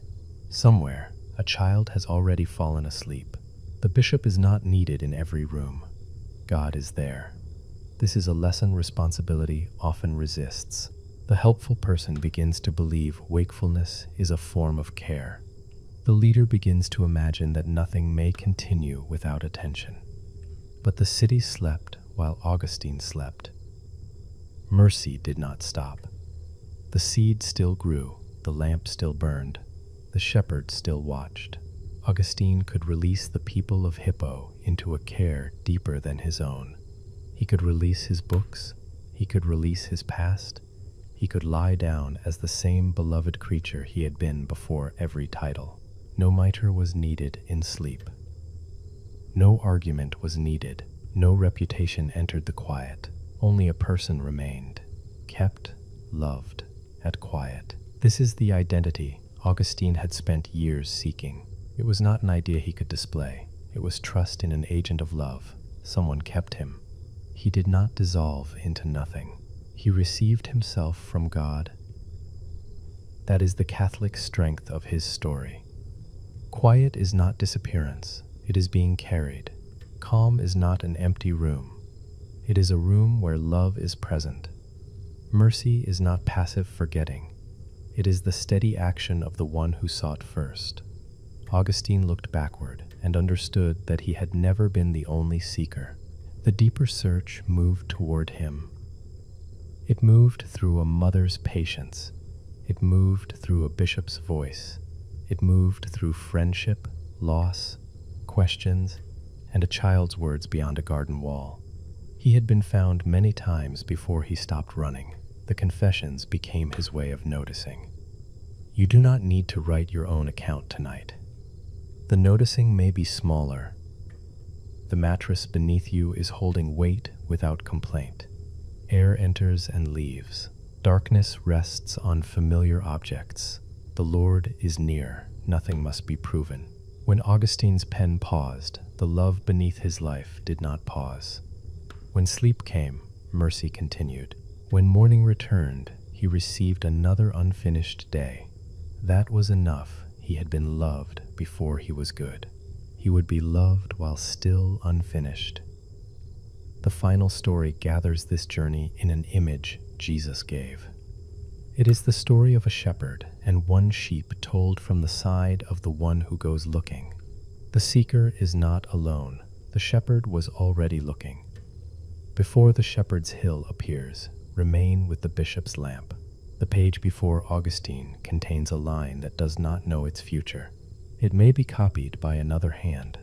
Somewhere, a child has already fallen asleep. The bishop is not needed in every room. God is there. This is a lesson responsibility often resists. The helpful person begins to believe wakefulness is a form of care. The leader begins to imagine that nothing may continue without attention. But the city slept while Augustine slept. Mercy did not stop. The seed still grew, the lamp still burned, the shepherd still watched. Augustine could release the people of Hippo into a care deeper than his own. He could release his books, he could release his past, he could lie down as the same beloved creature he had been before every title. No mitre was needed in sleep. No argument was needed. No reputation entered the quiet. Only a person remained, kept, loved, at quiet. This is the identity Augustine had spent years seeking. It was not an idea he could display. It was trust in an agent of love. Someone kept him. He did not dissolve into nothing. He received himself from God. That is the Catholic strength of his story. Quiet is not disappearance. It is being carried. Calm is not an empty room. It is a room where love is present. Mercy is not passive forgetting. It is the steady action of the one who sought first. Augustine looked backward and understood that he had never been the only seeker. The deeper search moved toward him. It moved through a mother's patience. It moved through a bishop's voice. It moved through friendship, loss, questions, and a child's words beyond a garden wall. He had been found many times before he stopped running. The confessions became his way of noticing. You do not need to write your own account tonight. The noticing may be smaller. The mattress beneath you is holding weight without complaint. Air enters and leaves. Darkness rests on familiar objects. The Lord is near. Nothing must be proven. When Augustine's pen paused, the love beneath his life did not pause. When sleep came, mercy continued. When morning returned, he received another unfinished day. That was enough. He had been loved before he was good. He would be loved while still unfinished. The final story gathers this journey in an image Jesus gave. It is the story of a shepherd and one sheep told from the side of the one who goes looking. The seeker is not alone. The shepherd was already looking. Before the shepherd's hill appears, remain with the bishop's lamp. The page before Augustine contains a line that does not know its future. It may be copied by another hand.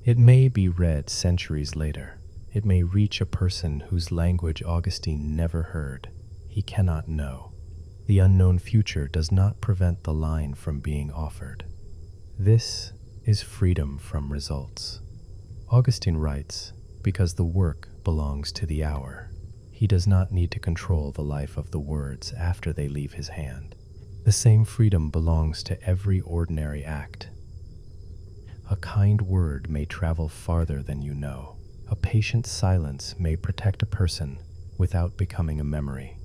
It may be read centuries later. It may reach a person whose language Augustine never heard. He cannot know. The unknown future does not prevent the line from being offered. This is freedom from results. Augustine writes, because the work belongs to the hour. He does not need to control the life of the words after they leave his hand. The same freedom belongs to every ordinary act. A kind word may travel farther than you know. A patient silence may protect a person without becoming a memory.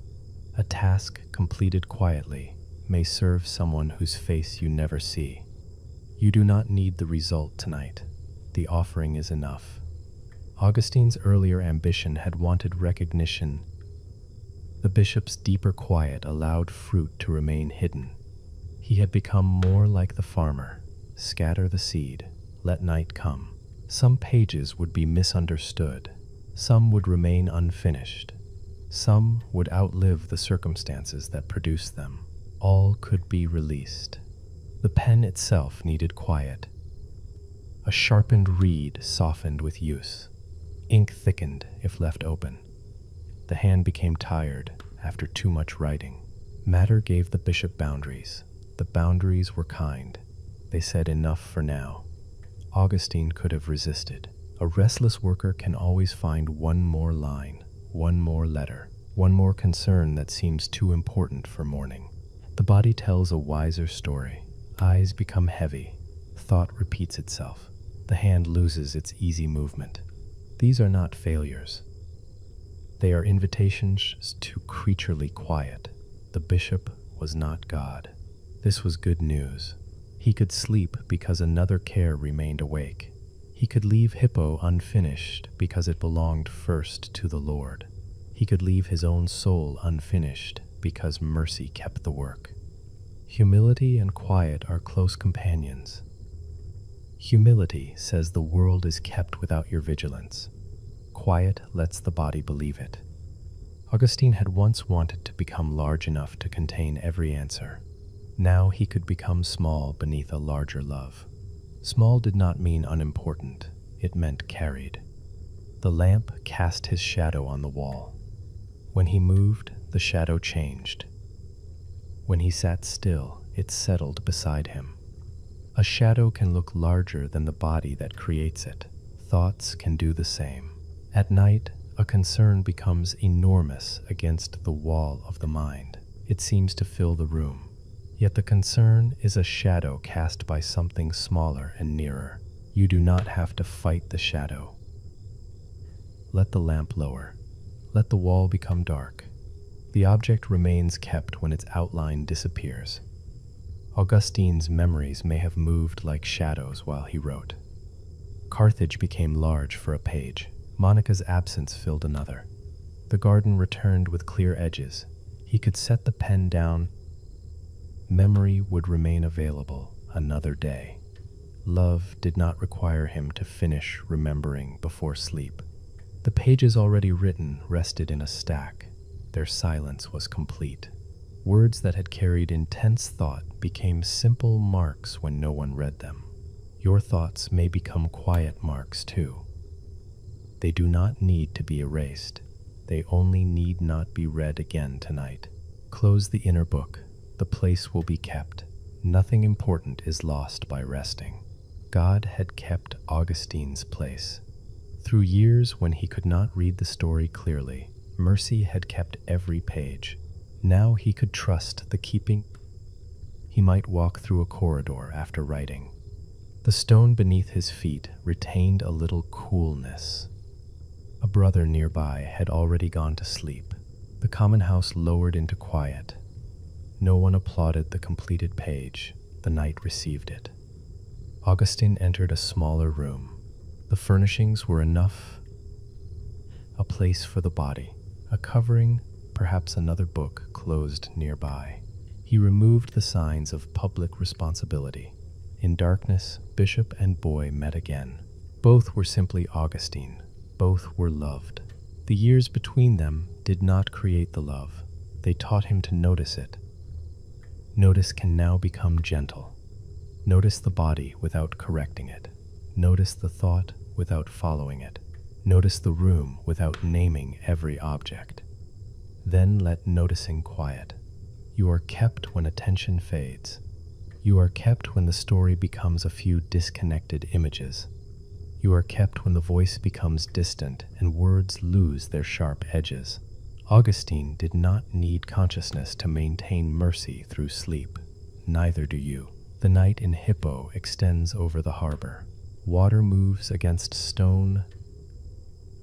A task completed quietly may serve someone whose face you never see. You do not need the result tonight. The offering is enough. Augustine's earlier ambition had wanted recognition. The bishop's deeper quiet allowed fruit to remain hidden. He had become more like the farmer. Scatter the seed, let night come. Some pages would be misunderstood. Some would remain unfinished. Some would outlive the circumstances that produced them. All could be released. The pen itself needed quiet. A sharpened reed softened with use. Ink thickened if left open. The hand became tired after too much writing. Matter gave the bishop boundaries. The boundaries were kind. They said enough for now. Augustine could have resisted. A restless worker can always find one more line, one more letter, one more concern that seems too important for morning. The body tells a wiser story. Eyes become heavy. Thought repeats itself. The hand loses its easy movement. These are not failures. They are invitations to creaturely quiet. The bishop was not God. This was good news. He could sleep because another care remained awake. He could leave Hippo unfinished because it belonged first to the Lord. He could leave his own soul unfinished because mercy kept the work. Humility and quiet are close companions. Humility says the world is kept without your vigilance. Quiet lets the body believe it. Augustine had once wanted to become large enough to contain every answer. Now he could become small beneath a larger love. Small did not mean unimportant. It meant carried. The lamp cast his shadow on the wall. When he moved, the shadow changed. When he sat still, it settled beside him. A shadow can look larger than the body that creates it. Thoughts can do the same. At night, a concern becomes enormous against the wall of the mind. It seems to fill the room. Yet the concern is a shadow cast by something smaller and nearer. You do not have to fight the shadow. Let the lamp lower. Let the wall become dark. The object remains kept when its outline disappears. Augustine's memories may have moved like shadows while he wrote. Carthage became large for a page. Monica's absence filled another. The garden returned with clear edges. He could set the pen down. Memory would remain available another day. Love did not require him to finish remembering before sleep. The pages already written rested in a stack. Their silence was complete. Words that had carried intense thought became simple marks when no one read them. Your thoughts may become quiet marks too. They do not need to be erased. They only need not be read again tonight. Close the inner book. The place will be kept. Nothing important is lost by resting. God had kept Augustine's place. Through years when he could not read the story clearly, mercy had kept every page. Now he could trust the keeping. He might walk through a corridor after writing. The stone beneath his feet retained a little coolness. A brother nearby had already gone to sleep. The common house lowered into quiet. No one applauded the completed page. The night received it. Augustine entered a smaller room. The furnishings were enough. A place for the body, a covering, perhaps another book closed nearby. He removed the signs of public responsibility. In darkness, bishop and boy met again. Both were simply Augustine. Both were loved. The years between them did not create the love. They taught him to notice it. Notice can now become gentle. Notice the body without correcting it. Notice the thought without following it. Notice the room without naming every object. Then let noticing quiet. You are kept when attention fades. You are kept when the story becomes a few disconnected images. You are kept when the voice becomes distant and words lose their sharp edges. Augustine did not need consciousness to maintain mercy through sleep. Neither do you. The night in Hippo extends over the harbor. Water moves against stone.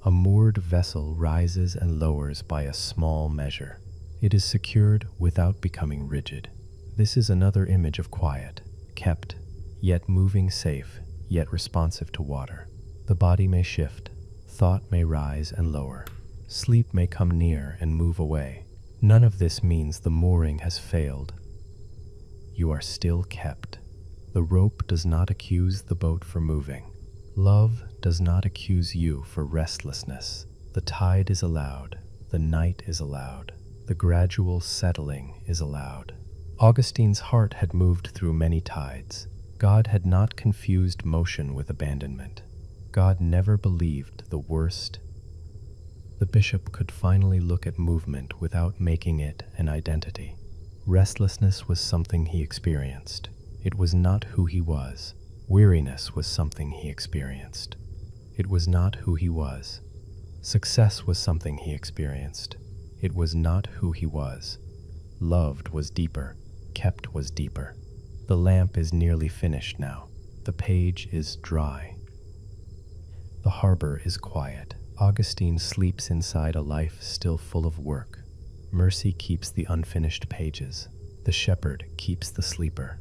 A moored vessel rises and lowers by a small measure. It is secured without becoming rigid. This is another image of quiet, kept, yet moving safe, yet responsive to water. The body may shift, thought may rise and lower. Sleep may come near and move away. None of this means the mooring has failed. You are still kept. The rope does not accuse the boat for moving. Love does not accuse you for restlessness. The tide is allowed. The night is allowed. The gradual settling is allowed. Augustine's heart had moved through many tides. God had not confused motion with abandonment. God never believed the worst. The bishop could finally look at movement without making it an identity. Restlessness was something he experienced. It was not who he was. Weariness was something he experienced. It was not who he was. Success was something he experienced. It was not who he was. Loved was deeper. Kept was deeper. The lamp is nearly finished now. The page is dry. The harbor is quiet. Augustine sleeps inside a life still full of work. Mercy keeps the unfinished pages. The shepherd keeps the sleeper.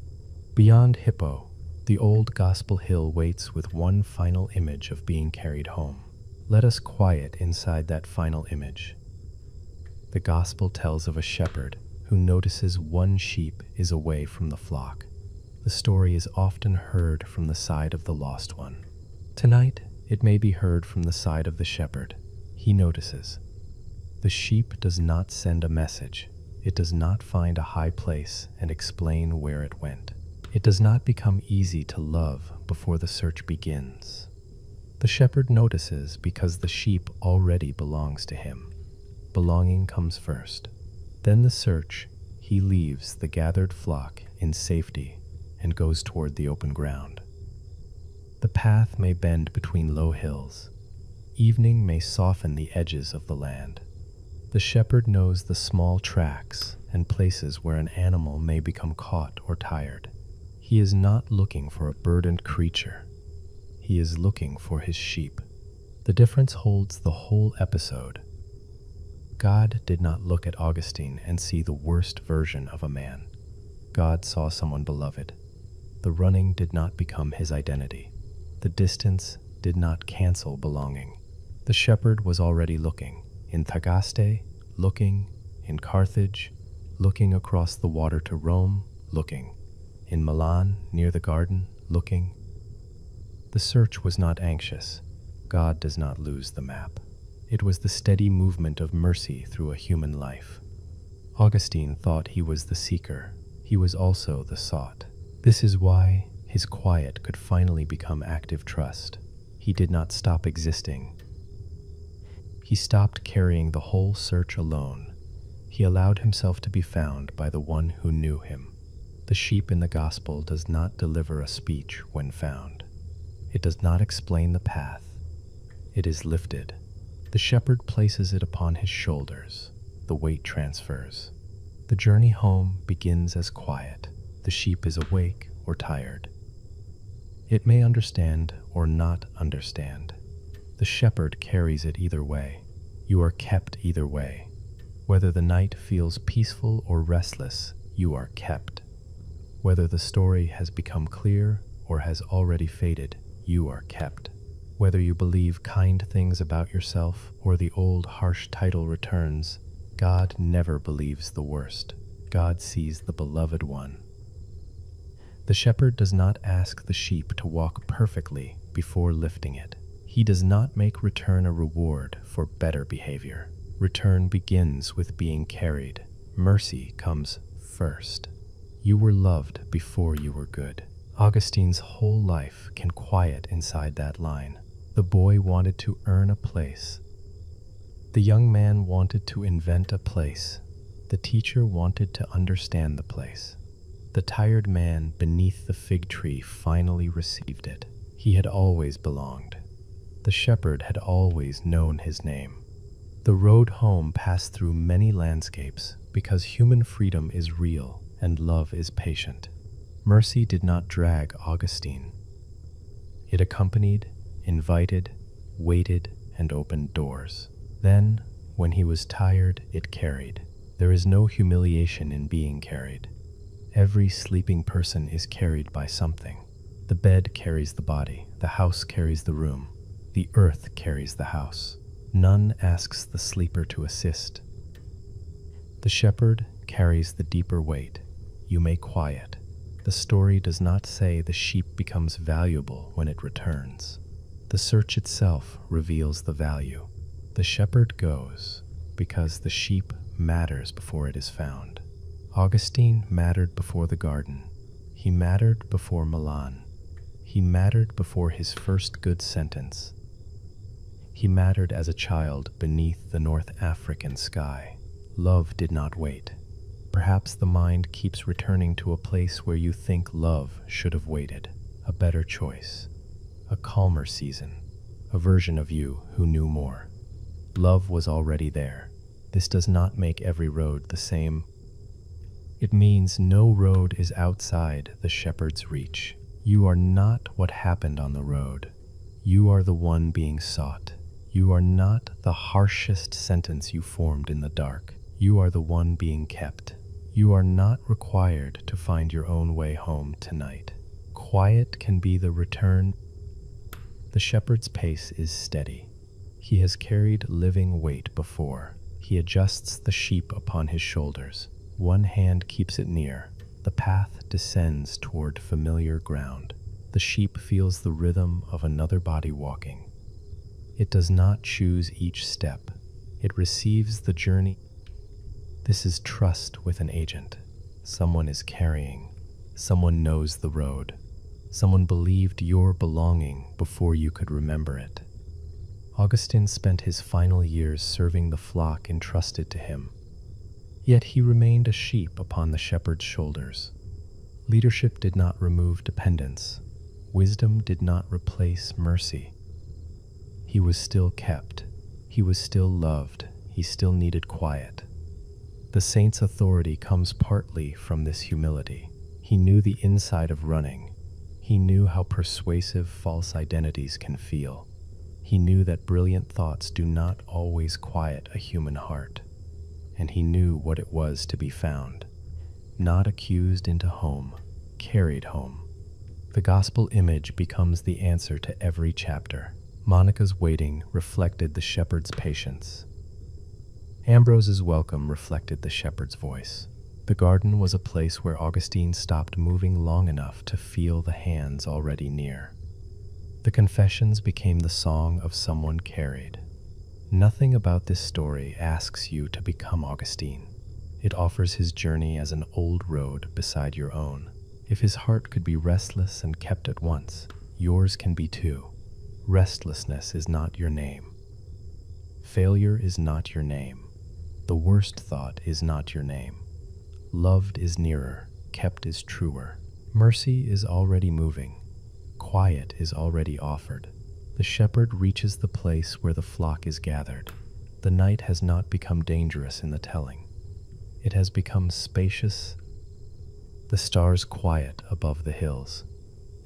Beyond Hippo, the old gospel hill waits with one final image of being carried home. Let us quiet inside that final image. The gospel tells of a shepherd who notices one sheep is away from the flock. The story is often heard from the side of the lost one. Tonight, it may be heard from the side of the shepherd. He notices. The sheep does not send a message. It does not find a high place and explain where it went. It does not become easy to love before the search begins. The shepherd notices because the sheep already belongs to him. Belonging comes first. Then the search. He leaves the gathered flock in safety and goes toward the open ground. The path may bend between low hills. Evening may soften the edges of the land. The shepherd knows the small tracks and places where an animal may become caught or tired. He is not looking for a burdened creature. He is looking for his sheep. The difference holds the whole episode. God did not look at Augustine and see the worst version of a man. God saw someone beloved. The running did not become his identity. The distance did not cancel belonging. The shepherd was already looking. In Thagaste, looking. In Carthage, looking across the water to Rome, looking. In Milan, near the garden, looking. The search was not anxious. God does not lose the map. It was the steady movement of mercy through a human life. Augustine thought he was the seeker. He was also the sought. This is why His quiet could finally become active trust. He did not stop existing. He stopped carrying the whole search alone. He allowed himself to be found by the one who knew him. The sheep in the gospel does not deliver a speech when found. It does not explain the path. It is lifted. The shepherd places it upon his shoulders. The weight transfers. The journey home begins as quiet. The sheep is awake or tired. It may understand or not understand. The shepherd carries it either way. You are kept either way. Whether the night feels peaceful or restless, you are kept. Whether the story has become clear or has already faded, you are kept. Whether you believe kind things about yourself or the old harsh title returns, God never believes the worst. God sees the beloved one. The shepherd does not ask the sheep to walk perfectly before lifting it. He does not make return a reward for better behavior. Return begins with being carried. Mercy comes first. You were loved before you were good. Augustine's whole life can quiet inside that line. The boy wanted to earn a place. The young man wanted to invent a place. The teacher wanted to understand the place. The tired man beneath the fig tree finally received it. He had always belonged. The shepherd had always known his name. The road home passed through many landscapes because human freedom is real and love is patient. Mercy did not drag Augustine. It accompanied, invited, waited, and opened doors. Then, when he was tired, it carried. There is no humiliation in being carried. Every sleeping person is carried by something. The bed carries the body, the house carries the room, the earth carries the house. None asks the sleeper to assist. The shepherd carries the deeper weight. You may quiet. The story does not say the sheep becomes valuable when it returns. The search itself reveals the value. The shepherd goes because the sheep matters before it is found. Augustine mattered before the garden. He mattered before Milan. He mattered before his first good sentence. He mattered as a child beneath the North African sky. Love did not wait. Perhaps the mind keeps returning to a place where you think love should have waited. A better choice. A calmer season. A version of you who knew more. Love was already there. This does not make every road the same. It means no road is outside the shepherd's reach. You are not what happened on the road. You are the one being sought. You are not the harshest sentence you formed in the dark. You are the one being kept. You are not required to find your own way home tonight. Quiet can be the return. The shepherd's pace is steady. He has carried living weight before. He adjusts the sheep upon his shoulders. One hand keeps it near. The path descends toward familiar ground. The sheep feels the rhythm of another body walking. It does not choose each step. It receives the journey. This is trust with an agent. Someone is carrying. Someone knows the road. Someone believed your belonging before you could remember it. Augustine spent his final years serving the flock entrusted to him. Yet he remained a sheep upon the shepherd's shoulders. Leadership did not remove dependence. Wisdom did not replace mercy. He was still kept. He was still loved. He still needed quiet. The saint's authority comes partly from this humility. He knew the inside of running. He knew how persuasive false identities can feel. He knew that brilliant thoughts do not always quiet a human heart. And he knew what it was to be found, not accused into home, carried home. The gospel image becomes the answer to every chapter. Monica's waiting reflected the shepherd's patience. Ambrose's welcome reflected the shepherd's voice. The garden was a place where Augustine stopped moving long enough to feel the hands already near. The confessions became the song of someone carried. Nothing about this story asks you to become Augustine. It offers his journey as an old road beside your own. If his heart could be restless and kept at once, yours can be too. Restlessness is not your name. Failure is not your name. The worst thought is not your name. Loved is nearer, kept is truer. Mercy is already moving. Quiet is already offered. The shepherd reaches the place where the flock is gathered. The night has not become dangerous in the telling. It has become spacious. The stars quiet above the hills.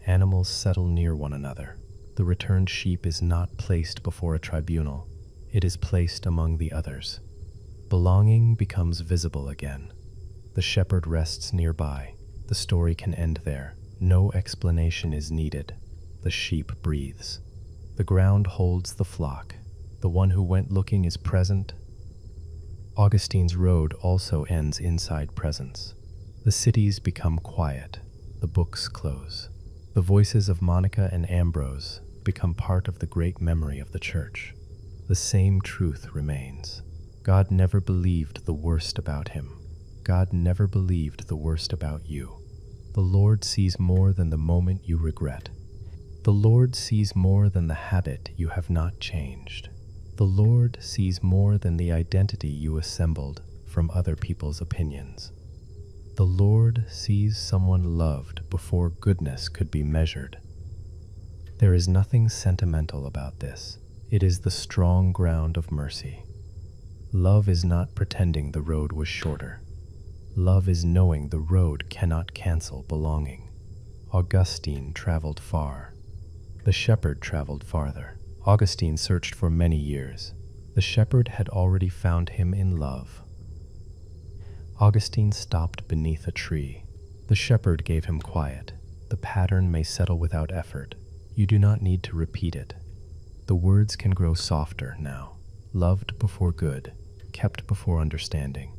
Animals settle near one another. The returned sheep is not placed before a tribunal. It is placed among the others. Belonging becomes visible again. The shepherd rests nearby. The story can end there. No explanation is needed. The sheep breathes. The ground holds the flock. The one who went looking is present. Augustine's road also ends inside presence. The cities become quiet. The books close. The voices of Monica and Ambrose become part of the great memory of the church. The same truth remains. God never believed the worst about him. God never believed the worst about you. The Lord sees more than the moment you regret. The Lord sees more than the habit you have not changed. The Lord sees more than the identity you assembled from other people's opinions. The Lord sees someone loved before goodness could be measured. There is nothing sentimental about this. It is the strong ground of mercy. Love is not pretending the road was shorter. Love is knowing the road cannot cancel belonging. Augustine traveled far. The shepherd traveled farther. Augustine searched for many years. The shepherd had already found him in love. Augustine stopped beneath a tree. The shepherd gave him quiet. The pattern may settle without effort. You do not need to repeat it. The words can grow softer now. Loved before good, kept before understanding,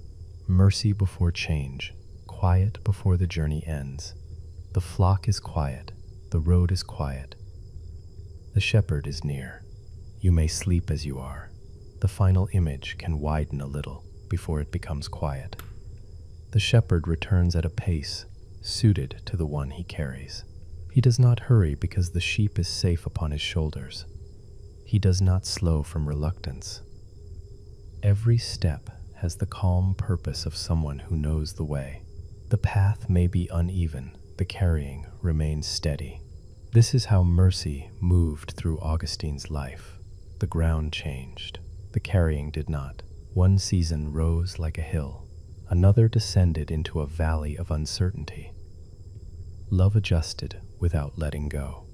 mercy before change, quiet before the journey ends. The flock is quiet. The road is quiet. The shepherd is near. You may sleep as you are. The final image can widen a little before it becomes quiet. The shepherd returns at a pace suited to the one he carries. He does not hurry because the sheep is safe upon his shoulders. He does not slow from reluctance. Every step has the calm purpose of someone who knows the way. The path may be uneven, the carrying remains steady. This is how mercy moved through Augustine's life. The ground changed. The carrying did not. One season rose like a hill. Another descended into a valley of uncertainty. Love adjusted without letting go.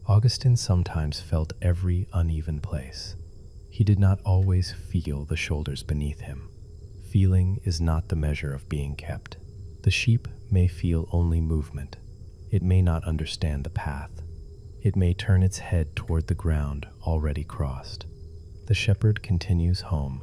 Augustine sometimes felt every uneven place. He did not always feel the shoulders beneath him. Feeling is not the measure of being kept. The sheep may feel only movement. It may not understand the path. It may turn its head toward the ground already crossed. The shepherd continues home.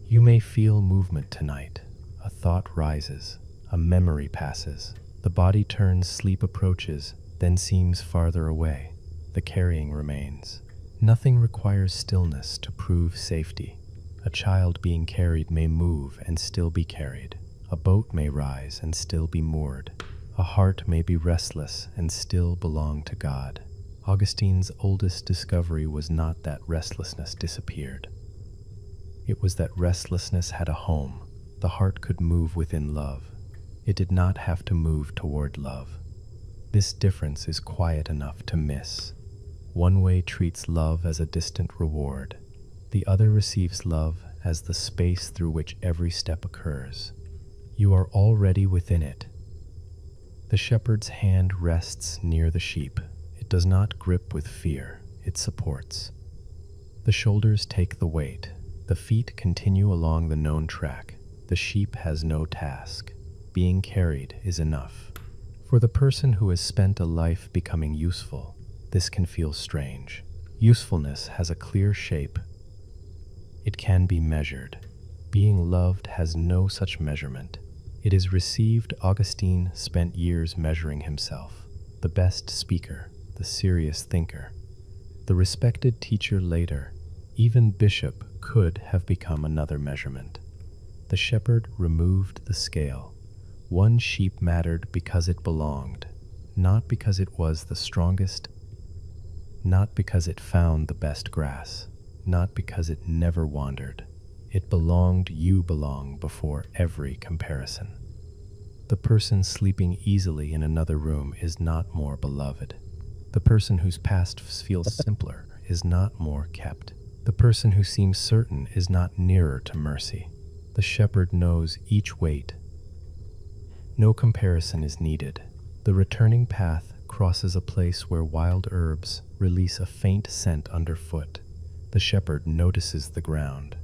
You may feel movement tonight. A thought rises. A memory passes. The body turns, sleep approaches, then seems farther away. The carrying remains. Nothing requires stillness to prove safety. A child being carried may move and still be carried. A boat may rise and still be moored. A heart may be restless and still belong to God. Augustine's oldest discovery was not that restlessness disappeared. It was that restlessness had a home. The heart could move within love. It did not have to move toward love. This difference is quiet enough to miss. One way treats love as a distant reward. The other receives love as the space through which every step occurs. You are already within it. The shepherd's hand rests near the sheep. It does not grip with fear, it supports. The shoulders take the weight. The feet continue along the known track. The sheep has no task. Being carried is enough. For the person who has spent a life becoming useful, this can feel strange. Usefulness has a clear shape. It can be measured. Being loved has no such measurement. It is received. Augustine spent years measuring himself. The best speaker, the serious thinker, the respected teacher later, even bishop could have become another measurement. The shepherd removed the scale. One sheep mattered because it belonged, not because it was the strongest, not because it found the best grass, not because it never wandered. It belonged, you belong, before every comparison. The person sleeping easily in another room is not more beloved. The person whose past feels simpler is not more kept. The person who seems certain is not nearer to mercy. The shepherd knows each weight. No comparison is needed. The returning path crosses a place where wild herbs release a faint scent underfoot. The shepherd notices the ground.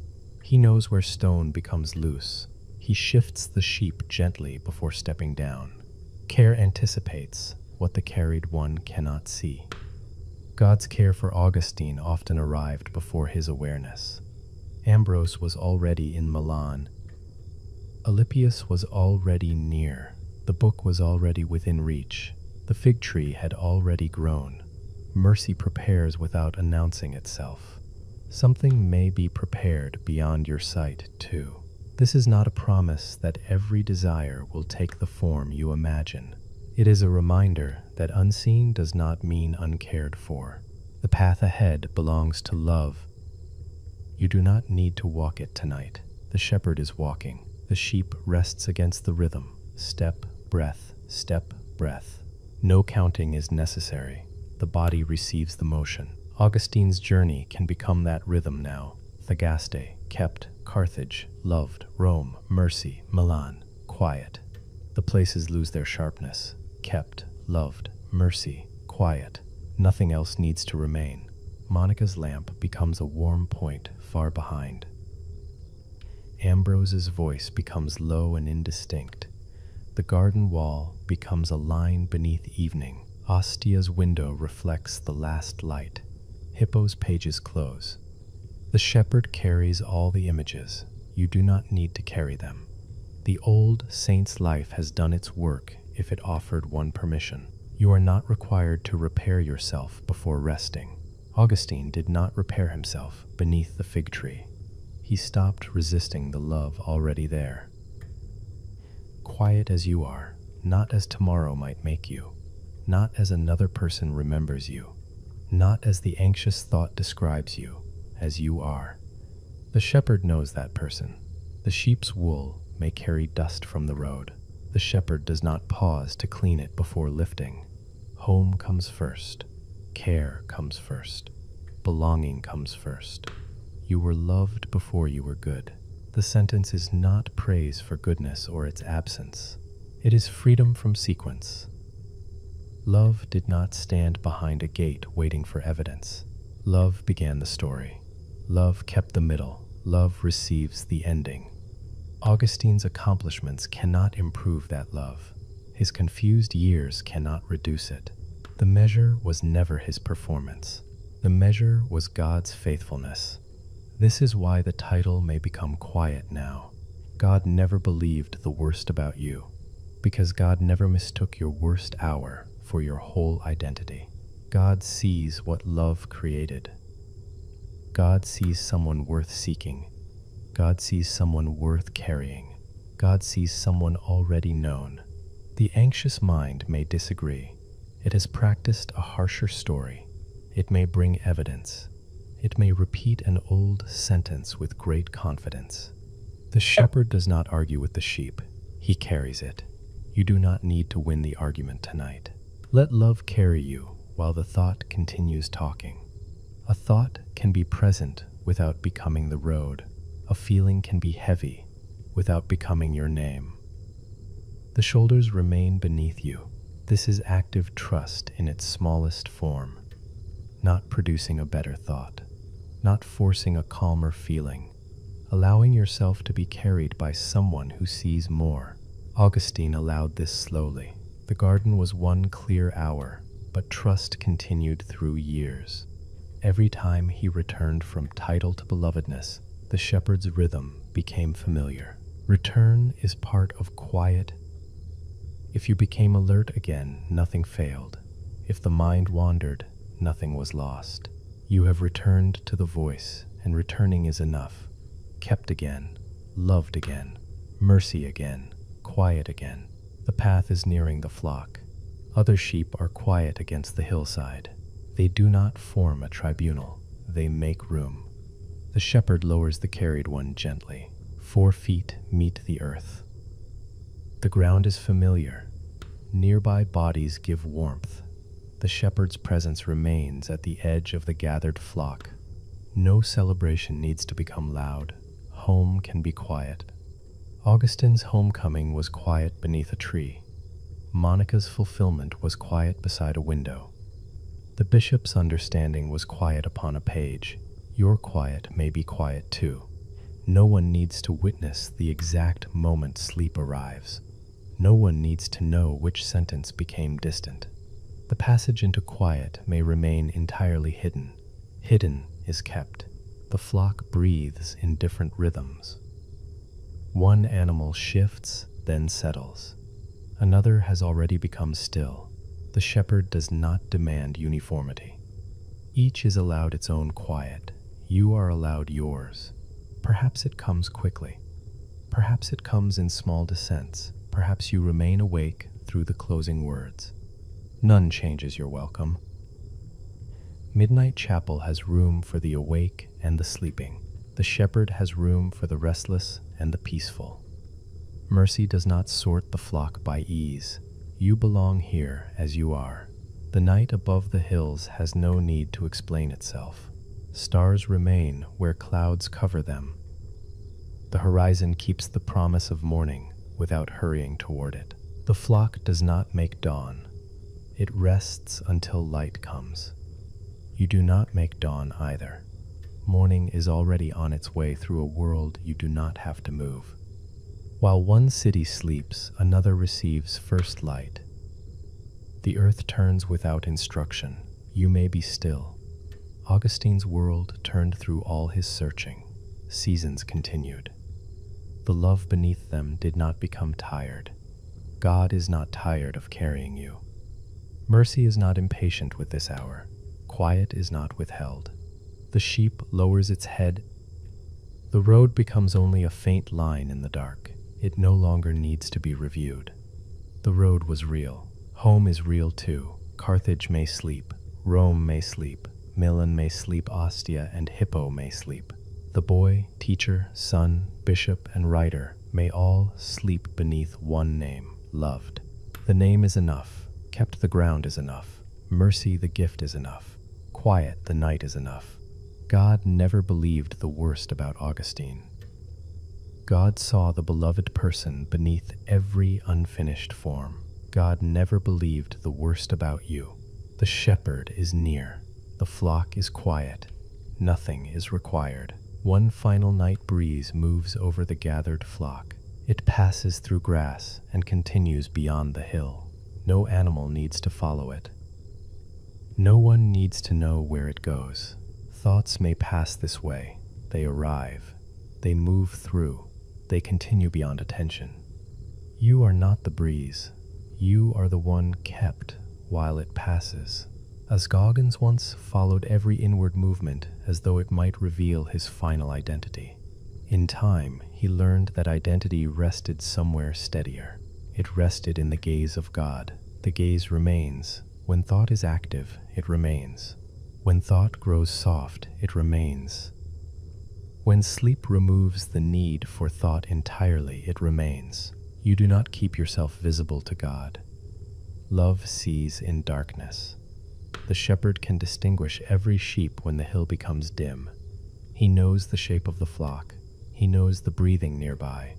He knows where stone becomes loose. He shifts the sheep gently before stepping down. Care anticipates what the carried one cannot see. God's care for Augustine often arrived before his awareness. Ambrose was already in Milan. Alypius was already near. The book was already within reach. The fig tree had already grown. Mercy prepares without announcing itself. Something may be prepared beyond your sight, too. This is not a promise that every desire will take the form you imagine. It is a reminder that unseen does not mean uncared for. The path ahead belongs to love. You do not need to walk it tonight. The shepherd is walking. The sheep rests against the rhythm. Step, breath, step, breath. No counting is necessary. The body receives the motion. Augustine's journey can become that rhythm now. Thagaste, kept, Carthage, loved, Rome, mercy, Milan, quiet. The places lose their sharpness. Kept, loved, mercy, quiet. Nothing else needs to remain. Monica's lamp becomes a warm point far behind. Ambrose's voice becomes low and indistinct. The garden wall becomes a line beneath evening. Ostia's window reflects the last light. Hippo's pages close. The shepherd carries all the images. You do not need to carry them. The old saint's life has done its work if it offered one permission. You are not required to repair yourself before resting. Augustine did not repair himself beneath the fig tree. He stopped resisting the love already there. Quiet as you are, not as tomorrow might make you, not as another person remembers you, not as the anxious thought describes you, as you are. The shepherd knows that person. The sheep's wool may carry dust from the road. The shepherd does not pause to clean it before lifting. Home comes first. Care comes first. Belonging comes first. You were loved before you were good. The sentence is not praise for goodness or its absence. It is freedom from sequence. Love did not stand behind a gate waiting for evidence. Love began the story. Love kept the middle. Love receives the ending. Augustine's accomplishments cannot improve that love. His confused years cannot reduce it. The measure was never his performance. The measure was God's faithfulness. This is why the title may become quiet now. God never believed the worst about you, because God never mistook your worst hour for your whole identity. God sees what love created. God sees someone worth seeking. God sees someone worth carrying. God sees someone already known. The anxious mind may disagree. It has practiced a harsher story. It may bring evidence. It may repeat an old sentence with great confidence. The shepherd does not argue with the sheep. He carries it. You do not need to win the argument tonight. Let love carry you while the thought continues talking. A thought can be present without becoming the road. A feeling can be heavy without becoming your name. The shoulders remain beneath you. This is active trust in its smallest form. Not producing a better thought. Not forcing a calmer feeling. Allowing yourself to be carried by someone who sees more. Augustine allowed this slowly. The garden was one clear hour, but trust continued through years. Every time he returned from title to belovedness, the shepherd's rhythm became familiar. Return is part of quiet. If you became alert again, nothing failed. If the mind wandered, nothing was lost. You have returned to the voice, and returning is enough. Kept again, loved again, mercy again, quiet again. The path is nearing the flock. Other sheep are quiet against the hillside. They do not form a tribunal, they make room. The shepherd lowers the carried one gently. 4 feet meet the earth. The ground is familiar. Nearby bodies give warmth. The shepherd's presence remains at the edge of the gathered flock. No celebration needs to become loud. Home can be quiet. Augustine's homecoming was quiet beneath a tree. Monica's fulfillment was quiet beside a window. The bishop's understanding was quiet upon a page. Your quiet may be quiet too. No one needs to witness the exact moment sleep arrives. No one needs to know which sentence became distant. The passage into quiet may remain entirely hidden. Hidden is kept. The flock breathes in different rhythms. One animal shifts, then settles. Another has already become still. The shepherd does not demand uniformity. Each is allowed its own quiet. You are allowed yours. Perhaps it comes quickly. Perhaps it comes in small descents. Perhaps you remain awake through the closing words. None changes your welcome. Midnight Chapel has room for the awake and the sleeping. The shepherd has room for the restless and the peaceful. Mercy does not sort the flock by ease. You belong here as you are. The night above the hills has no need to explain itself. Stars remain where clouds cover them. The horizon keeps the promise of morning without hurrying toward it. The flock does not make dawn. It rests until light comes. You do not make dawn either. Morning is already on its way through a world you do not have to move. While one city sleeps, another receives first light. The earth turns without instruction. You may be still. Augustine's world turned through all his searching. Seasons continued. The love beneath them did not become tired. God is not tired of carrying you. Mercy is not impatient with this hour. Quiet is not withheld. The sheep lowers its head. The road becomes only a faint line in the dark. It no longer needs to be reviewed. The road was real. Home is real too. Carthage may sleep. Rome may sleep. Milan may sleep. Ostia and Hippo may sleep. The boy, teacher, son, bishop, and writer may all sleep beneath one name, loved. The name is enough. Kept the ground is enough. Mercy the gift is enough. Quiet the night is enough. God never believed the worst about Augustine. God saw the beloved person beneath every unfinished form. God never believed the worst about you. The shepherd is near. The flock is quiet. Nothing is required. One final night breeze moves over the gathered flock. It passes through grass and continues beyond the hill. No animal needs to follow it. No one needs to know where it goes. Thoughts may pass this way. They arrive. They move through. They continue beyond attention. You are not the breeze. You are the one kept while it passes. As Goggins once followed every inward movement as though it might reveal his final identity. In time, he learned that identity rested somewhere steadier. It rested in the gaze of God. The gaze remains. When thought is active, it remains. When thought grows soft, it remains. When sleep removes the need for thought entirely, it remains. You do not keep yourself visible to God. Love sees in darkness. The shepherd can distinguish every sheep when the hill becomes dim. He knows the shape of the flock. He knows the breathing nearby.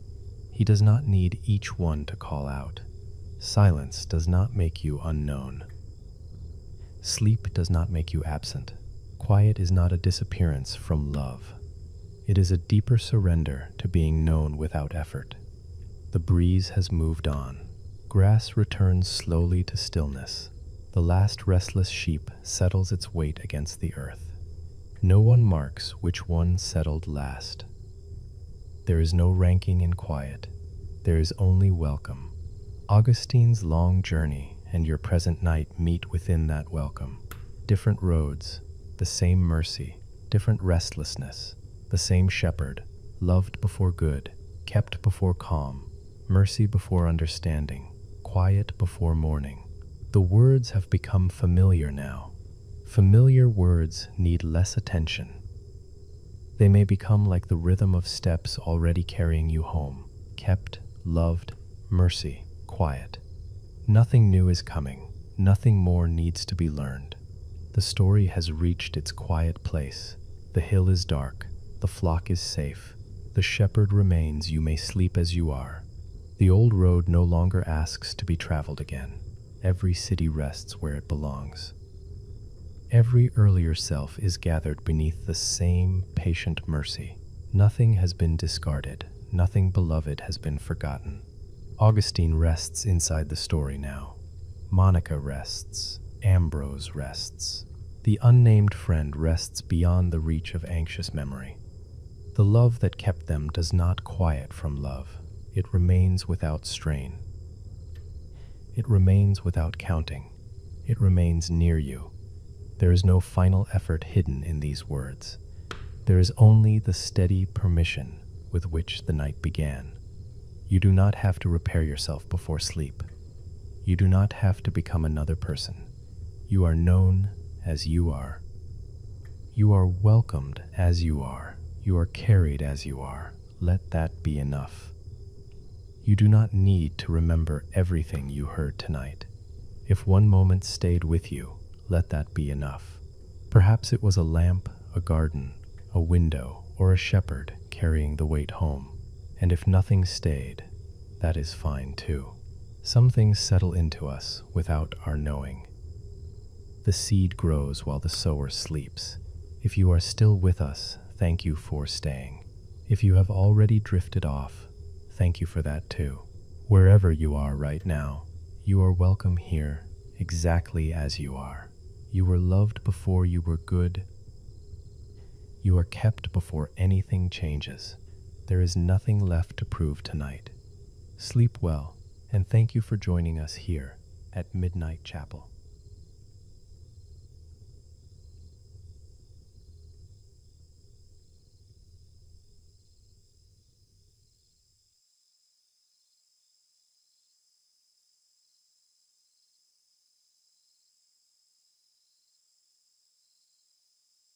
He does not need each one to call out. Silence does not make you unknown. Sleep does not make you absent. Quiet is not a disappearance from love. It is a deeper surrender to being known without effort. The breeze has moved on. Grass returns slowly to stillness. The last restless sheep settles its weight against the earth. No one marks which one settled last. There is no ranking in quiet. There is only welcome. Augustine's long journey and your present night meet within that welcome. Different roads, the same mercy, different restlessness, the same shepherd, loved before good, kept before calm, mercy before understanding. quiet before morning. The words have become familiar now. Familiar words need less attention. They may become like the rhythm of steps already carrying you home. Kept, loved, mercy, quiet. Nothing new is coming. Nothing more needs to be learned. The story has reached its quiet place. The hill is dark. The flock is safe. The shepherd remains. You may sleep as you are. The old road no longer asks to be traveled again. Every city rests where it belongs. Every earlier self is gathered beneath the same patient mercy. Nothing has been discarded. Nothing beloved has been forgotten. Augustine rests inside the story now. Monica rests. Ambrose rests. The unnamed friend rests beyond the reach of anxious memory. The love that kept them does not quiet from love. It remains without strain. It remains without counting. It remains near you. There is no final effort hidden in these words. There is only the steady permission with which the night began. You do not have to repair yourself before sleep. You do not have to become another person. You are known as you are. You are welcomed as you are. You are carried as you are. Let that be enough. You do not need to remember everything you heard tonight. If one moment stayed with you, let that be enough. Perhaps it was a lamp, a garden, a window, or a shepherd carrying the weight home. And if nothing stayed, that is fine too. Some things settle into us without our knowing. The seed grows while the sower sleeps. If you are still with us, thank you for staying. If you have already drifted off, thank you for that too. Wherever you are right now, you are welcome here exactly as you are. You were loved before you were good. You are kept before anything changes. There is nothing left to prove tonight. Sleep well, and thank you for joining us here at Midnight Chapel.